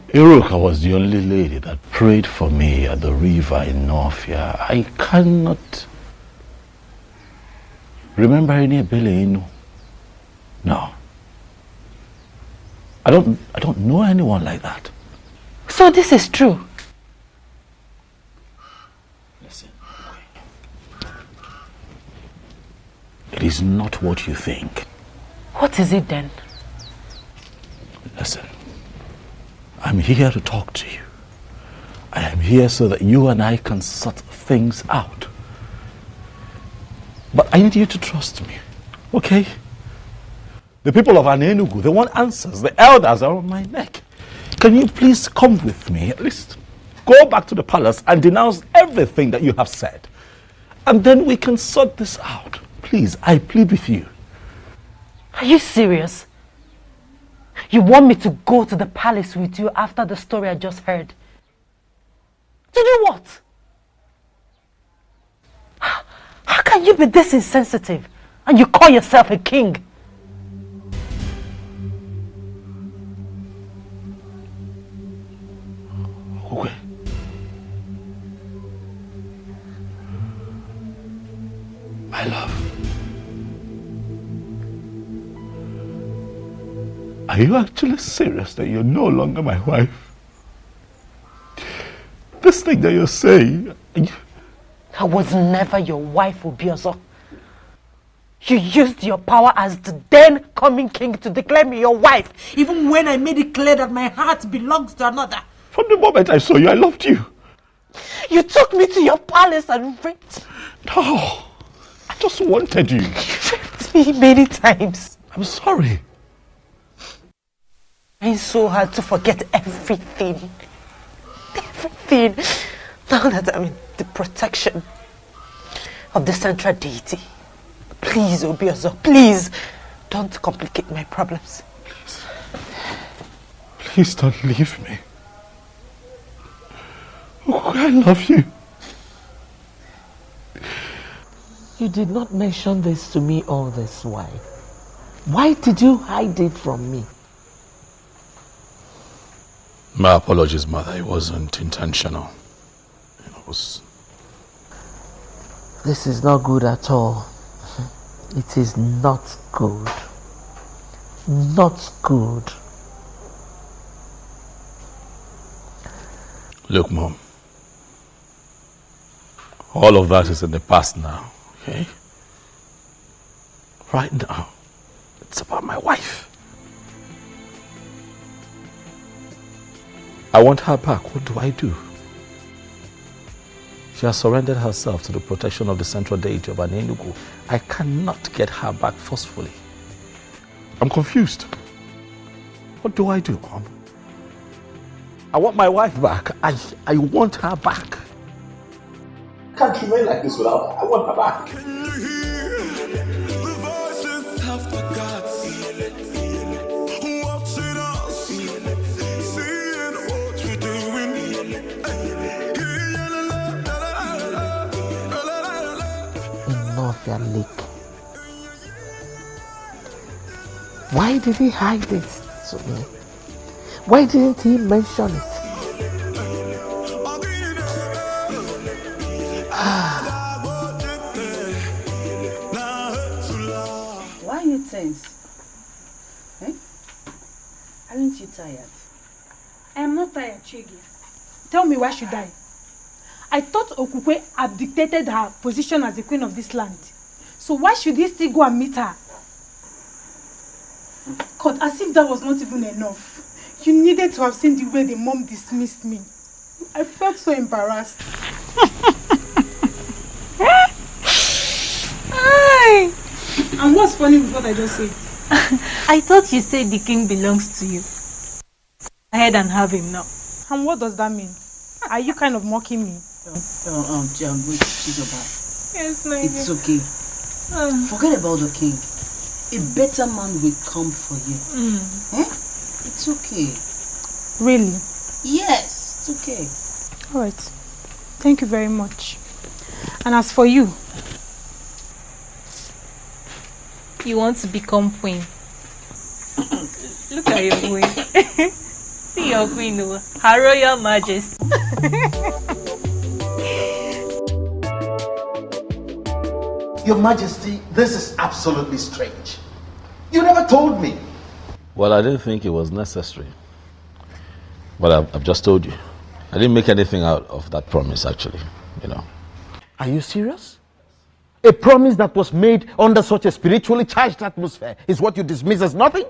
Iruka was the only lady that prayed for me at the river in Northia. I cannot remember any Ebele. No. I don't know anyone like that. So this is true? Listen. It is not what you think. What is it then? Listen. I'm here to talk to you. I am here so that you and I can sort things out. But I need you to trust me, okay? The people of Anenugu, they want answers. The elders are on my neck. Can you please come with me? At least go back to the palace and denounce everything that you have said. And then we can sort this out. Please, I plead with you. Are you serious? You want me to go to the palace with you after the story I just heard? To do what? How can you be this insensitive and you call yourself a king? Okay. My love. Are you actually serious that you're no longer my wife? This thing that you're saying, I was never your wife, Obiozo. You used your power as the then coming king to declare me your wife, even when I made it clear that my heart belongs to another. From the moment I saw you, I loved you. You took me to your palace and raped. No, I just wanted you. You raped me many times. I'm sorry. It's so hard to forget everything. Everything. Now that I'm in the protection of the central deity. Please, Obiozo, please, don't complicate my problems. Please don't leave me. Oh, I love you. You did not mention this to me all this while. Why did you hide it from me? My apologies, Mother. It wasn't intentional. It was... This is not good at all. It is not good. Not good. Look, Mom. All of that is in the past now, okay? Right now, it's about my wife. I want her back. What do I do? She has surrendered herself to the protection of the central deity of Enugu. I cannot get her back forcefully. I'm confused. What do I do, Mom? I want my wife back. I want her back. I can't remain like this without her. I want her back. The voices of the gods watching us, seeing what we're doing. Enough, your leak. Why did he hide it to me? Why didn't he mention it? Why are you tense? Eh? Aren't you tired? I am not tired, Chigi. Tell me, why should I? I thought Okukwe abdicated her position as the queen of this land. So why should he still go and meet her? God, as if that was not even enough. You needed to have seen the way the mom dismissed me. I felt so embarrassed. And what's funny with what I just said? I thought you said the king belongs to you. Go ahead and have him now. And what does that mean? Are you kind of mocking me? Wait, Chizoba. Yes, my It's okay. Forget about the king. A better man will come for you. Eh? It's okay. Really? Yes, it's okay. Alright. Thank you very much. And as for you? You want to become queen. Look at your queen. See your queen, Her Royal Majesty. Your Majesty, this is absolutely strange. You never told me. Well, I didn't think it was necessary. But I've just told you. I didn't make anything out of that promise, actually, you know. Are you serious? A promise that was made under such a spiritually charged atmosphere is what you dismiss as nothing?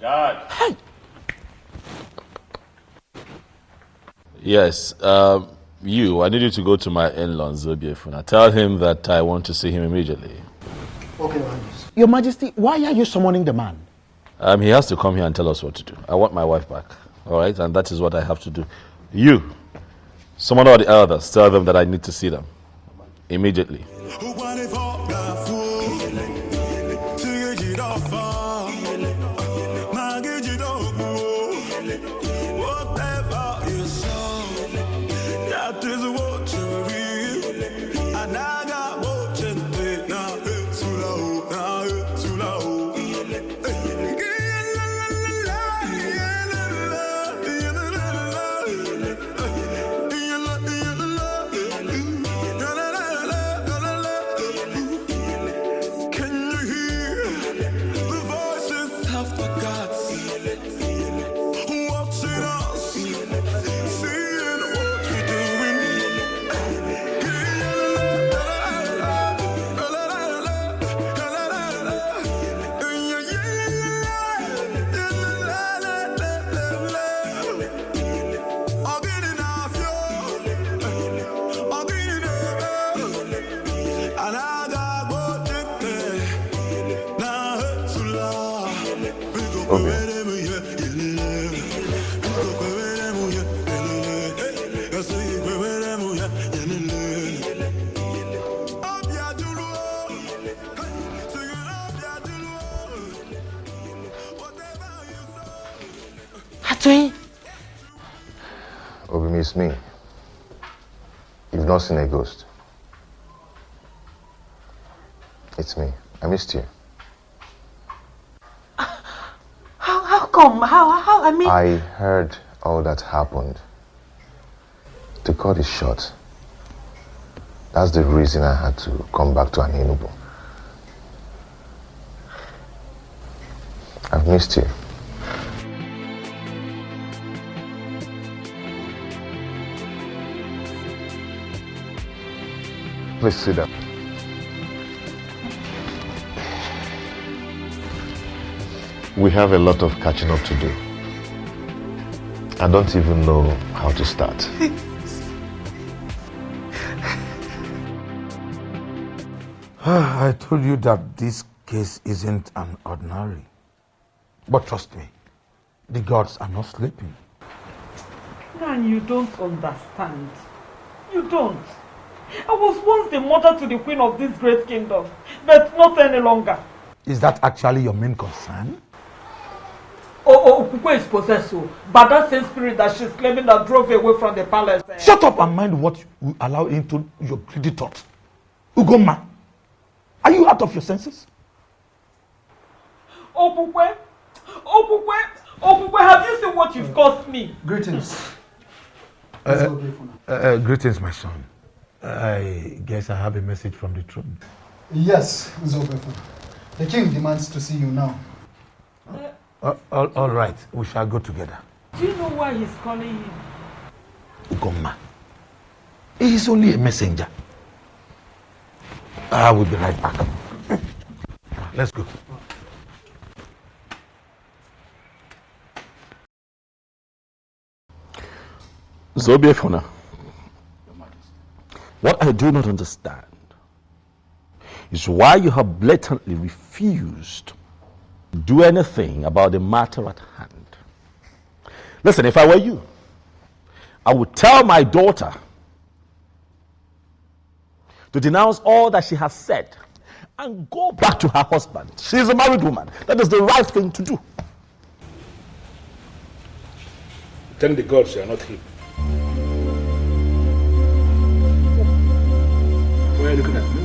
God. Hey. Yes, I need you to go to my in-laws, Zobiefuna. Tell him that I want to see him immediately. Okay, Your Majesty, why are you summoning the man? He has to come here and tell us what to do. I want my wife back, all right? And that is what I have to do. You, summon all the elders, tell them that I need to see them immediately. It's me. You've not seen a ghost. It's me. I missed you. How come? How, I mean... I heard all that happened. The cut is short. That's the reason I had to come back to Enugu. I've missed you. Please sit down. We have a lot of catching up to do. I don't even know how to start. I told you that this case isn't an ordinary. But trust me, the gods are not sleeping. Man, you don't understand. You don't. I was once the mother to the queen of this great kingdom, but not any longer. Is that actually your main concern? Okija is possessed by that same spirit that she's claiming that drove away from the palace. Shut up and mind what you allow into your greedy thoughts. Ugoma, are you out of your senses? Okija, have you seen what you've caused me? Greetings. Greetings, my son. I guess I have a message from the throne. Yes, Zobefa. The king demands to see you now. All right, we shall go together. Do you know why he's calling him? Ugoma, he is only a messenger. I will be right back. Let's go. Zobiefuna, what I do not understand is why you have blatantly refused to do anything about the matter at hand. Listen, if I were you, I would tell my daughter to denounce all that she has said and go back to her husband. She is a married woman. That is the right thing to do. Thank the gods you are not here. Why are you looking at me?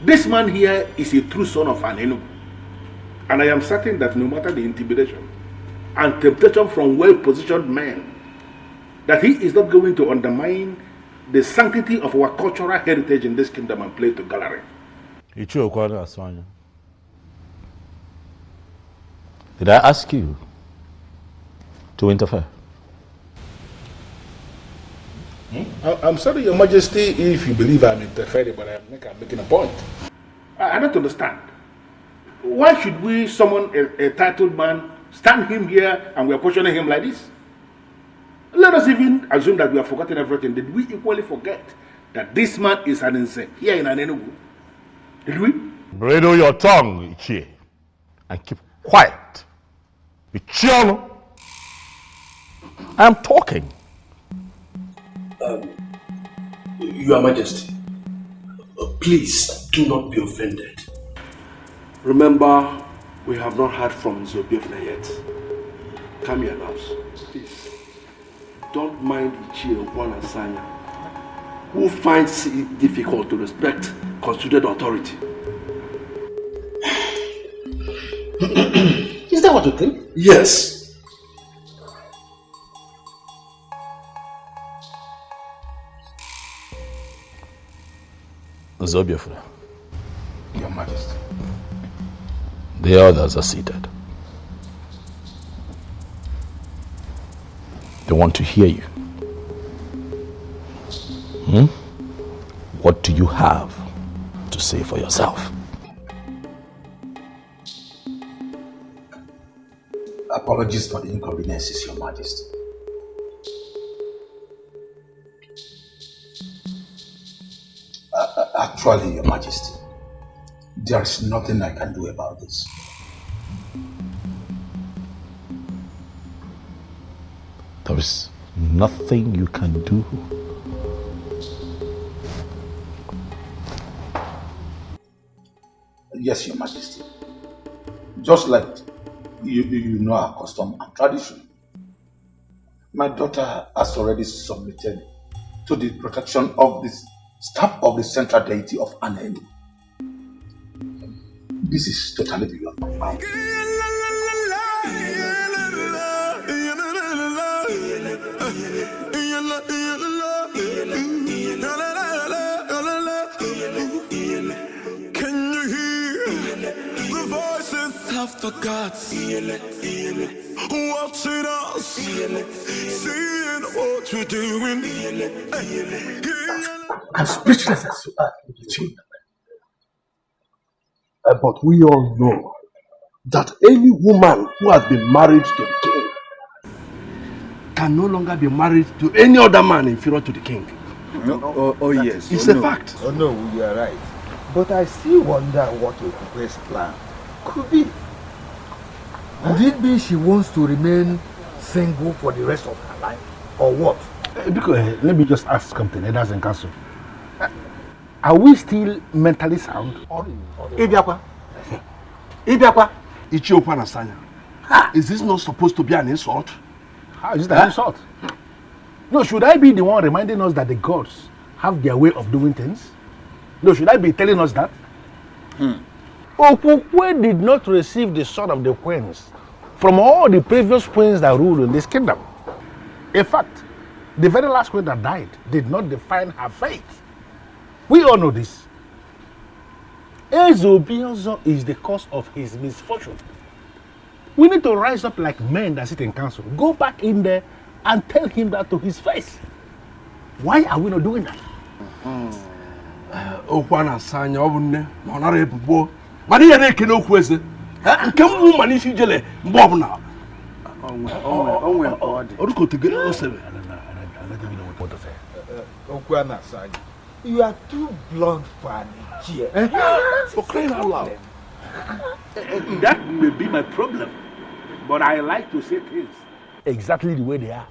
This man here is a true son of an Enugu. And I am certain that no matter the intimidation and temptation from well-positioned men, that he is not going to undermine the sanctity of our cultural heritage in this kingdom and play to gallery. Did I ask you to interfere? I'm sorry, Your Majesty, if you believe I'm interfering, but I'm making a point. I don't understand. Why should we summon a titled man, stand him here, and we are questioning him like this? Let us even assume that we have forgotten everything. Did we equally forget that this man is an insane here in Enugu? Did we? Bridle your tongue, Ichie, and keep quiet. Ichiano, I am talking. Your Majesty, please do not be offended. Remember, we have not heard from Zobiefna yet. Come here, loves. Please, don't mind Ichie Sanya, who finds it difficult to respect constituted authority. Is that what you think? Yes. Zobiefuna, Your Majesty. the others are seated. They want to hear you. What do you have to say for yourself? Apologies for the inconveniences, Your Majesty. Actually, Your Majesty, there is nothing I can do about this. There is nothing you can do. Yes, Your Majesty. Just like you know our custom and tradition. My daughter has already submitted to the protection of the staff of the central deity of Anenu. This is totally beyond my mind. Can you hear the voices of the gods watching us, seeing what we're doing? I'm speechless as you are, Chief. But we all know that any woman who has been married to the king can no longer be married to any other man inferior to the king. Oh yes. It's a fact. Oh no, you are right. But I still wonder what Okupe's plan could be. Could it be she wants to remain single for the rest of her life? Or what? Because, let me just ask something, Elders and Council. Are we still mentally sound? Ibiakwa. Ichiokwa Nasanya. Is this not supposed to be an insult? How is it an insult? No, should I be the one reminding us that the gods have their way of doing things? No, should I be telling us that? Okukwe did not receive the sword of the queens from all the previous queens that ruled in this kingdom. In fact, the very last queen that died did not define her fate. We all know this. Ezobiozo is the cause of his misfortune. We need to rise up like men that sit in council. Go back in there and tell him that to his face. Why are we not doing that? Okwana Sanya obunne monara ebubo. Mani ya na-eke n'okwu eze. Nke mụ mani isi jele mgbe ọbụla. Orukotegere osebe. Okwana Sanya, you are too blunt for an idiot. For crying out loud. That may be my problem, but I like to say things exactly the way they are.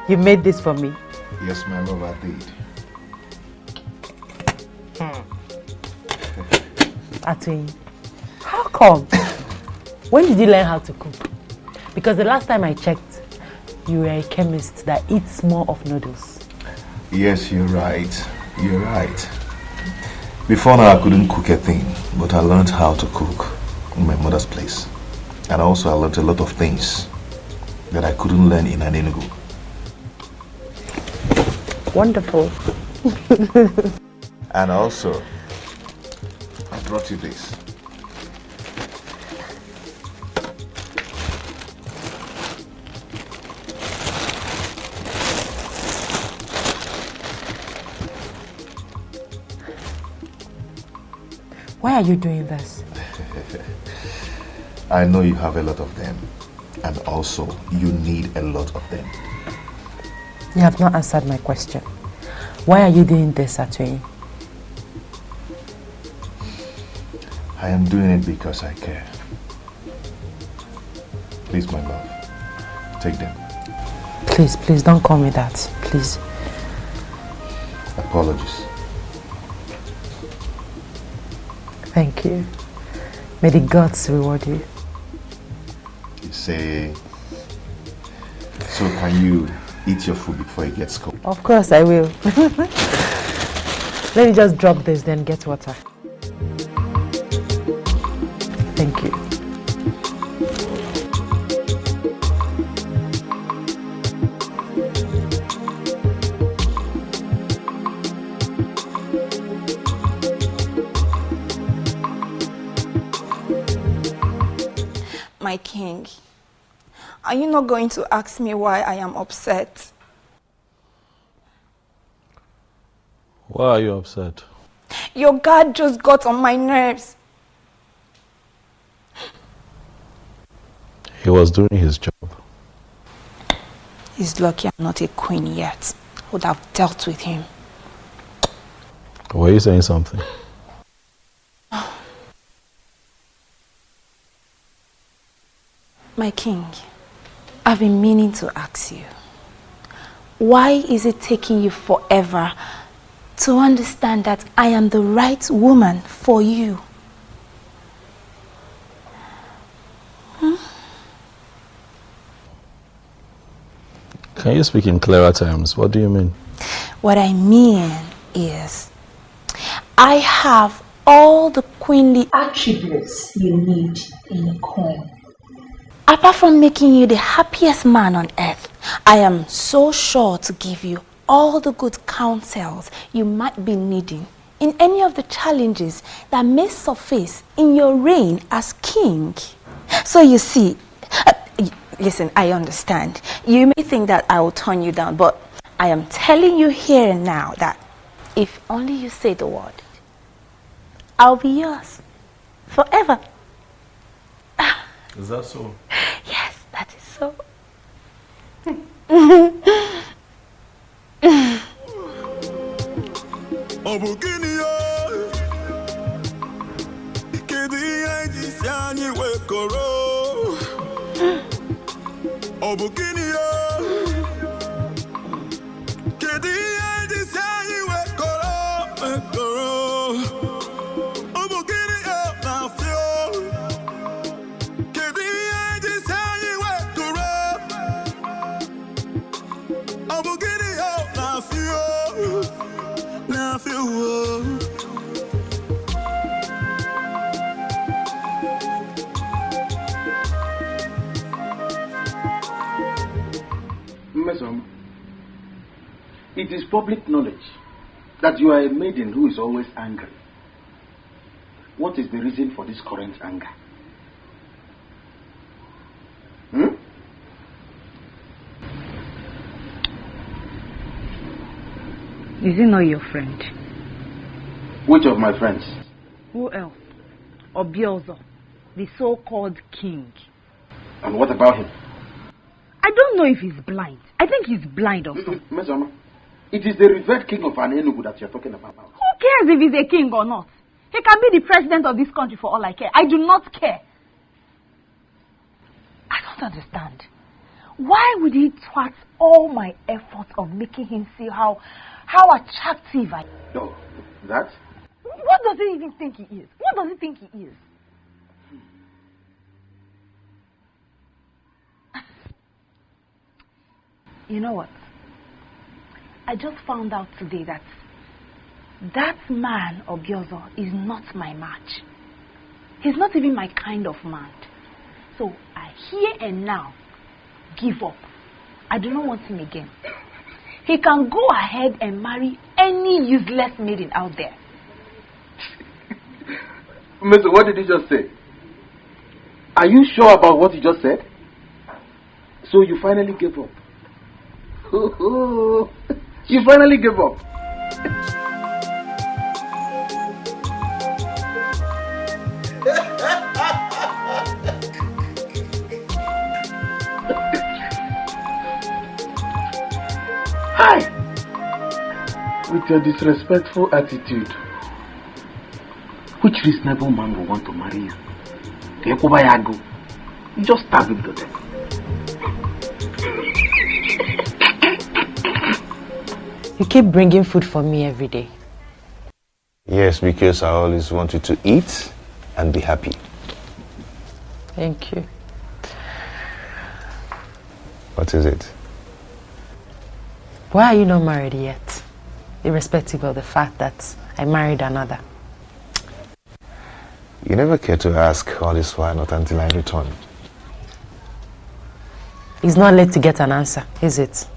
You made this for me? Yes, my love, I did. Atwin, how come? When did you learn how to cook? Because the last time I checked, you were a chemist that eats more of noodles. Yes, you're right. You're right. Before now, I couldn't cook a thing, but I learned how to cook in my mother's place. And also, I learned a lot of things that I couldn't learn in an Enugu. Wonderful. And also, I brought you this. Why are you doing this? I know you have a lot of them, and also you need a lot of them. You have not answered my question. Why are you doing this, Atwin? I am doing it because I care. Please, my love, take them. Please, please don't call me that. Please. Apologies. Thank you. May the gods reward you. You say, so can you eat your food before it gets cold? Of course I will. Let me just drop this, then get water. Thank you. My king, are you not going to ask me why I am upset? Why are you upset? Your guard just got on my nerves. He was doing his job. He's lucky I'm not a queen yet. I would have dealt with him. Were you saying something? My king, I've been meaning to ask you. why is it taking you forever to understand that I am the right woman for you? Can you speak in clearer terms? What do you mean? What I mean is, I have all the queenly attributes you need in a queen. Apart from making you the happiest man on earth, I am so sure to give you all the good counsels you might be needing in any of the challenges that may surface in your reign as king. So you see, listen, I understand. You may think that I will turn you down, but I am telling you here and now that if only you say the word, I'll be yours forever. Is that so? Yes, that is so. It is public knowledge that you are a maiden who is always angry. What is the reason for this current anger? Is he not your friend? Which of my friends? Who else? Obiozo, the so-called king. And what about him? I don't know if he's blind. I think he's blind or something. Mesoma, it is the revered king of Enugu that you're talking about. Who cares if he's a king or not? He can be the president of this country for all I care. I do not care. I don't understand. Why would he thwart all my efforts of making him see how attractive I am? No, that? What does he even think he is? What does he think he is? You know what? I just found out today that man, Obiozo, is not my match. He's not even my kind of man. So I here and now give up. I do not want him again. He can go ahead and marry any useless maiden out there. Mister, what did you just say? Are you sure about what you just said? So you finally gave up? You finally gave up? Hi! With your disrespectful attitude, which reasonable man will want to marry you? You just stab him to death. You keep bringing food for me every day. Yes, because I always want you to eat and be happy. Thank you. What is it? Why are you not married yet? Irrespective of the fact that I married another. You never care to ask all this while, not until I return. It's not late to get an answer, is it?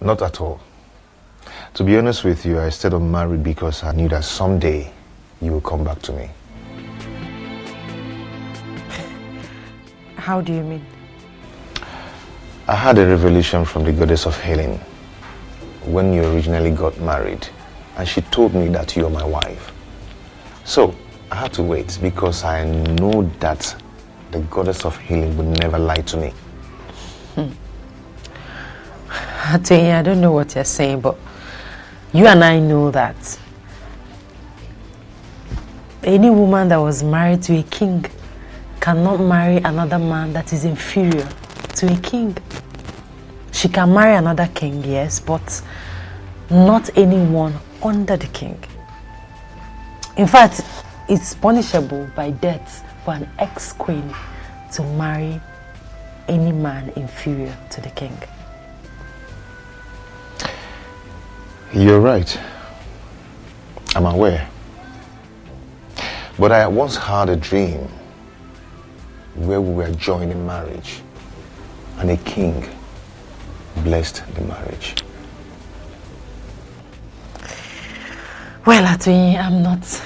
Not at all. To be honest with you, I stayed unmarried because I knew that someday you will come back to me. How do you mean? I had a revelation from the goddess of healing when you originally got married, and she told me that you're my wife. So I had to wait because I know that the goddess of healing would never lie to me. I don't know what you're saying, but you and I know that any woman that was married to a king cannot marry another man that is inferior to a king. She can marry another king, yes, but not anyone under the king. In fact, it's punishable by death for an ex-queen to marry any man inferior to the king. You're right. I'm aware. But I once had a dream where we were joining marriage and a king blessed the marriage. Well, Atoyi, I'm not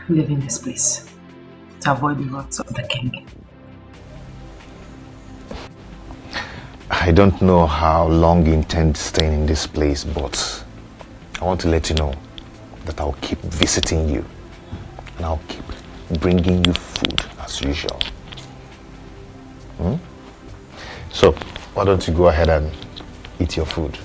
leaving this place to avoid the wrath of the king. I don't know how long you intend staying in this place, but I want to let you know that I'll keep visiting you and I'll keep bringing you food as usual. So, why don't you go ahead and eat your food?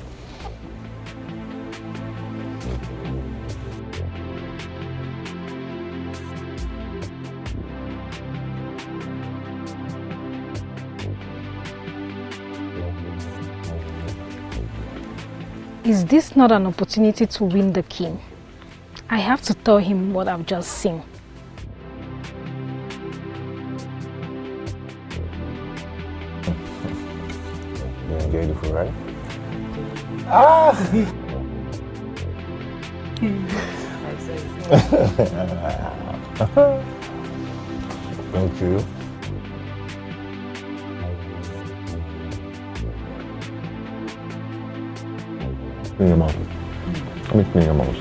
Is this not an opportunity to win the king? I have to tell him what I've just seen. You enjoyed the food, right? Ah! Thank you. In your mouth. Let me clean your mouth.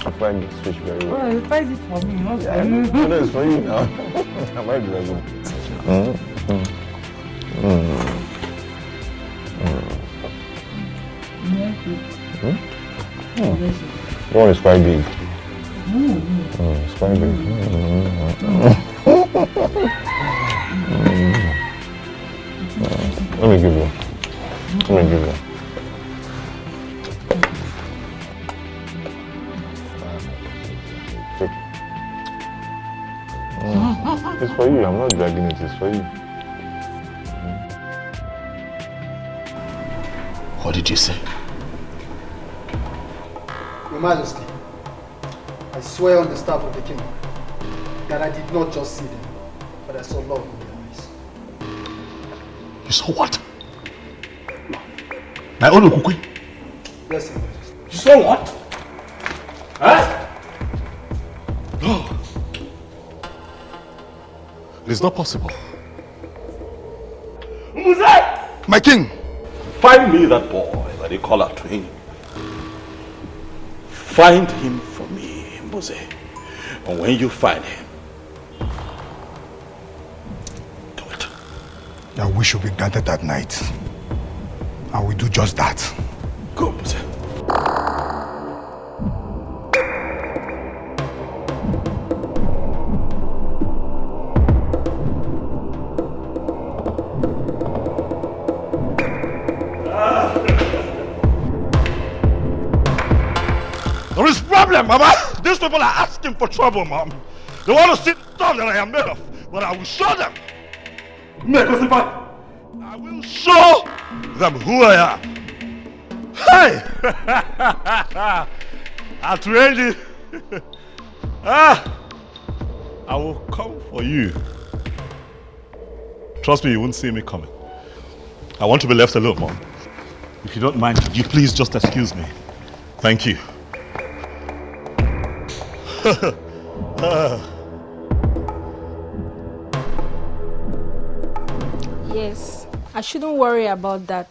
I find this fish very well. Oh, you find it for me, not Yeah, for you. no, it's for you now. I might do that. The one is quite big. It's quite big. Let me give you. Take. It's for you. I'm not dragging it. It's for you. What did you say? Your Majesty, I swear on the staff of the king that I did not just see them, but I saw love in their eyes. You saw what? My own Okukwe? Yes, Your Majesty. You saw what? Huh? No. It's not possible. My king! Find me that boy that they call Atoyi. Find him for me, Mbuze. And when you find him, Your wish will be granted that night. I will do just that. Go, Mbuze. There is problem, Mama. These people are asking for trouble, Mom. They want to see the stuff that I am made of, but I will show them. I will show them who I am. Hey! Atoyi. I will come for you. Trust me, you won't see me coming. I want to be left alone, Mom. If you don't mind, could you please just excuse me? Thank you. Yes, I shouldn't worry about that.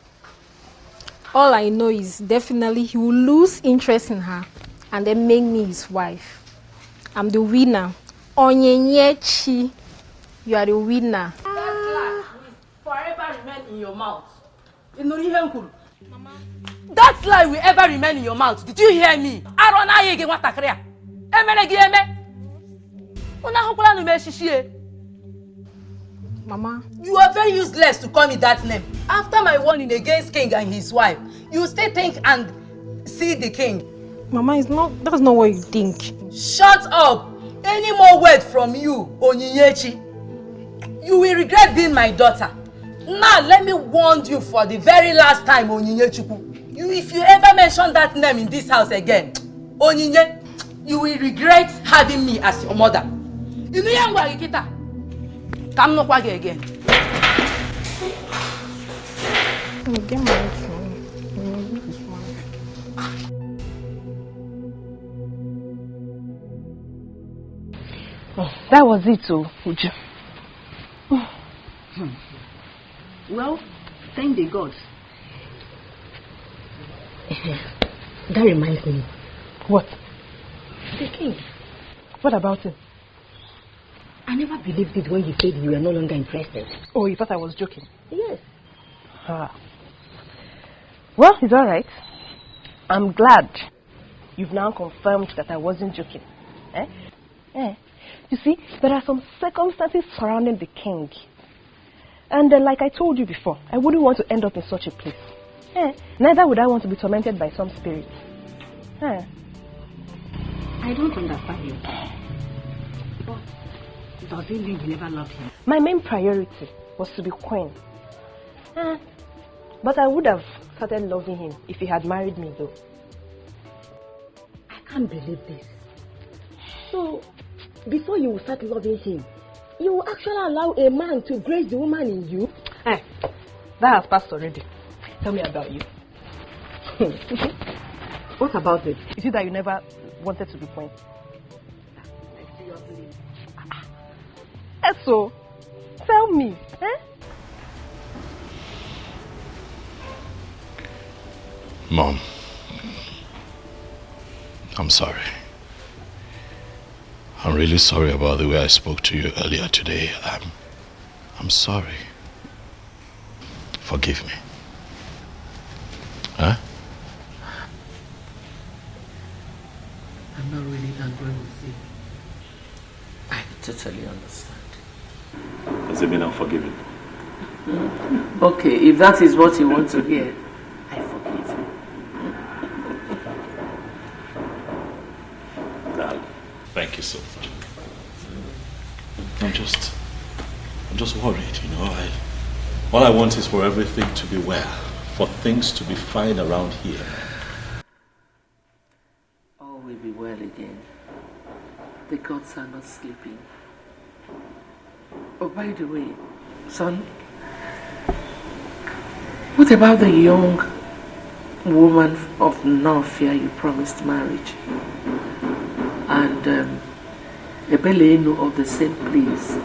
All I know is definitely he will lose interest in her and then make me his wife. I'm the winner. Onyenyechi, you are the winner. Forever remain in your mouth. That lie will ever remain in your mouth. Did you hear me? Mama, you are very useless to call me that name. After my warning against king and his wife, you still think and see the king. Mama, that's not what you think. Shut up! Any more word from you, Onyinyechi, You will regret being my daughter. Now, let me warn you for the very last time, Onyinye Chukwu. If you ever mention that name in this house again, Onyinye, you will regret having me as your mother. You know young Kita. Come no kwage again. Get married to me. That was it, Uju. Well, thank the gods. That reminds me. What? The king. What about him? I never believed it when you said you were no longer interested. Oh, you thought I was joking? Yes. Well, it's alright. I'm glad you've now confirmed that I wasn't joking. You see, there are some circumstances surrounding the king. And like I told you before, I wouldn't want to end up in such a place. Neither would I want to be tormented by some spirit. I don't understand you. But does it mean you never loved him? My main priority was to be queen. But I would have started loving him if he had married me, though. I can't believe this. So, before you start loving him, you will actually allow a man to grace the woman in you? That has passed already. Tell me about you. What about it? Is it that you never wanted to be queen? So, tell me. Mom, I'm sorry. I'm really sorry about the way I spoke to you earlier today. I'm sorry. Forgive me. Huh? I'm not really angry with you. I totally understand. Does it mean I'm forgiven? Okay, if that is what you want to hear, I forgive you. Thank you so much. I'm just worried, you know. All I want is for everything to be well, for things to be fine around here. All will be well again. The gods are not sleeping. Oh, by the way, son, what about the young woman of Nofia you promised marriage? And Ebeleno of the same place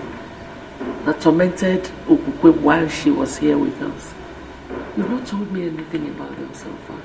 that tormented Okukwe while she was here with us. You've not told me anything about them so far.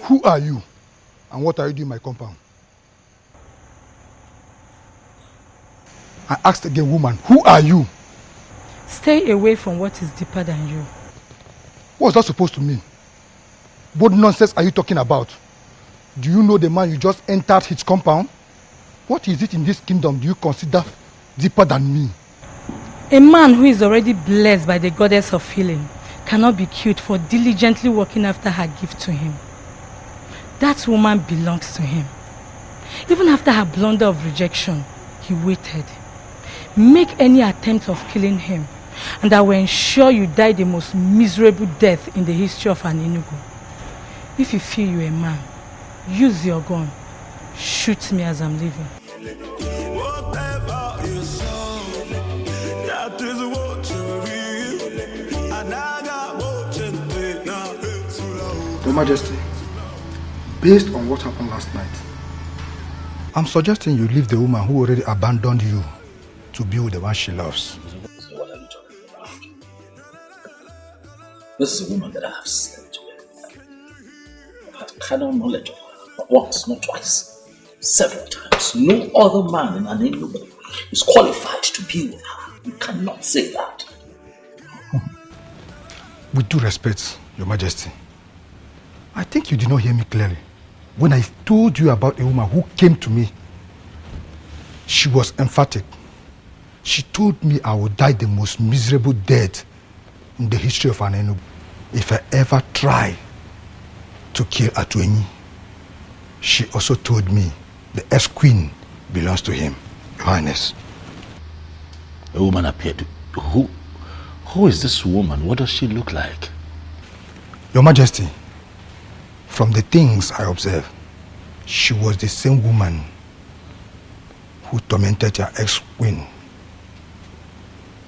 Who are you? And what are you doing in my compound? I asked again, woman, who are you? Stay away from what is deeper than you. What's that supposed to mean? What nonsense are you talking about? Do you know the man you just entered his compound? What is it in this kingdom do you consider deeper than me? A man who is already blessed by the goddess of healing cannot be killed for diligently working after her gift to him. That woman belongs to him. Even after her blunder of rejection, he waited. Make any attempt of killing him, and I will ensure you die the most miserable death in the history of an Enugu. If you feel you're a man, use your gun. Shoot me as I'm leaving. Your Majesty, based on what happened last night, I'm suggesting you leave the woman who already abandoned you to be with the one she loves. What are you talking about? This is a woman that I have slept with. I've had carnal knowledge of her, not once, not twice, several times. No other man in an Enugu is qualified to be with her. You cannot say that. With due respect, Your Majesty, I think you did not hear me clearly. When I told you about a woman who came to me, she was emphatic. She told me I would die the most miserable death in the history of Anenu if I ever try to kill Atuenyi. She also told me the ex-queen belongs to him, Your Highness. A woman appeared. Who is this woman? What does she look like? Your Majesty, from the things I observed, she was the same woman who tormented your ex-queen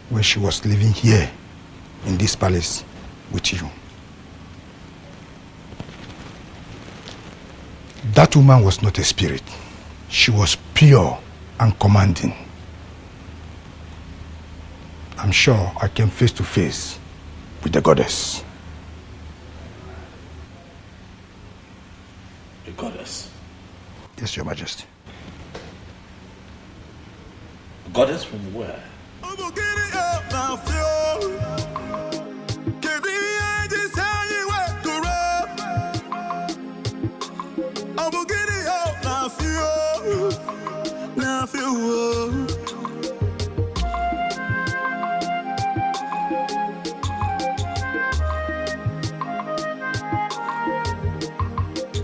when she was living here in this palace with you. That woman was not a spirit. She was pure and commanding. I'm sure I came face to face with the goddess. The goddess? Yes, Your Majesty. The goddess from where?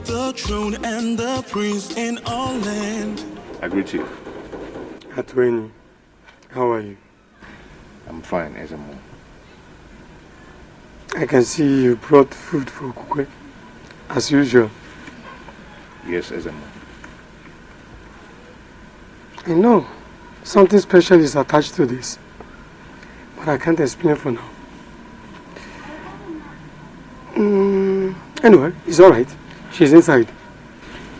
The throne and the prince in all land. I greet you. Atuenyi, how are you? I'm fine, Ezemo. I can see you brought food for Kukwe, as usual. Yes, Ezemo. I know something special is attached to this, but I can't explain for now. Anyway, it's alright. She's inside.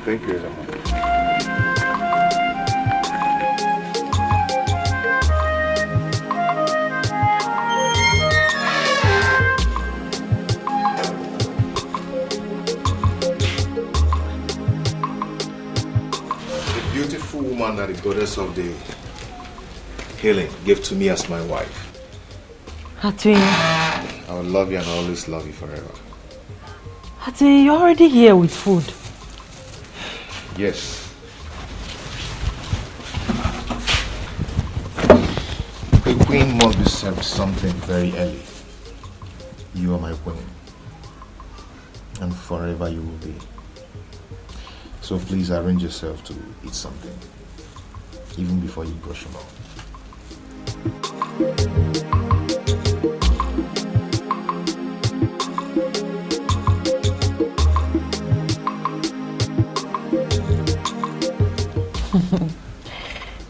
Thank you, Ezemo. Beautiful woman that the goddess of the healing gave to me as my wife. Atuenyi. I will love you and always love you forever. Atuenyi, you're already here with food. Yes. A queen must be served something very early. You are my queen. And forever you will be. So please arrange yourself to eat something, even before you brush your mouth.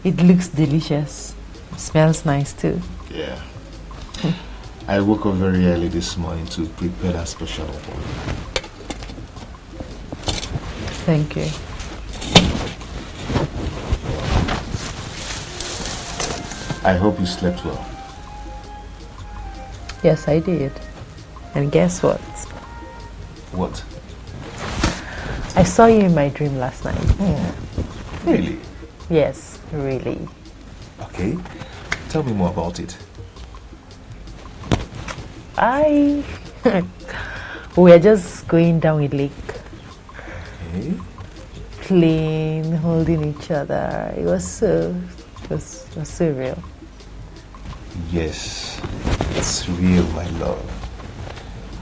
It looks delicious. Smells nice too. Yeah. I woke up very early this morning to prepare that special one. Thank you. I hope you slept well. Yes, I did. And guess what? What? I saw you in my dream last night. Really? Yes, really. Okay. Tell me more about it. We were just going down a lake. Okay. Playing, holding each other. It was so real. Yes, it's real, my love.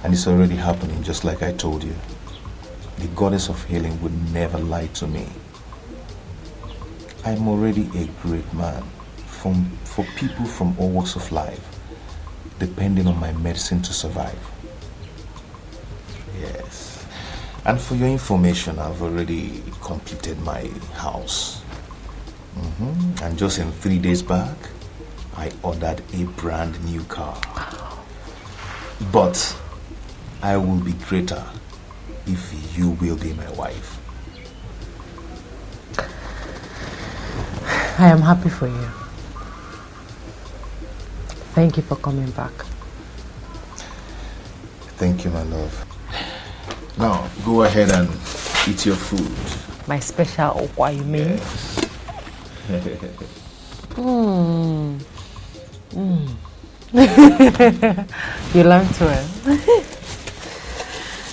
And it's already happening, just like I told you. The goddess of healing would never lie to me. I'm already a great man for people from all walks of life, depending on my medicine to survive. Yes. And for your information, I've already completed my house. And just in 3 days back, I ordered a brand new car. But I will be greater if you will be my wife. I am happy for you. Thank you for coming back. Thank you, my love. Now, go ahead and eat your food. My special okwa, you mean? Yes. You learned well.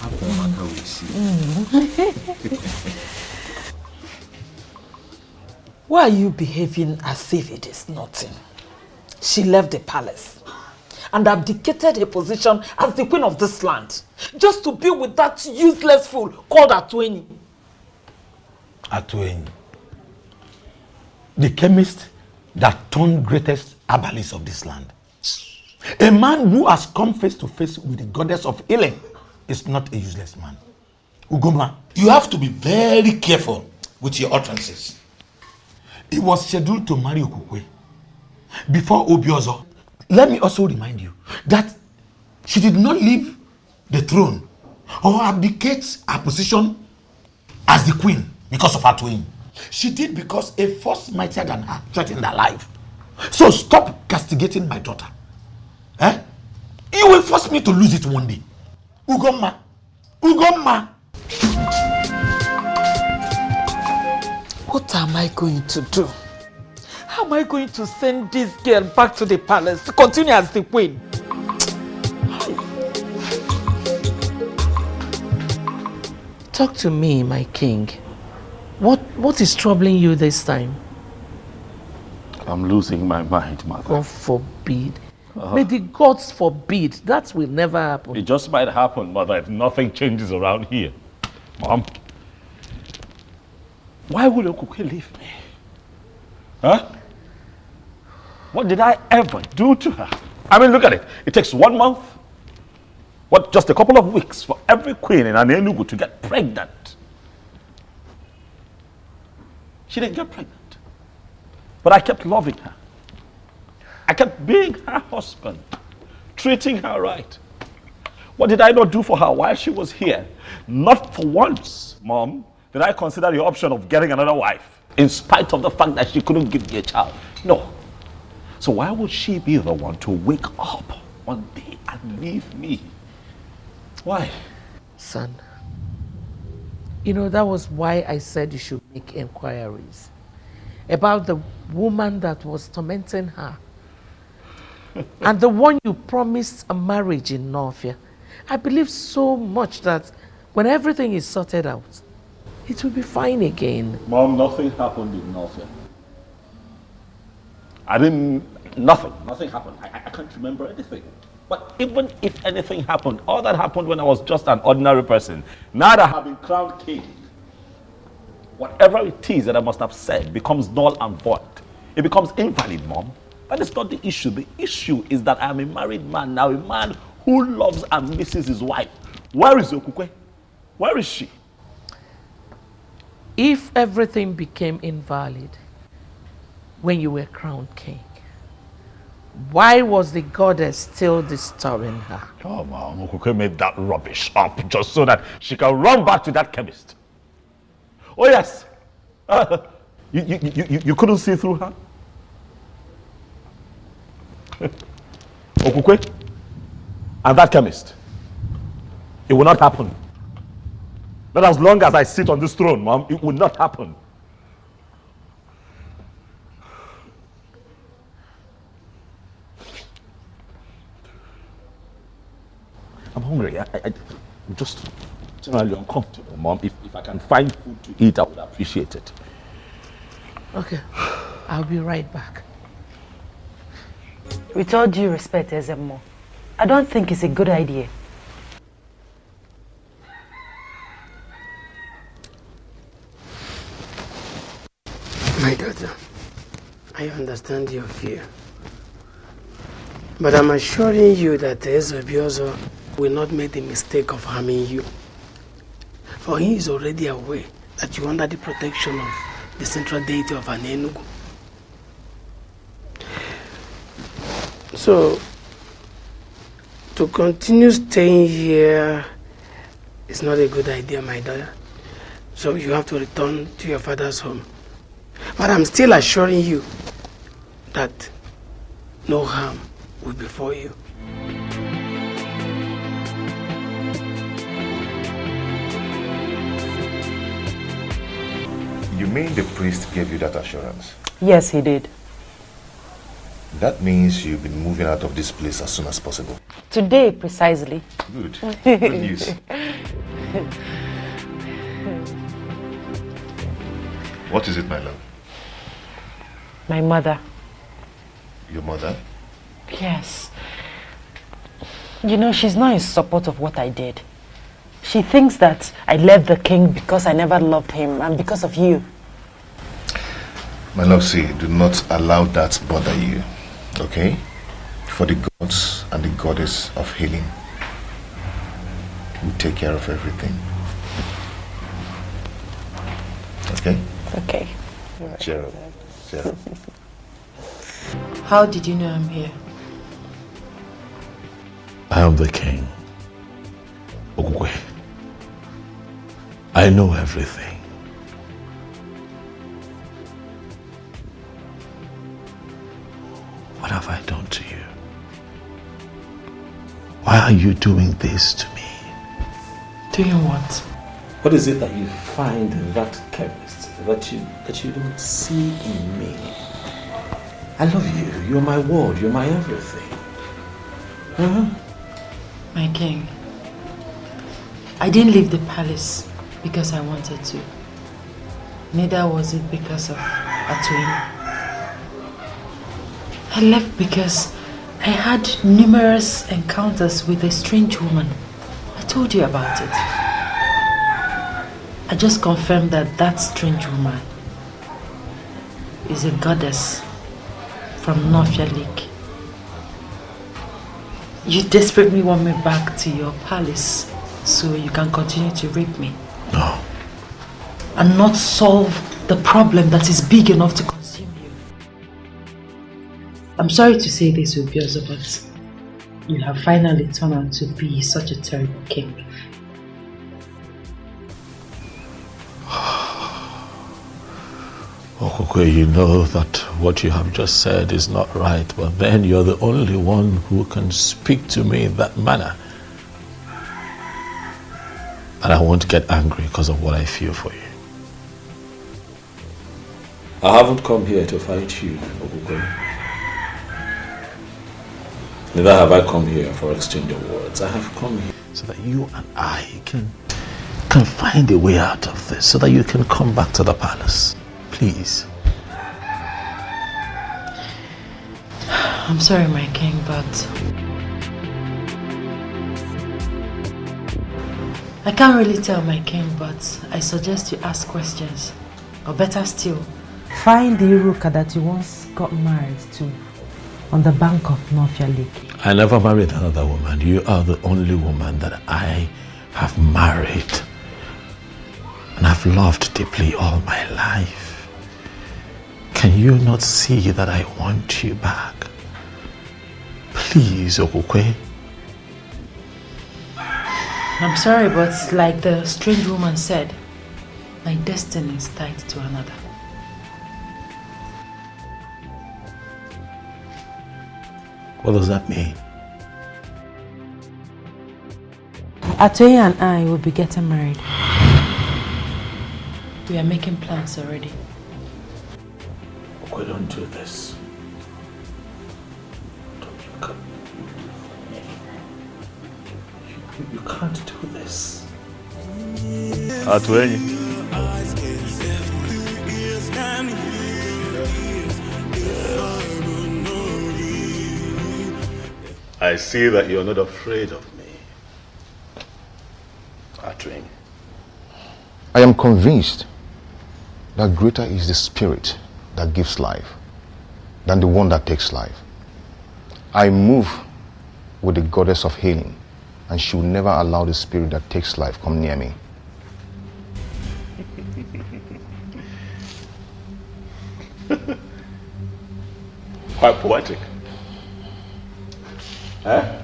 After Amaka we see. Why are you behaving as if it is nothing? She left the palace and abdicated her position as the queen of this land just to be with that useless fool called Atweni. Atweni. The chemist that turned greatest herbalist of this land. A man who has come face to face with the goddess of healing is not a useless man. Ugoma, you have to be very careful with your utterances. He was scheduled to marry Okukwe before Obiozo. Let me also remind you that she did not leave the throne or abdicate her position as the queen because of her twin. She did because a force mightier than her threatened her life. So stop castigating my daughter. Eh? You will force me to lose it one day. Ugoma. Ugoma. What am I going to do? How am I going to send this girl back to the palace to continue as the queen? Talk to me, my king. What is troubling you this time? I'm losing my mind, mother. God forbid. May the gods forbid. That will never happen. It just might happen, mother, if nothing changes around here. Mom, why would Okukwe leave me? Huh? What did I ever do to her? I mean, look at it. It takes 1 month, just a couple of weeks for every queen in Enugu to get pregnant. She didn't get pregnant. But I kept loving her. I kept being her husband, treating her right. What did I not do for her while she was here? Not for once, Mom, did I consider the option of getting another wife, in spite of the fact that she couldn't give me a child. No. So why would she be the one to wake up one day and leave me? Why? Son, you know, that was why I said you should make inquiries about the woman that was tormenting her and the one you promised a marriage in Northia. I believe so much that when everything is sorted out, it will be fine again. Mom, nothing happened in Northia. Nothing happened. I can't remember anything. But even if anything happened, all that happened when I was just an ordinary person. Now that I have been crowned king, whatever it is that I must have said becomes null and void. It becomes invalid, Mom. That is not the issue. The issue is that I'm a married man now, a man who loves and misses his wife. Where is Okukwe? Where is she? If everything became invalid when you were crowned king, why was the goddess still disturbing her? Oh, Mom, Okukwe made that rubbish up just so that she can run back to that chemist. Oh, yes. You couldn't see through her? Okukwe and that chemist. It will not happen. Not as long as I sit on this throne, Mom. It will not happen. I'm hungry. I'm just generally uncomfortable, Mom. If I can find food to eat, I would appreciate it. Okay, I'll be right back. With all due respect, Ezemo, I don't think it's a good idea. My daughter, I understand your fear. But I'm assuring you that Ezebiozo will not make the mistake of harming you. For he is already aware that you are under the protection of the central deity of Enugu. So, to continue staying here is not a good idea, my daughter. So you have to return to your father's home. But I'm still assuring you that no harm will befall you. You mean the priest gave you that assurance? Yes, he did. That means you'll be moving out of this place as soon as possible. Today, precisely. Good. Good news. What is it, my love? My mother. Your mother? Yes. You know, she's not in support of what I did. She thinks that I left the king because I never loved him and because of you. My love, see, do not allow that bother you, okay? For the gods and the goddess of healing will take care of everything. Okay? Okay. Cheer up. Cheer up. How did you know I'm here? I am the king. Ogwe. I know everything. What have I done to you? Why are you doing this to me? Doing what? What is it that you find in that chemist that you don't see in me? I love you. You're my world. You're my everything. My king, I didn't leave the palace because I wanted to. Neither was it because of Atoyin. I left because I had numerous encounters with a strange woman. I told you about it. I just confirmed that that strange woman is a goddess from Nofia Lake. You desperately want me back to your palace so you can continue to rape me. No. And not solve the problem that is big enough to consume you. I'm sorry to say this, Obiozo, but you have finally turned out to be such a terrible king. Okokwe, you know that what you have just said is not right, but then you're the only one who can speak to me in that manner. And I won't get angry because of what I feel for you. I haven't come here to fight you, Okokwe. Neither have I come here for exchange of words. I have come here so that you and I can find a way out of this, so that you can come back to the palace. Please. I'm sorry, my king, but I can't really tell, my king, but I suggest you ask questions. Or better still, find the Iruka that you once got married to on the bank of Nofia Lake. I never married another woman. You are the only woman that I have married. And I've loved deeply all my life. Can you not see that I want you back? Please, Okokwe. I'm sorry, but like the strange woman said, my destiny is tied to another. What does that mean? Atoye and I will be getting married. We are making plans already. Okay, don't do this. You can't do this. Atoye. I see that you're not afraid of me. Atoye. I am convinced that greater is the spirit that gives life than the one that takes life. I move with the goddess of healing, and she will never allow the spirit that takes life come near me. Quite poetic. Huh?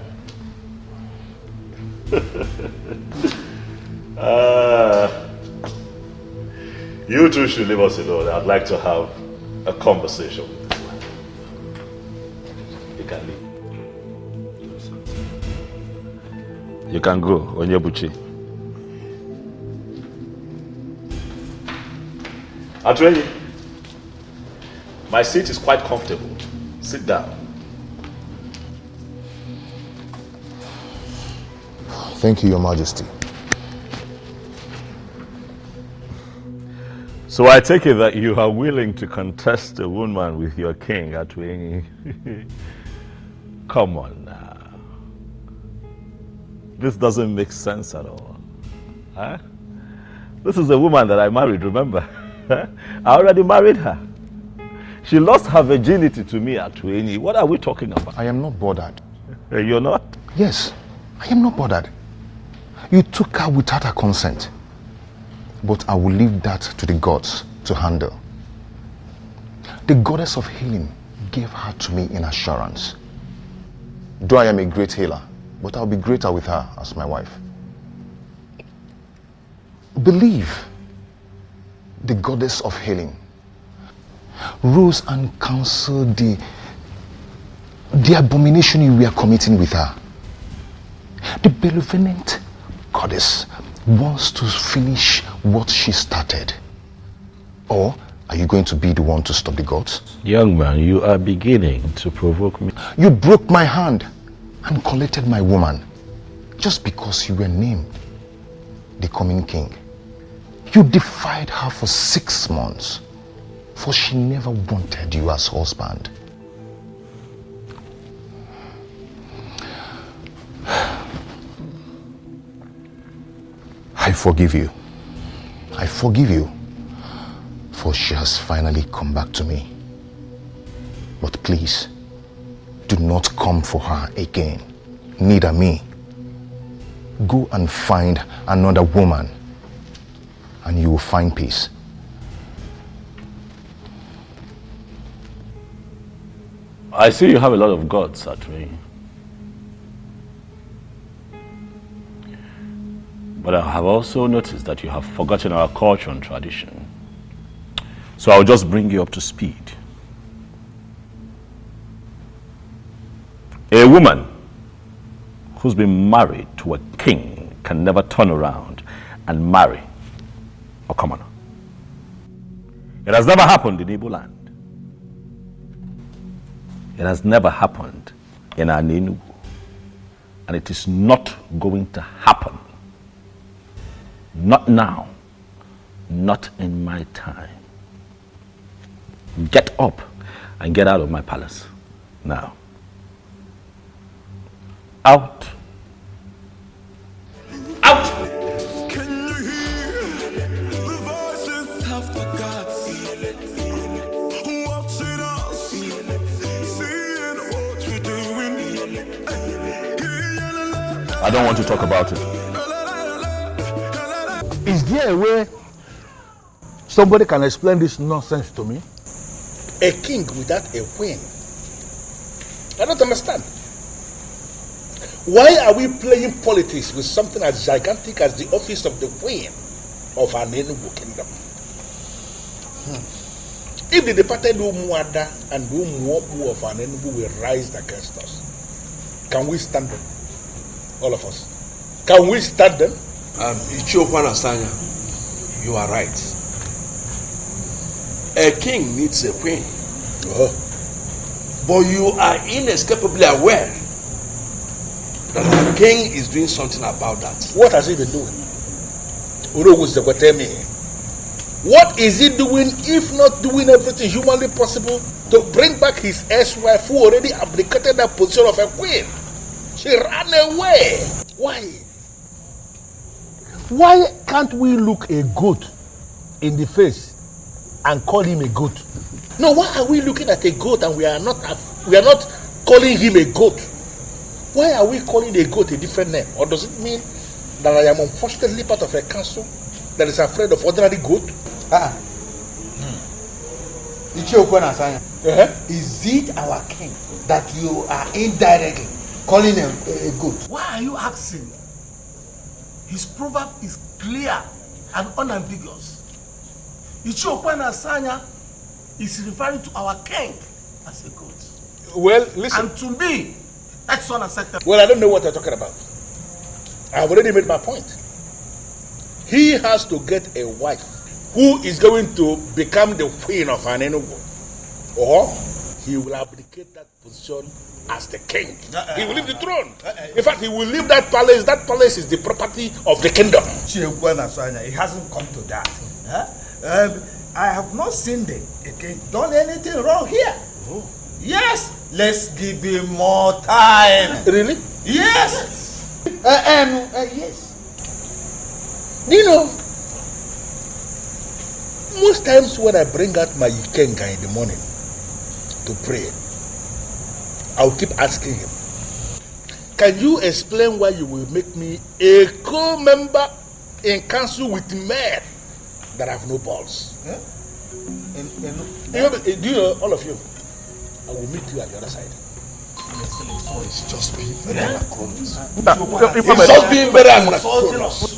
You two should leave us alone. I'd like to have a conversation with this man. You can leave. You can go, Onyebuchi. Atoye, my seat is quite comfortable. Sit down. Thank you, Your Majesty. So I take it that you are willing to contest a woman with your king at Atwenyi. Come on now. This doesn't make sense at all. Huh? This is a woman that I married, remember? I already married her. She lost her virginity to me at Atwenyi. What are we talking about? I am not bothered. You're not? Yes, I am not bothered. You took her without her consent. But I will leave that to the gods to handle. The goddess of healing gave her to me in assurance. Though I am a great healer, but I'll be greater with her as my wife. Believe the goddess of healing rose and counseled the abomination you were committing with her. The benevolent goddess wants to finish what she started. Or are you going to be the one to stop the gods? Young man, you are beginning to provoke me. You broke my hand and collected my woman just because you were named the coming king. You defied her for 6 months, for she never wanted you as husband. I forgive you. I forgive you, for she has finally come back to me. But please, do not come for her again, neither me. Go and find another woman, and you will find peace. I see you have a lot of gods at me. But I have also noticed that you have forgotten our culture and tradition. So I'll just bring you up to speed. A woman who's been married to a king can never turn around and marry a commoner. It has never happened in Igbo land. It has never happened in Aninu. And it is not going to happen. Not now. Not in my time. Get up and get out of my palace now. Out. Out. Can you hear the voices of the gods watching us, seeing what we're doing? I don't want to talk about it. Is there a way somebody can explain this nonsense to me? A king without a queen? I don't understand. Why are we playing politics with something as gigantic as the office of the queen of an Enugu kingdom? If the departed Umuada and Umuobu of an Enugu will rise against us, can we stand them? All of us. Can we stand them? Ichokwana Sanya, you are right. A king needs a queen. But you are inescapably aware that the king is doing something about that. What has he been doing? What is he doing if not doing everything humanly possible to bring back his ex-wife who already abdicated that position of a queen? She ran away. Why? Why can't we look a goat in the face and call him a goat? No, why are we looking at a goat and we are not calling him a goat? Why are we calling a goat a different name? Or does it mean that I am unfortunately part of a council that is afraid of ordinary goat? Is it our king that you are indirectly calling a goat? Why are you asking? His proverb is clear and unambiguous. Ichiokwana Sanya is referring to our king as a goat. Well, listen. And to me, that's unacceptable. Well, I don't know what you're talking about. I've already made my point. He has to get a wife who is going to become the queen of an Enugu. Or he will abdicate that position as the king. He will leave the throne. In fact, he will leave that palace. That palace is the property of the kingdom. It hasn't come to that. I have not seen the king done anything wrong here. Oh. Yes, let's give him more time. Really? Yes. Yes. You know, most times when I bring out my Ikenga in the morning to pray, I'll keep asking him, can you explain why you will make me a co-member in council with men that have no balls? Huh? Do you know, all of you, I will meet you at the other side. It's just being very anachronous. It's just being very anachronous.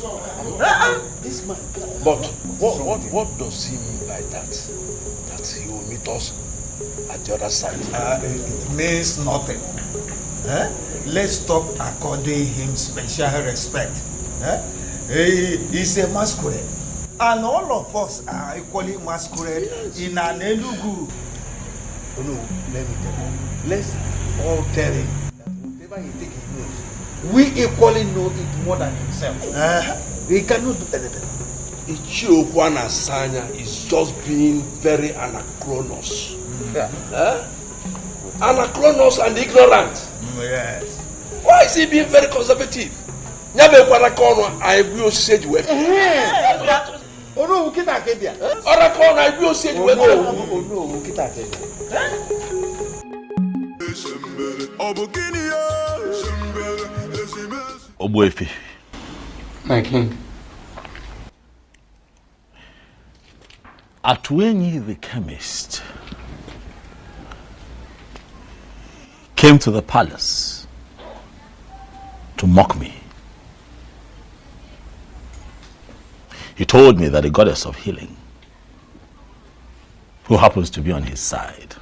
But what does he mean by that? That he will meet us at the other side? It means nothing. Let's stop according him special respect. He's a masquerade. And all of us are equally masquerade in an Elugu. Oh no, let me tell you. Let's all tell him that whatever he thinks he knows, we equally know it more than himself. He cannot do anything. Ichiokwana Sanya is just being very anachronous. Anachronous and ignorant. Yes. Why is he being very conservative? I will say you. Oh no, kita kebia. Ora kon I will say you. Oh no, kita kebia. Obuefi. My king. Atwenyi the chemist came to the palace to mock me. He told me that the goddess of healing, who happens to be on his side,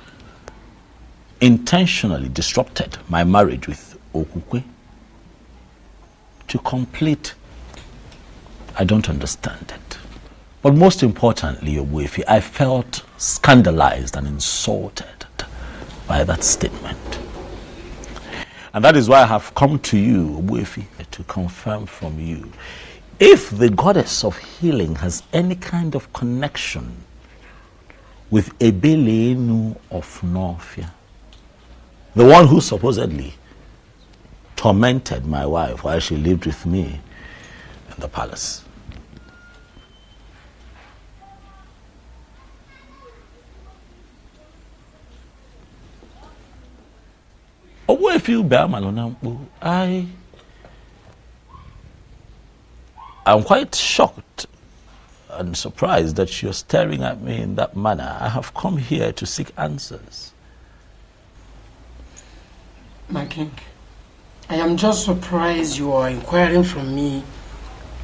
intentionally disrupted my marriage with Okukwe to complete. I don't understand it. But most importantly, Obuefi, I felt scandalized and insulted by that statement. And that is why I have come to you, Obuefi, to confirm from you if the goddess of healing has any kind of connection with Ebelenu of Norfia, the one who supposedly tormented my wife while she lived with me in the palace. If you bear I am quite shocked and surprised that you're staring at me in that manner. I have come here to seek answers. My king, I am just surprised you are inquiring from me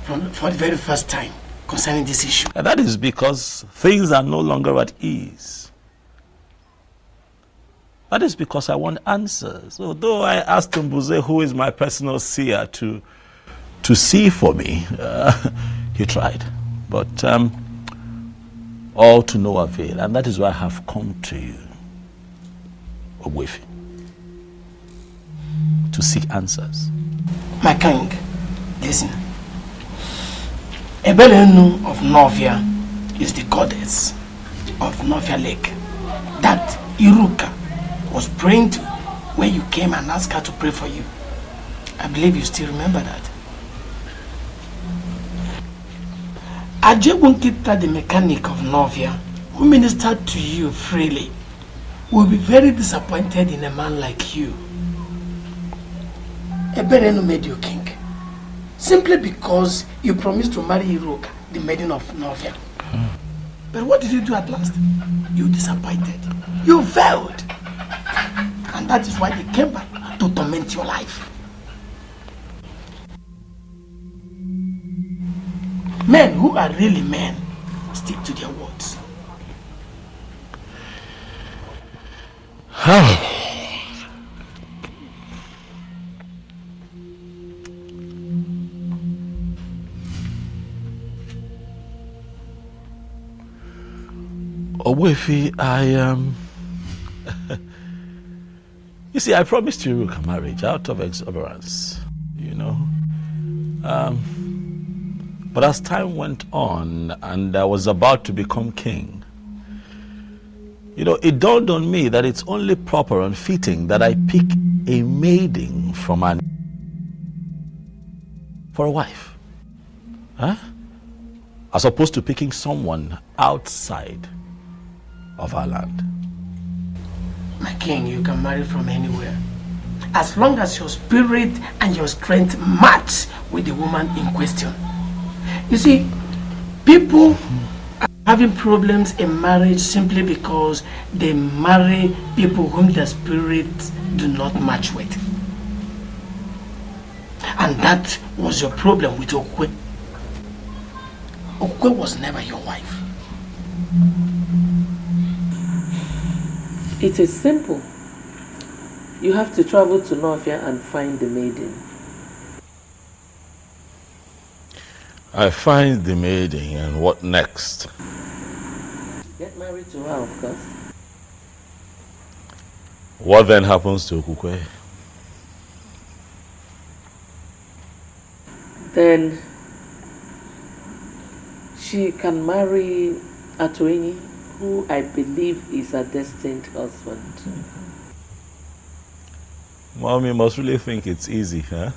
for the very first time concerning this issue. And that is because things are no longer at ease. That is because I want answers. Although I asked Mbuze, who is my personal seer, to see for me, he tried. But all to no avail. And that is why I have come to you, Ogwefi, to seek answers. My king, listen. Ebelenu of Novia is the goddess of Novia Lake. That Iruka was praying to when you came and asked her to pray for you. I believe you still remember that. Ajebunkita, the mechanic of Novia, who ministered to you freely, will be very disappointed in a man like you. Eberenu made you king, simply because you promised to marry Iroka, the maiden of Novia. But what did you do at last? You disappointed. You failed. And that is why they came back to torment your life. Men who are really men stick to their words. Ogwefi, I am You see, I promised Iruka marriage out of exuberance, you know. But as time went on and I was about to become king, you know, it dawned on me that it's only proper and fitting that I pick a maiden from an for a wife. Huh? As opposed to picking someone outside of our land. My king, you can marry from anywhere. As long as your spirit and your strength match with the woman in question. You see, people are having problems in marriage simply because they marry people whom their spirits do not match with. And that was your problem with Okwe. Okwe was never your wife. It is simple. You have to travel to Northia and find the maiden. I find the maiden, and what next? Get married to her, of course. What then happens to Okukwe? Then she can marry Atoini, who I believe is her destined husband. Mommy must really think it's easy, huh?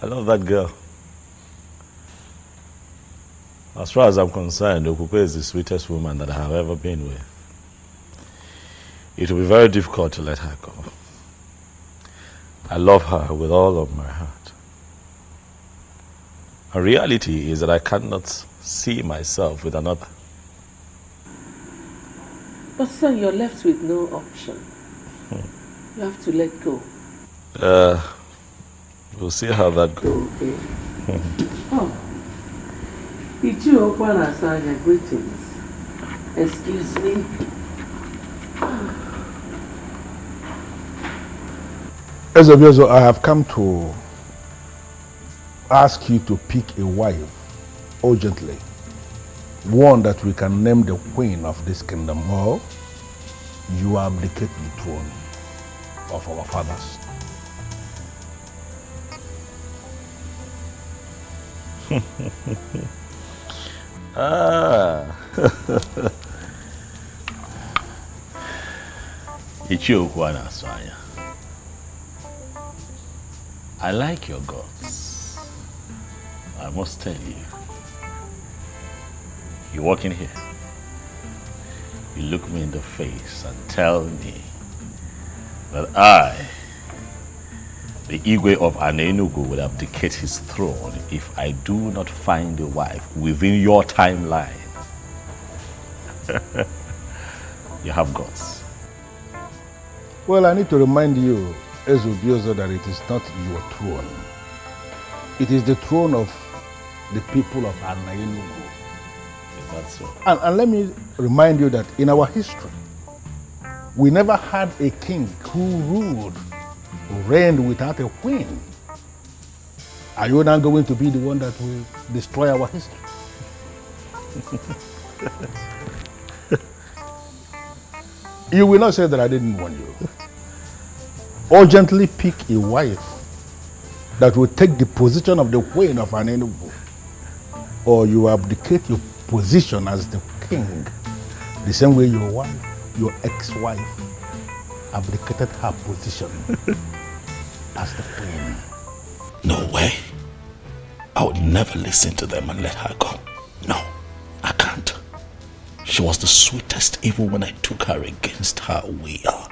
I love that girl. As far as I'm concerned, Okukwe is the sweetest woman that I have ever been with. It will be very difficult to let her go. I love her with all of my heart. The reality is that I cannot see myself with another. But son, you're left with no option. You have to let go. We'll see how that goes. Okay. Oh. Ichi Okwana Asanya, greetings. Excuse me. Ezobiozo, I have come to ask you to pick a wife urgently. One that we can name the queen of this kingdom, or you abdicate the throne of our fathers. Ichiokwana Asanya. I like your guts. I must tell you. You walk in here. You look me in the face and tell me that I, the Igwe of Anenugu, would abdicate his throne if I do not find a wife within your timeline. You have guts. Well, I need to remind you, Ezobiozo, that it is not your throne. It is the throne of the people of Anenugu. Is that so? And let me remind you that in our history, we never had a king who ruled, who reigned without a queen. Are you now going to be the one that will destroy our history? You will not say that I didn't warn you. Urgently pick a wife that will take the position of the queen of Anenugu, or you abdicate your position as the king, the same way your wife, your ex-wife, abdicated her position as the queen. No way. I would never listen to them and let her go. No, I can't. She was the sweetest even when I took her against her will.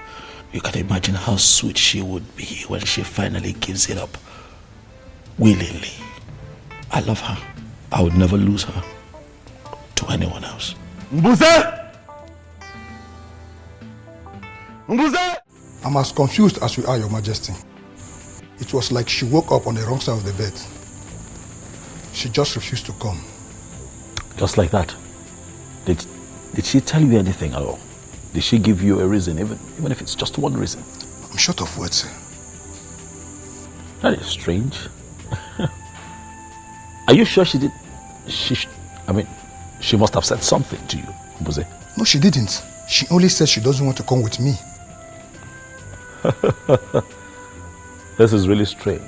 You can imagine how sweet she would be when she finally gives it up willingly. I love her. I would never lose her to anyone else. Mbuze! Mbuze! I'm as confused as you are, Your Majesty. It was like she woke up on the wrong side of the bed. She just refused to come. Just like that? Did she tell you anything at all? Did she give you a reason, even if it's just one reason? I'm short of words, sir. That is strange. Are you sure she did? She must have said something to you, Mbuze. No, she didn't. She only said she doesn't want to come with me. This is really strange.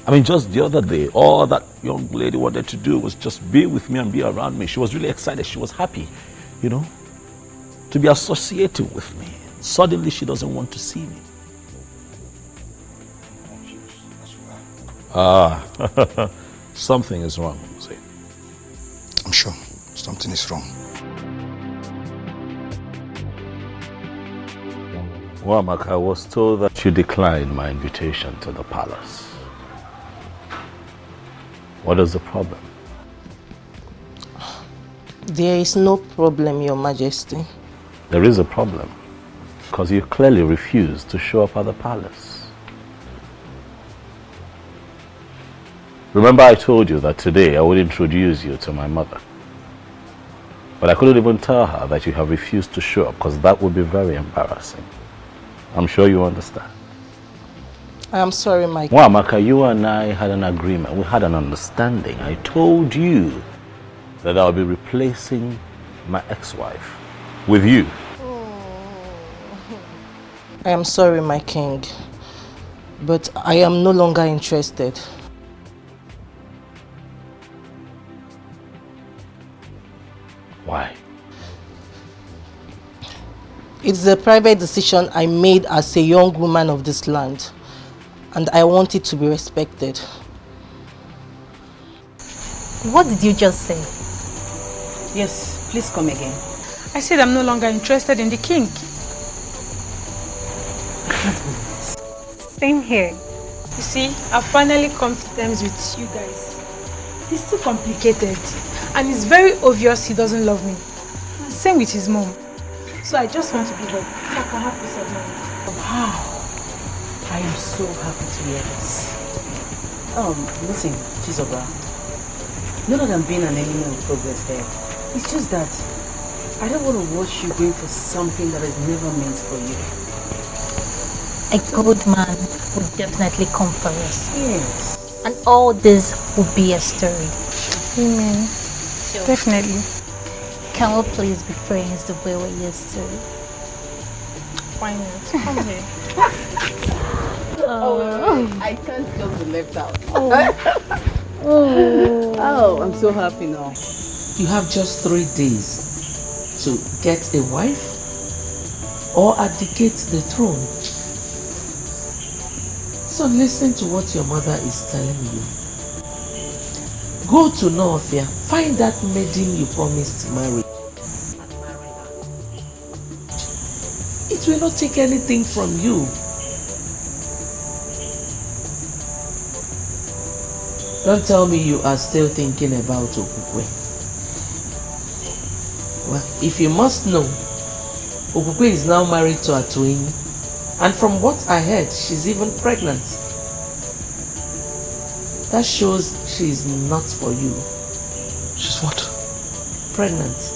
I mean, just the other day, all that young lady wanted to do was just be with me and be around me. She was really excited. She was happy, you know, to be associated with me. Suddenly, she doesn't want to see me. Something is wrong, see. I'm sure something is wrong. Well, Amaka, I was told that you declined my invitation to the palace. What is the problem? There is no problem, Your Majesty. There is a problem, because you clearly refused to show up at the palace. Remember I told you that today I would introduce you to my mother. But I couldn't even tell her that you have refused to show up, because that would be very embarrassing. I'm sure you understand. I am sorry, my... Well, Amaka, you and I had an agreement. We had an understanding. I told you that I'll be replacing my ex-wife with you. I am sorry, my king. But I am no longer interested. Why? It's a private decision I made as a young woman of this land. And I want it to be respected. What did you just say? Yes, please come again. I said I'm no longer interested in the king. Same here. You see, I've finally come to terms with you guys. He's too complicated. And it's very obvious he doesn't love me. Same with his mom. So I just want to give up so I can have peace of mind. Wow. I am so happy to hear this. Listen, Chizoba. Not that I'm being an enemy of progress there. It's just that I don't want to watch you going for something that is never meant for you. A good man would definitely come for us. Yes. And all this will be a story. Amen. So, definitely. Can we please be friends the way we used to? Why not? Come here. I can't just be left out. Oh, I'm so happy now. You have just 3 days to get a wife or abdicate the throne. So listen to what your mother is telling you. Go to Northia, find that maiden you promised to marry. It will not take anything from you. Don't tell me you are still thinking about Okukwe. Well, if you must know, Okukwe is now married to Atuin, and from what I heard, she's even pregnant. That shows she is not for you. She's what? Pregnant.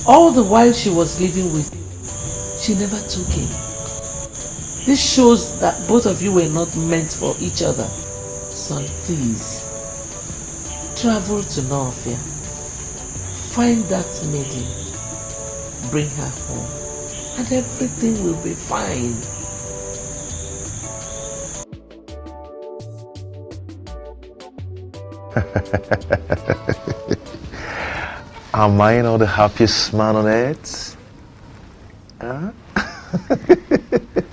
All the while she was living with you, she never took him. This shows that both of you were not meant for each other. Son, please, travel to Northia. Find that maiden. Bring her home. And everything will be fine. Am I not the happiest man on earth? Huh?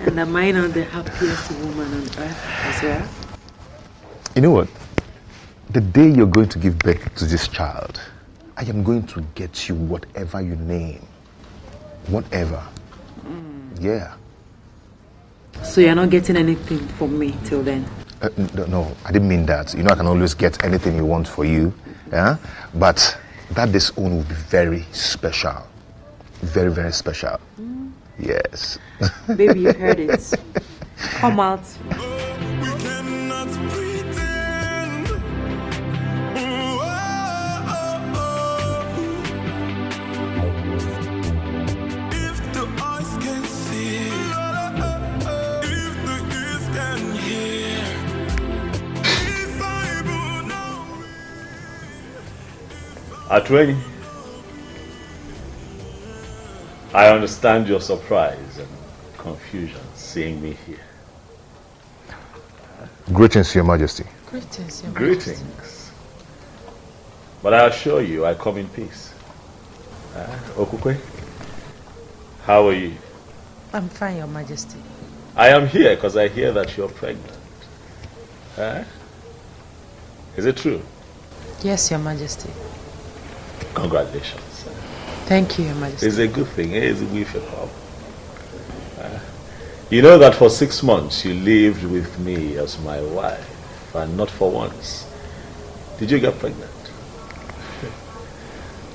And am I not the happiest woman on earth as well? You know what? The day you're going to give birth to this child, I am going to get you whatever you name. Whatever. Yeah. So you're not getting anything from me till then? No, I didn't mean that. You know, I can always get anything you want for you. Yeah? But that disown will be very special. Very, very special. Yes. Baby, you heard it. Come out. Atwini, I understand your surprise and confusion seeing me here. Greetings, Your Majesty. Greetings, Your Majesty. Greetings. But I assure you, I come in peace. Okukwe, how are you? I'm fine, Your Majesty. I am here because I hear that you're pregnant. Is it true? Yes, Your Majesty. Congratulations. Thank you, Your Majesty. It's a good thing. It's a good thing. You know that for 6 months you lived with me as my wife, and not for once did you get pregnant.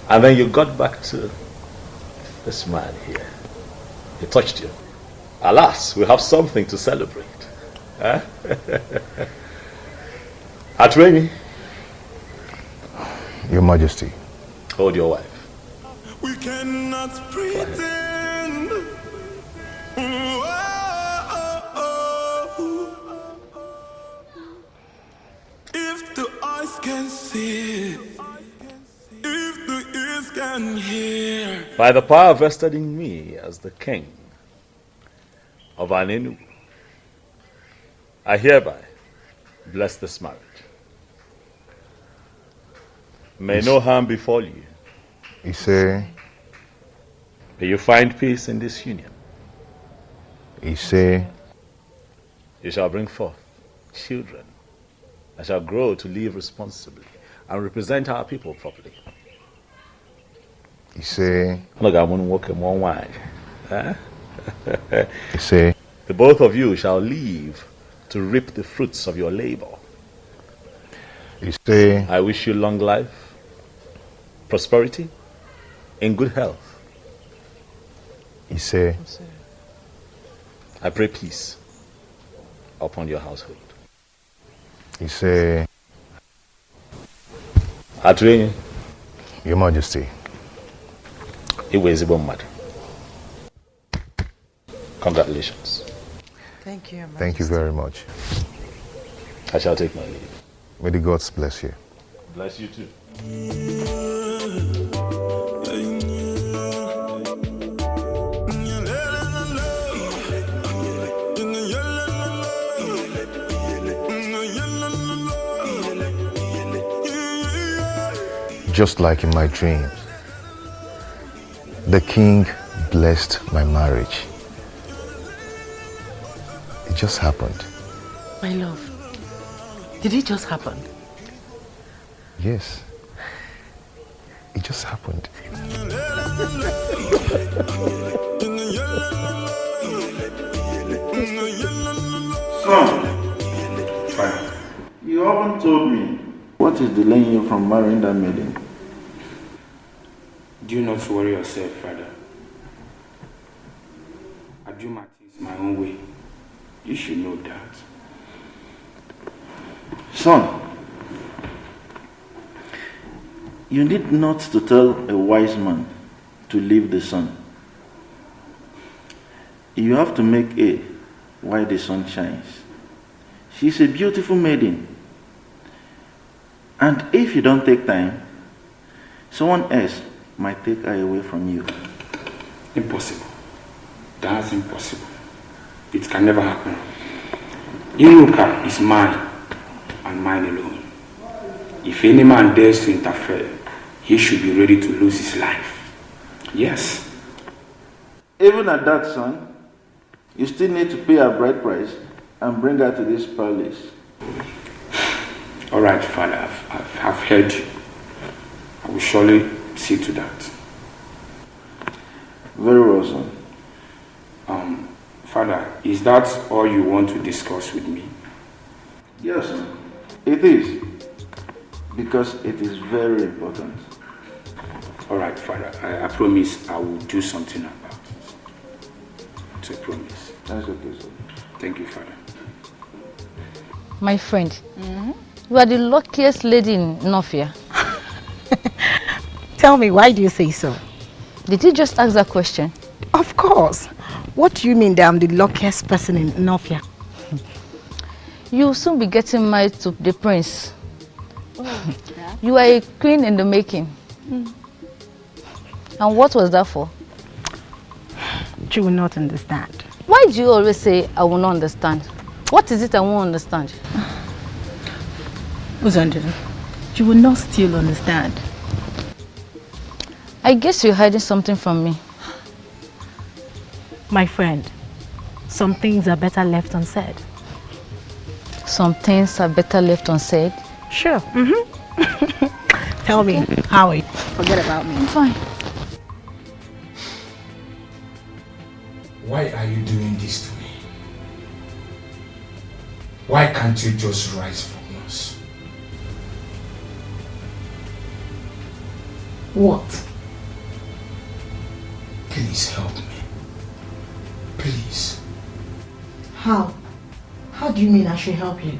And then you got back to this man here. He touched you. Alas, we have something to celebrate. Atwemi. Your Majesty. Hold your wife. We cannot pretend. If the eyes can see, if the ears can hear. By the power vested in me as the king of Anenu, I hereby bless this marriage. May no harm befall you. He say. May you find peace in this union. He say. You shall bring forth children that shall grow to live responsibly and represent our people properly. He say. Look, I'm going to walk in one way. He say. The both of you shall live to reap the fruits of your labor. He say. I wish you long life, prosperity, in good health. He say. I pray peace upon your household. He say. Atwemi. Your Majesty. It was a bomb matter. Congratulations. Thank you, Your Majesty. Thank you very much. I shall take my leave. May the gods bless you. Bless you too. Just like in my dreams, the king blessed my marriage. It just happened. My love, did it just happen? Yes. It just happened. Son, you haven't told me what is delaying you from marrying that maiden. Do not worry yourself, father. I do my things my own way. You should know that. Son, you need not to tell a wise man to leave the sun. You have to make hay while the sun shines. She's a beautiful maiden. And if you don't take time, someone else might take her away from you. Impossible. That's impossible. It can never happen. Inuka is mine and mine alone. If any man dares to interfere, he should be ready to lose his life. Yes. Even at that, son, you still need to pay her bride price and bring her to this palace. All right, father, I've heard you. I will surely see to that. Very well, son. Father, is that all you want to discuss with me? Yes, son. It is. Because it is very important. All right, father, I promise I will do something about it. It's a promise. That's okay, sir. Thank you, father. My friend, you are the luckiest lady in Nofia. Tell me, why do you say so? Did you just ask that question? Of course. What do you mean that I'm the luckiest person in Nofia? You'll soon be getting married to the prince. You are a queen in the making. And what was that for? You will not understand. Why do you always say I will not understand? What is it I won't understand? Uzandra, you will not still understand. I guess you're hiding something from me. My friend, some things are better left unsaid. Some things are better left unsaid? Sure. Tell me, how are you? Forget about me. I'm fine. Why are you doing this to me? Why can't you just rise from us? What? Please help me. Please. How? How do you mean I should help you?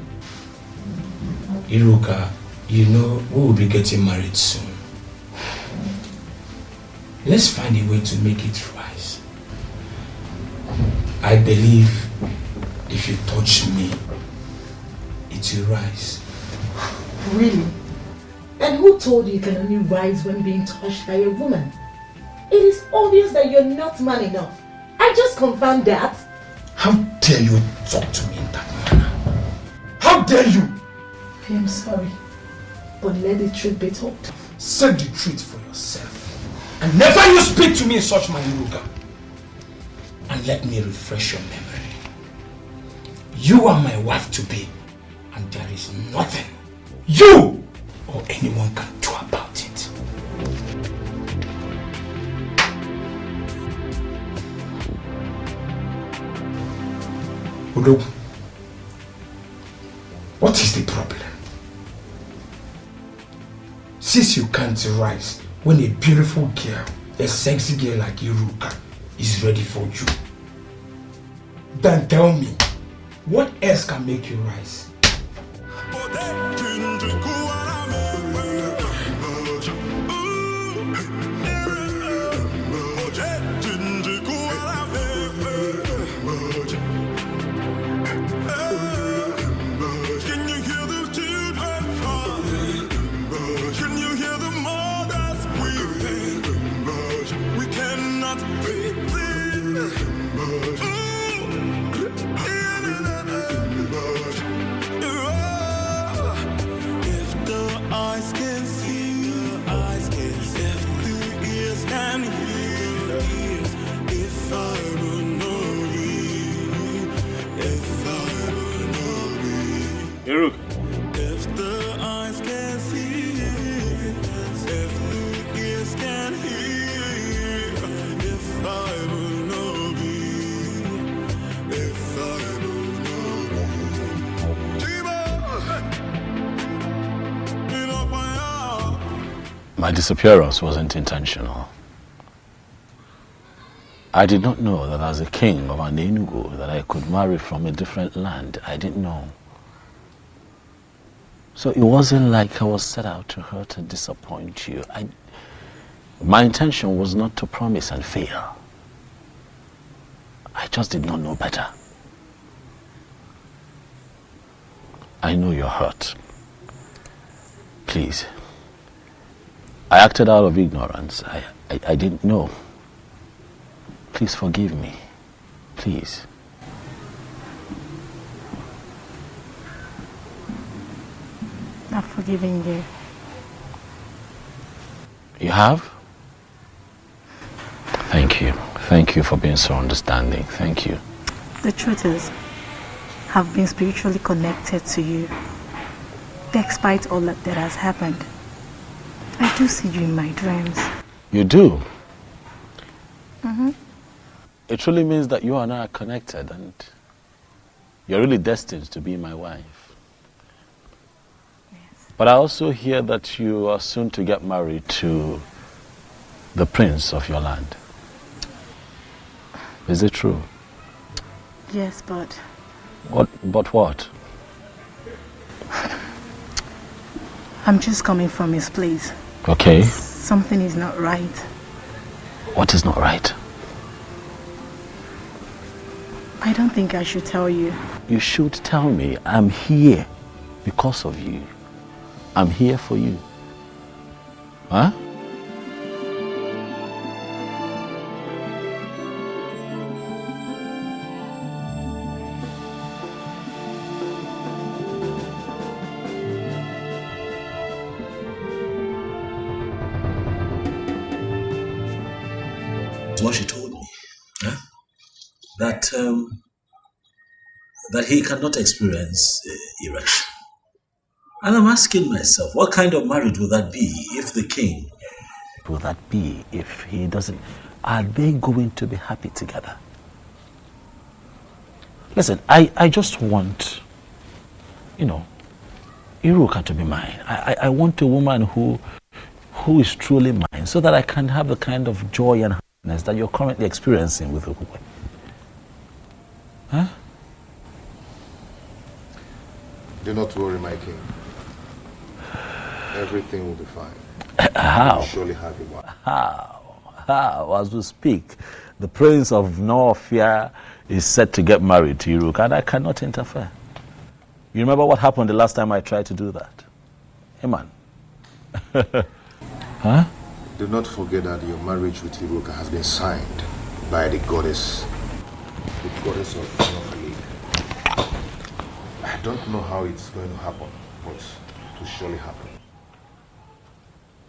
Iruka, you know we will be getting married soon. Let's find a way to make it rise. I believe if you touch me, it will rise. Really? And who told you can only rise when being touched by a woman? It is obvious that you're not man enough. I just confirmed that. How dare you talk to me in that manner? How dare you? I am sorry, but let the truth be told. Say the truth for yourself. And never you speak to me in such manner, Iruka. And let me refresh your memory. You are my wife to be, and there is nothing you or anyone can do about it. Udo, what is the problem? Since you can't rise when a beautiful girl, a sexy girl like Iruka is ready for you, then tell me, what else can make you rise? If the eyes can see, if the ears can hear, if I will not be, if I will not be. My disappearance wasn't intentional. I did not know that as a king of an Enugu that I could marry from a different land. I didn't know. So it wasn't like I was set out to hurt and disappoint you. My intention was not to promise and fail. I just did not know better. I know you're hurt. Please. I acted out of ignorance. I didn't know. Please forgive me. Please. I've forgiven you. You have? Thank you. Thank you for being so understanding. Thank you. The truth is, I've been spiritually connected to you. Despite all that has happened, I do see you in my dreams. You do? Mm-hmm. It truly means that you and I are connected and you're really destined to be my wife. But I also hear that you are soon to get married to the prince of your land. Is it true? Yes, but... But what? I'm just coming from his place. Okay. Something is not right. What is not right? I don't think I should tell you. You should tell me. I'm here because of you. I'm here for you. Huh? was what she told me. Huh? That he cannot experience erection. And I'm asking myself, what kind of marriage would that be if the king... Will that be if he doesn't... Are they going to be happy together? Listen, I just want, Iruka to be mine. I want a woman who is truly mine, so that I can have the kind of joy and happiness that you're currently experiencing with Ukwe. Huh? Do not worry, my king. Everything will be fine. How? You will surely have a wife. How? As we speak, the prince of Norfia is set to get married to Iruka, and I cannot interfere. You remember what happened the last time I tried to do that? Hey, man. Huh? Do not forget that your marriage with Iruka has been signed by the goddess of Norfolk. I don't know how it's going to happen, but it will surely happen.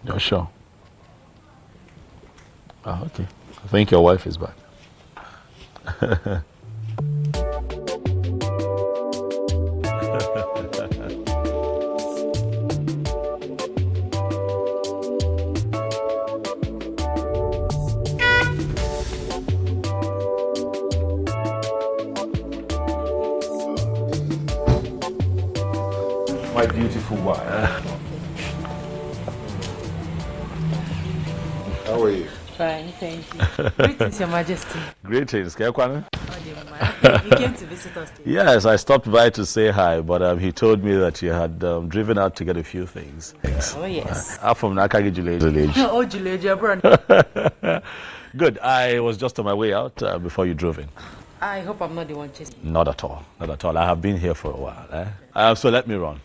You're sure? Oh, okay. I think your wife is back. My beautiful wife. How are you? Fine, thank you. Greetings, Your Majesty. Greetings, Kekwane. You came to visit us today. Yes, I stopped by to say hi, but he told me that you had driven out to get a few things. Oh, yes. I'm from Nakagi Village. Oh, Juleja, brother. Good. I was just on my way out before you drove in. I hope I'm not the one chasing. Not at all. Not at all. I have been here for a while. So let me run.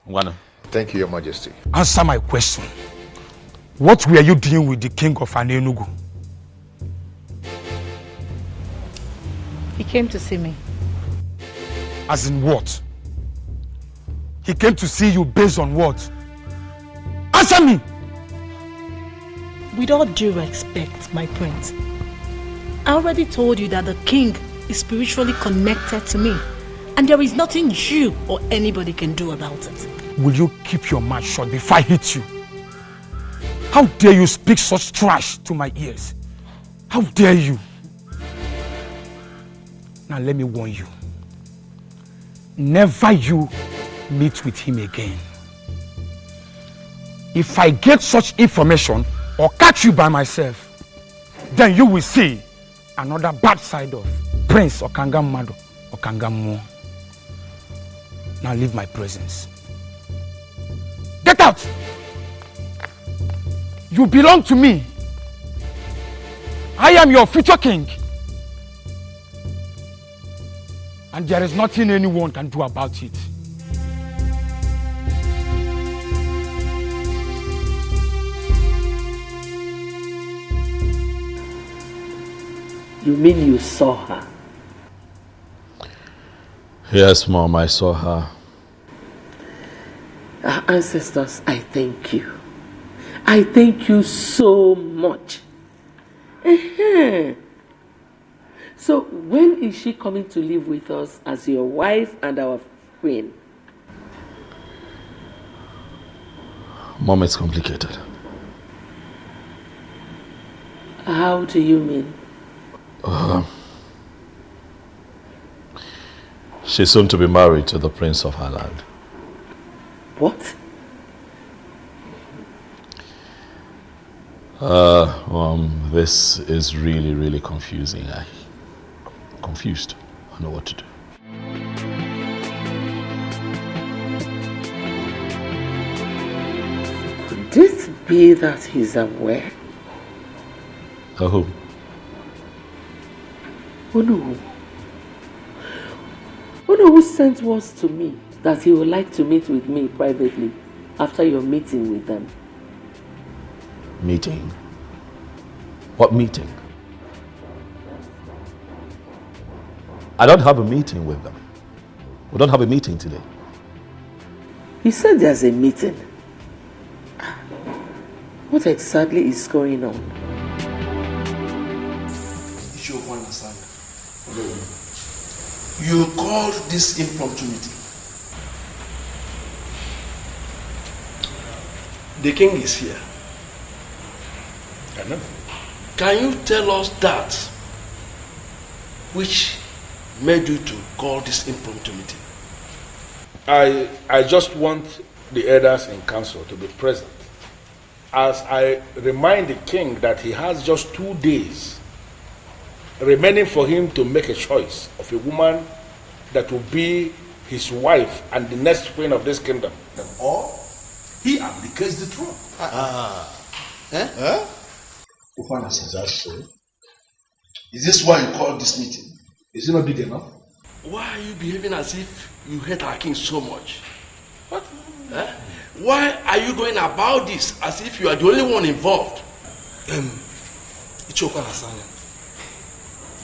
Ngwana. Thank you, Your Majesty. Answer my question. What were you doing with the king of Anenugu? He came to see me. As in what? He came to see you based on what? Answer me! With all due respect, my prince, I already told you that the king is spiritually connected to me, and there is nothing you or anybody can do about it. Will you keep your mouth shut before I hit you? How dare you speak such trash to my ears? How dare you? Now let me warn you. Never you meet with him again. If I get such information or catch you by myself, then you will see another bad side of Prince Okangamado Okangamu. Now leave my presence. Get out! You belong to me. I am your future king. And there is nothing anyone can do about it. You mean you saw her? Yes, Mom, I saw her. Our ancestors, I thank you. I thank you so much. So when is she coming to live with us as your wife and our queen? Mom, it's complicated. How do you mean? She's soon to be married to the prince of her land. What? This is really, really confusing. I'm confused. I don't know what to do. Could this be that he's aware? Who? Who who sent words to me that he would like to meet with me privately after your meeting with them? Meeting? What meeting? I don't have a meeting with them. We don't have a meeting today. He said there's a meeting. What exactly is going on? You called this impromptu meeting. The king is here. I know. Can you tell us that which made you to call this impromptu meeting? I just want the elders in council to be present as I remind the king that he has just 2 days remaining for him to make a choice of a woman that will be his wife and the next queen of this kingdom. Or he abdicates the throne. Is that so? Is this why you called this meeting? Is it not big enough? Why are you behaving as if you hate our king so much? What? Why are you going about this as if you are the only one involved? Etiko Hasanya,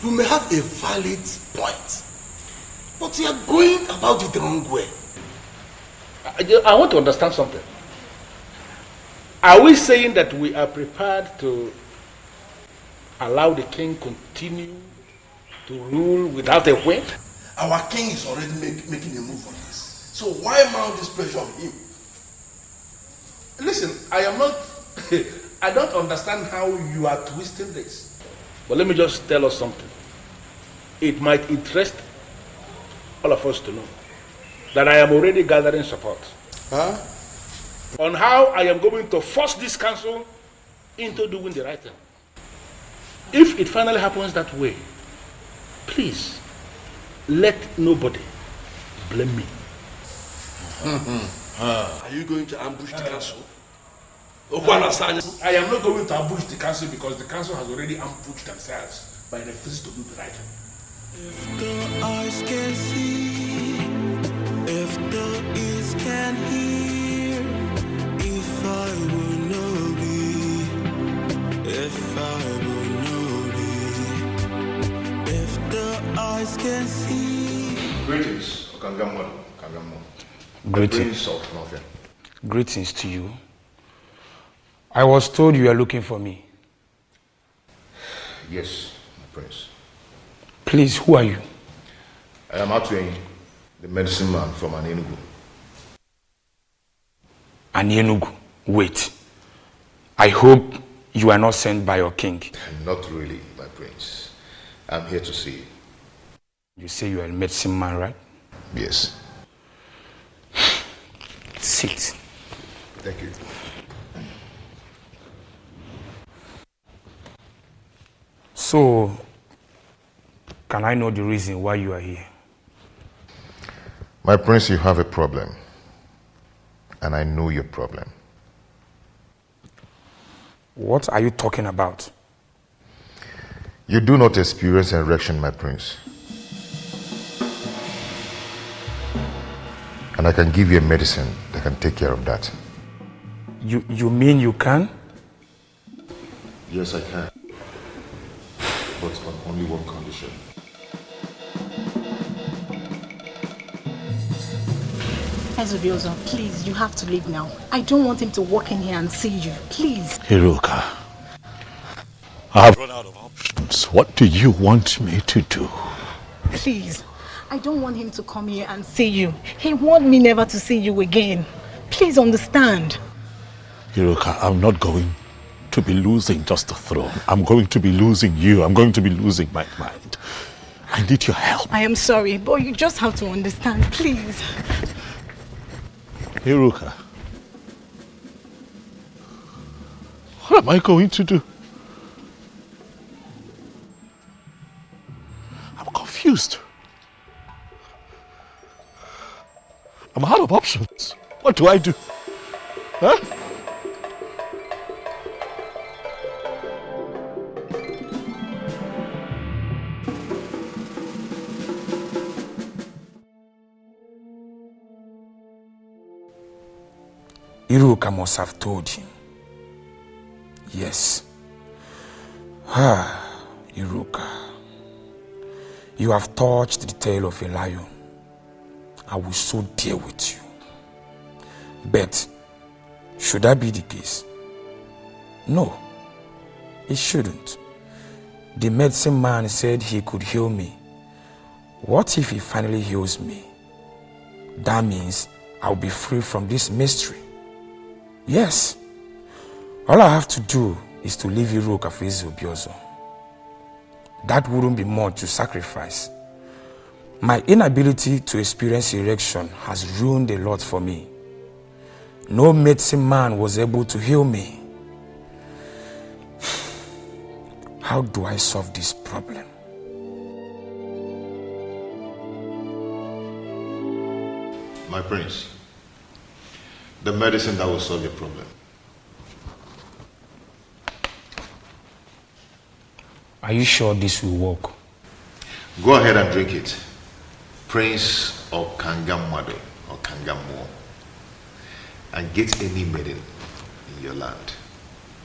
you may have a valid point, but you are going about it the wrong way. I want to understand something. Are we saying that we are prepared to allow the king continue to rule without a queen? Our king is already making a move on this. So why mount this pressure on him? Listen, I am not, I don't understand how you are twisting this. But let me just tell us something. It might interest all of us to know that I am already gathering support on how I am going to force this council into doing the right thing. If it finally happens that way, please let nobody blame me. Are you going to ambush the council? I am not going to ambush the council because the council has already ambushed themselves by refusing to do the right thing. If the eyes can see, if the ears can hear, if I will know be, if I will know be, if the eyes can see. Greetings, Okangamo. Greetings. Greetings to you. I was told you are looking for me. Yes, my prince. Please, who are you? I am Atweng, the medicine man from Anenugu. Anenugu? Wait. I hope you are not sent by your king. Not really, my prince. I'm here to see you. You say you are a medicine man, right? Yes. Sit. Thank you. So, can I know the reason why you are here? My prince, you have a problem. And I know your problem. What are you talking about? You do not experience erection, my prince. And I can give you a medicine that can take care of that. You mean you can? Yes, I can. But on only one condition. Ezebiozo, please, you have to leave now. I don't want him to walk in here and see you. Please. Hiroka, I have run out of options. What do you want me to do? Please. I don't want him to come here and see you. He wants me never to see you again. Please understand. Hiroka, I'm not going to be losing just the throne. I'm going to be losing you. I'm going to be losing my mind. I need your help. I am sorry, but you just have to understand, please. Hiroka, what am I going to do? I'm confused. I'm out of options. What do I do? Huh? Iruka must have told him. Yes. Iruka. You have touched the tail of a lion. I will so deal with you. But should that be the case? No, it shouldn't. The medicine man said he could heal me What if he finally heals me? That means I'll be free from this mystery. Yes. All I have to do is to leave Iruka for Obiozo. That wouldn't be much to sacrifice. My inability to experience erection has ruined a lot for me. No medicine man was able to heal me. How do I solve this problem? My prince, the medicine that will solve your problem. Are you sure this will work? Go ahead and drink it. Prince Okangamado or Kangamo. And get any maiden in your land.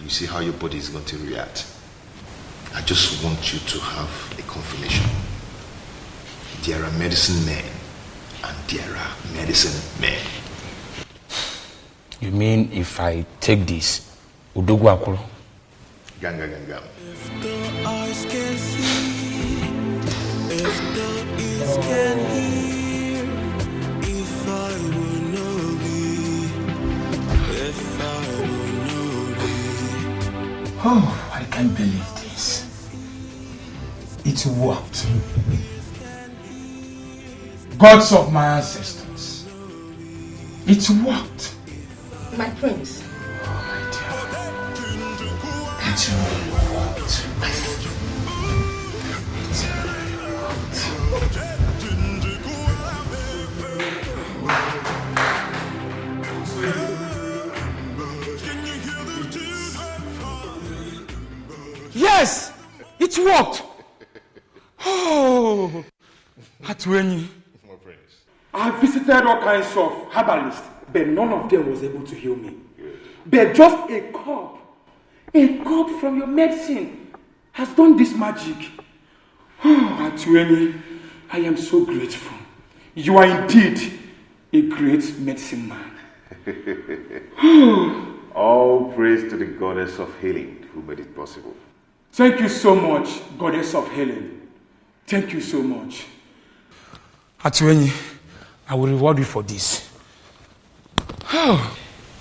You see how your body is going to react. I just want you to have a confirmation. There are medicine men and there are medicine men. You mean if I take this, Udogu Akuro? Ganga Ganga. If the eyes can see, if the ears can hear, if I will know thee, if I will know thee. Oh, I can't believe this. It worked. Gods of my ancestors. It worked. My prince. Oh, my dear. It really worked. Yes! It worked! Oh! Atweni. I visited all kinds of herbalists, but none of them was able to heal me. But just a cup from your medicine has done this magic. Oh, Atweni, I am so grateful. You are indeed a great medicine man. All praise to the goddess of healing who made it possible. Thank you so much, goddess of healing. Thank you so much. Atweni, I will reward you for this.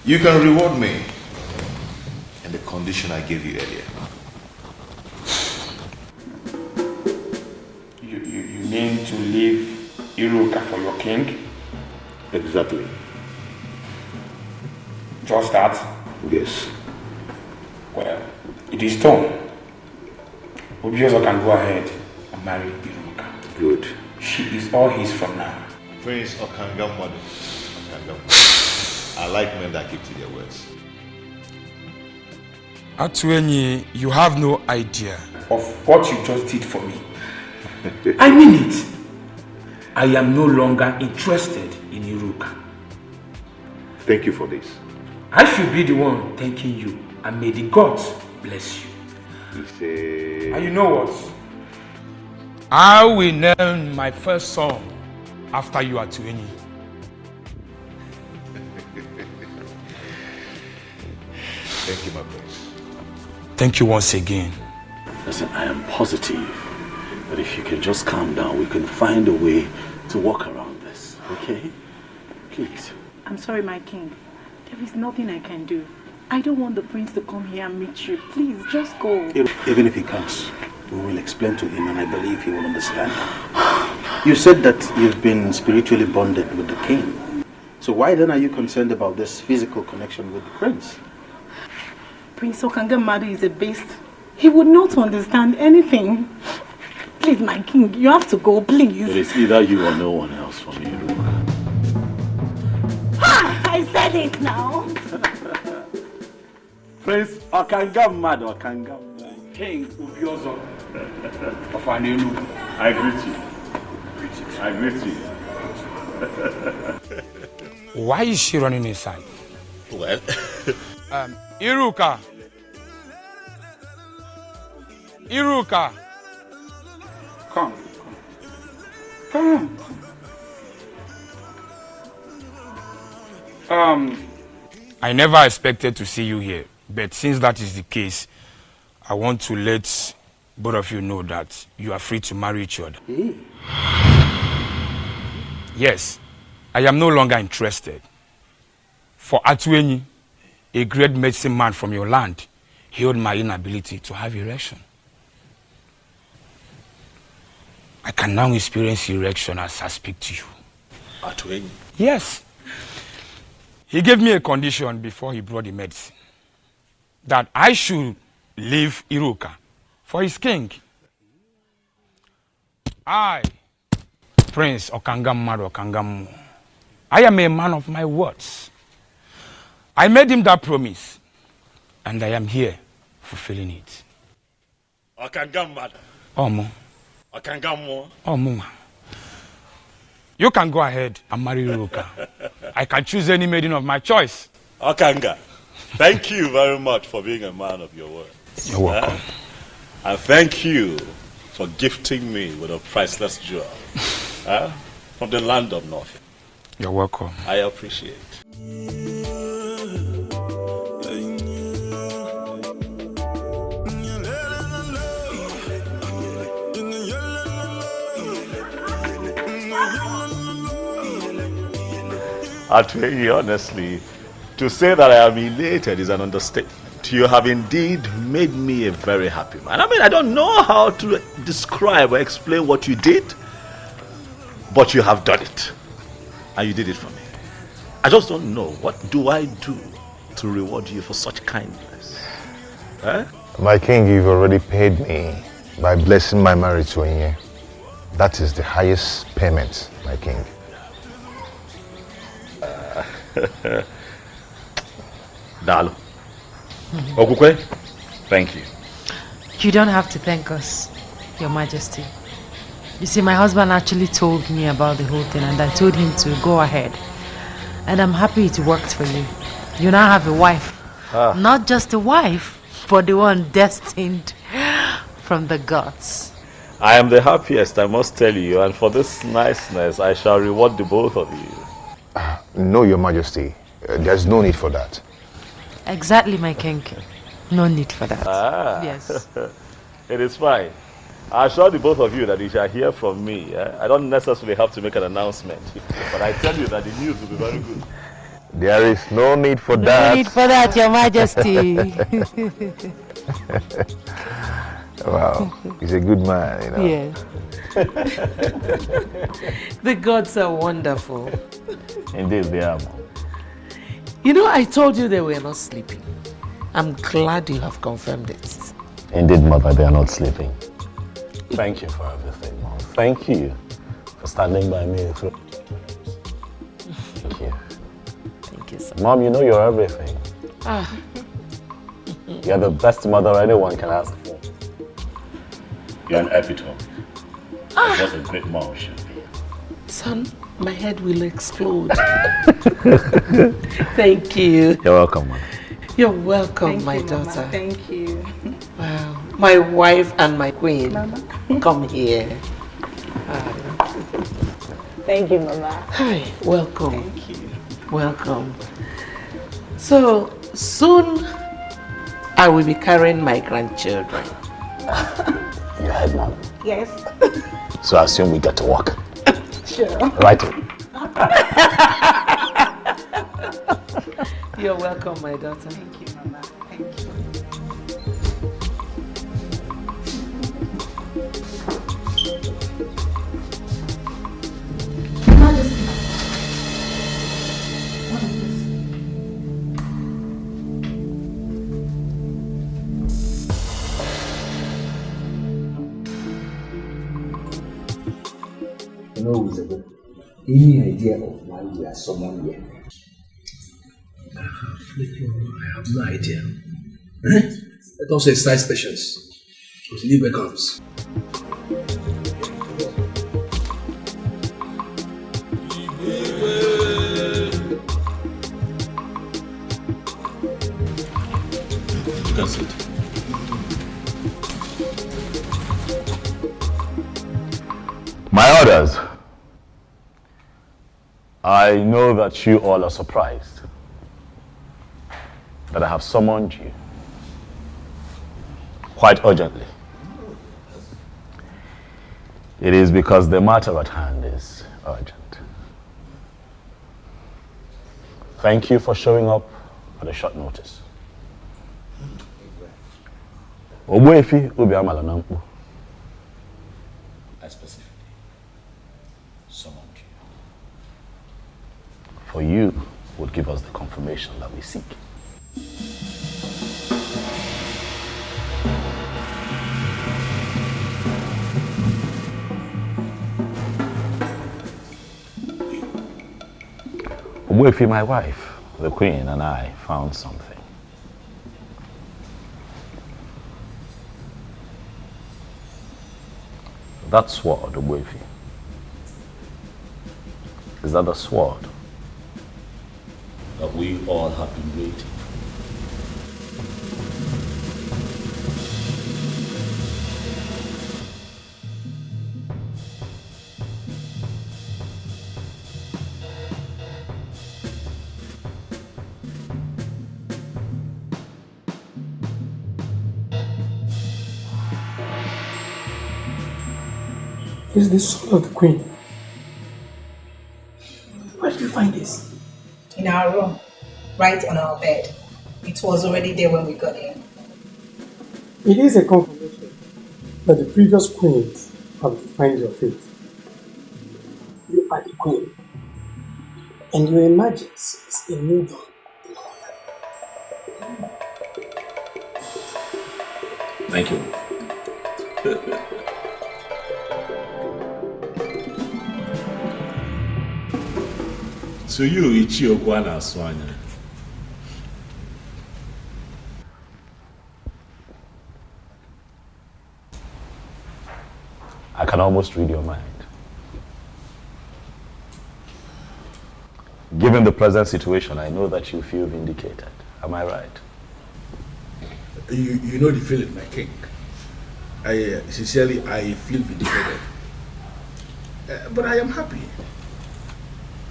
You can reward me in the condition I gave you earlier. You mean to leave Iruka for your king? Exactly. Just that? Yes. Well, it is done. Obiozo can go ahead and marry Iruka. Good. She is all his from now. Prince Okangamwado. I like men that keep to their words. Atweni, you have no idea of what you just did for me. I mean it. I am no longer interested in Iruka. Thank you for this. I should be the one thanking you, and may the gods bless you. And you know what? I will name my first son after you, Atweni. Thank you, my prince. Thank you once again. Listen, I am positive that if you can just calm down, we can find a way to work around this, okay? Please. I'm sorry, my king. There is nothing I can do. I don't want the prince to come here and meet you. Please, just go. Even if he comes, we will explain to him and I believe he will understand. You said that you've been spiritually bonded with the king. So why then are you concerned about this physical connection with the prince? Prince Okangamadu is a beast. He would not understand anything. Please, my king, you have to go, please. It is either you or no one else for me, Iruka. I said it now. Prince Okangamadu, King Obiozo of Anelu. I greet you. I greet you. Why is she running inside? Well, Iruka. Iruka. Come. I never expected to see you here, but since that is the case, I want to let both of you know that you are free to marry each other. Hey. Yes, I am no longer interested. For Atueni, a great medicine man from your land, healed my inability to have erection. I can now experience erection as I speak to you. Atueni? Yes. He gave me a condition before he brought the medicine. That I should leave Iruka for his king. I, Prince Okangamu, I am a man of my words. I made him that promise, and I am here fulfilling it. Okangamu. Omo. Okangamu. Omo. You can go ahead and marry Iruka. I can choose any maiden of my choice. Okanga, thank you very much for being a man of your word. You're welcome. And thank you for gifting me with a priceless jewel from the land of North. You're welcome. I appreciate. Atueni, honestly, to say that I am elated is an understatement. You have indeed made me a very happy man. I mean, I don't know how to describe or explain what you did, but you have done it. And you did it for me. I just don't know, what do I do to reward you for such kindness? My king, you've already paid me by blessing my marriage to Onye. That is the highest payment, my king. Dalo. Okukwe, thank you. You don't have to thank us, Your Majesty. You see, my husband actually told me about the whole thing, and I told him to go ahead. And I'm happy it worked for you. You now have a wife. Not just a wife, but the one destined from the gods. I am the happiest, I must tell you, and for this niceness, I shall reward the both of you. No, Your Majesty. There's no need for that. Exactly, my king. No need for that. Yes. It is fine. I assure the both of you that you shall hear from me. I don't necessarily have to make an announcement, but I tell you that the news will be very good. There is no need for that. No need for that, Your Majesty. Wow, he's a good man, you know. Yes. The gods are wonderful. Indeed, they are. You know, I told you they were not sleeping. I'm glad you have confirmed it. Indeed, Mother, they are not sleeping. Thank you for everything, Mom. Thank you for standing by me through. Thank you. Thank you, sir. Mom, you know you're everything. You're the best mother anyone can ask for. You're an epitome. What a great mom should be. Son, my head will explode. Thank you. You're welcome, Mom. You're welcome, Thank my you, daughter. Mama. Thank you. Wow. My wife and my queen. Mama. Come here. Thank you, Mama. Hi, welcome. Thank you. Welcome. So, soon I will be carrying my grandchildren. Your head, Mom. Yes. So I assume we get to walk. Sure. Right. You're welcome, my daughter. Thank you, Mama. Thank you. Majesty. What is this? No, Isabel. Any idea of why we are summoned here? I have no idea. Let us exercise patience until Libre comes. You can sit. My orders. I know that you all are surprised that I have summoned you quite urgently. It is because the matter at hand is urgent. Thank you for showing up at a short notice. Ogbuefi Obi Amala na Nkpo. I specifically summoned you. For you would give us the confirmation that we seek. Ogbuefi, my wife, the Queen, and I found something. That sword, Ogbuefi, is that the sword That we all have been waiting. This is the sword of the Queen. Where did you find this? In our room, right on our bed. It was already there when we got in. It is a confirmation that the previous queens have defined your fate. You are the queen, and your emergence is a new dawn. Thank you. To you, Ichiokwa na Swanya. I can almost read your mind. Given the present situation, I know that you feel vindicated. Am I right? You know the feeling, my king. I sincerely feel vindicated. But I am happy.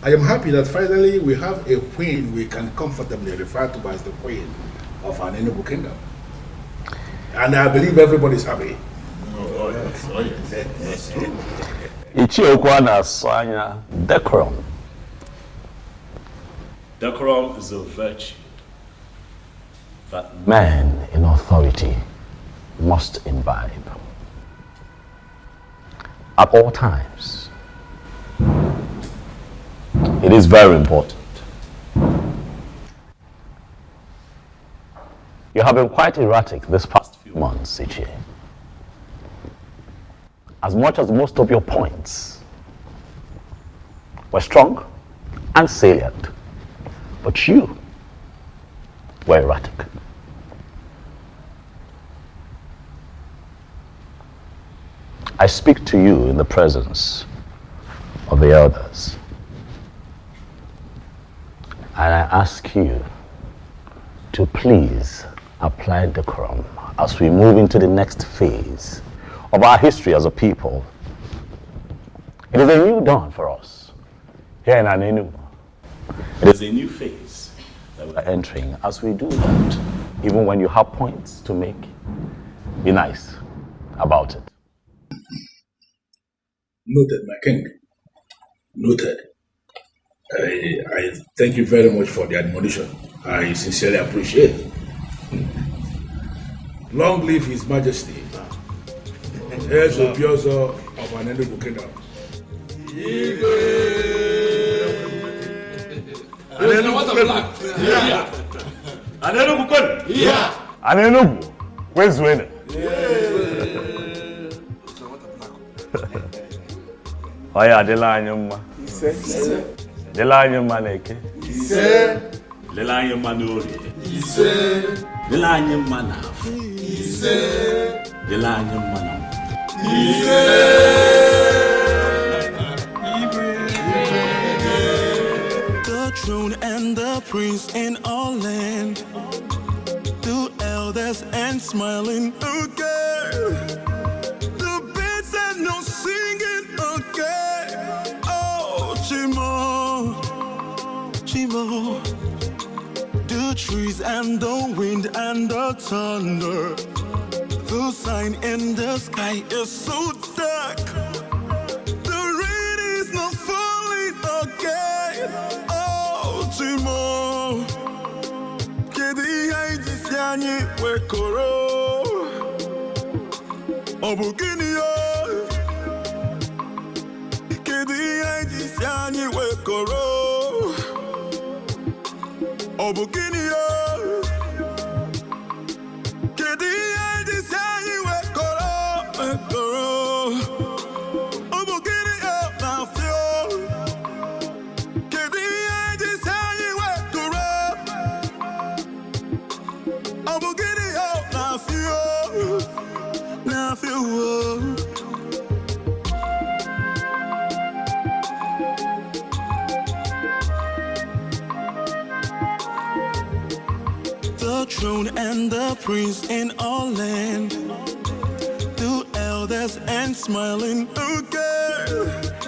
I am happy that finally we have a queen we can comfortably refer to as the queen of our Enugu kingdom. And I believe everybody's happy. Oh yes, oh yes. Ichiokwa na Swanya, decorum. Decorum is a virtue that Man in authority must imbibe. At all times. It is very important. You have been quite erratic this past few months, Ichie. As much as most of your points were strong and salient, but you were erratic. I speak to you in the presence of the elders. And I ask you to please apply decorum as we move into the next phase of our history as a people. It is a new dawn for us here in Anenu. It is a new phase that we are entering. As we do that, even when you have points to make, be nice about it. Noted, my king. Noted. I thank you very much for the admonition. I sincerely appreciate it. Long live His Majesty, Heirs of Biozo of an Enugu kingdom. Anenugu, where's winning? Oya, adela anyuma. Adela anyuma neke. Adela anyuma nori. Adela anyuma nafu. Adela anyuma nafu. The throne and the prince in all land, the elders and smiling again. The birds and no singing again. Oh, Chimo, Chimo. The trees and the wind and the thunder. The sign in the sky is so dark. The rain is not falling again. Oh, Chimo. anyị wekọrọ ọ bụ gịnị ya kedu ihe anyị si anyị wekọrọ ọ bụ gịnị ya kedu ihe anyị si anyị wekọrọ ọ bụ gịnị ya na-afịọ kedu ihe anyị si anyị wekọrọ ọ bụ gịnị ya na-afịọ The throne and the prince in all land, 2 elders and smiling again.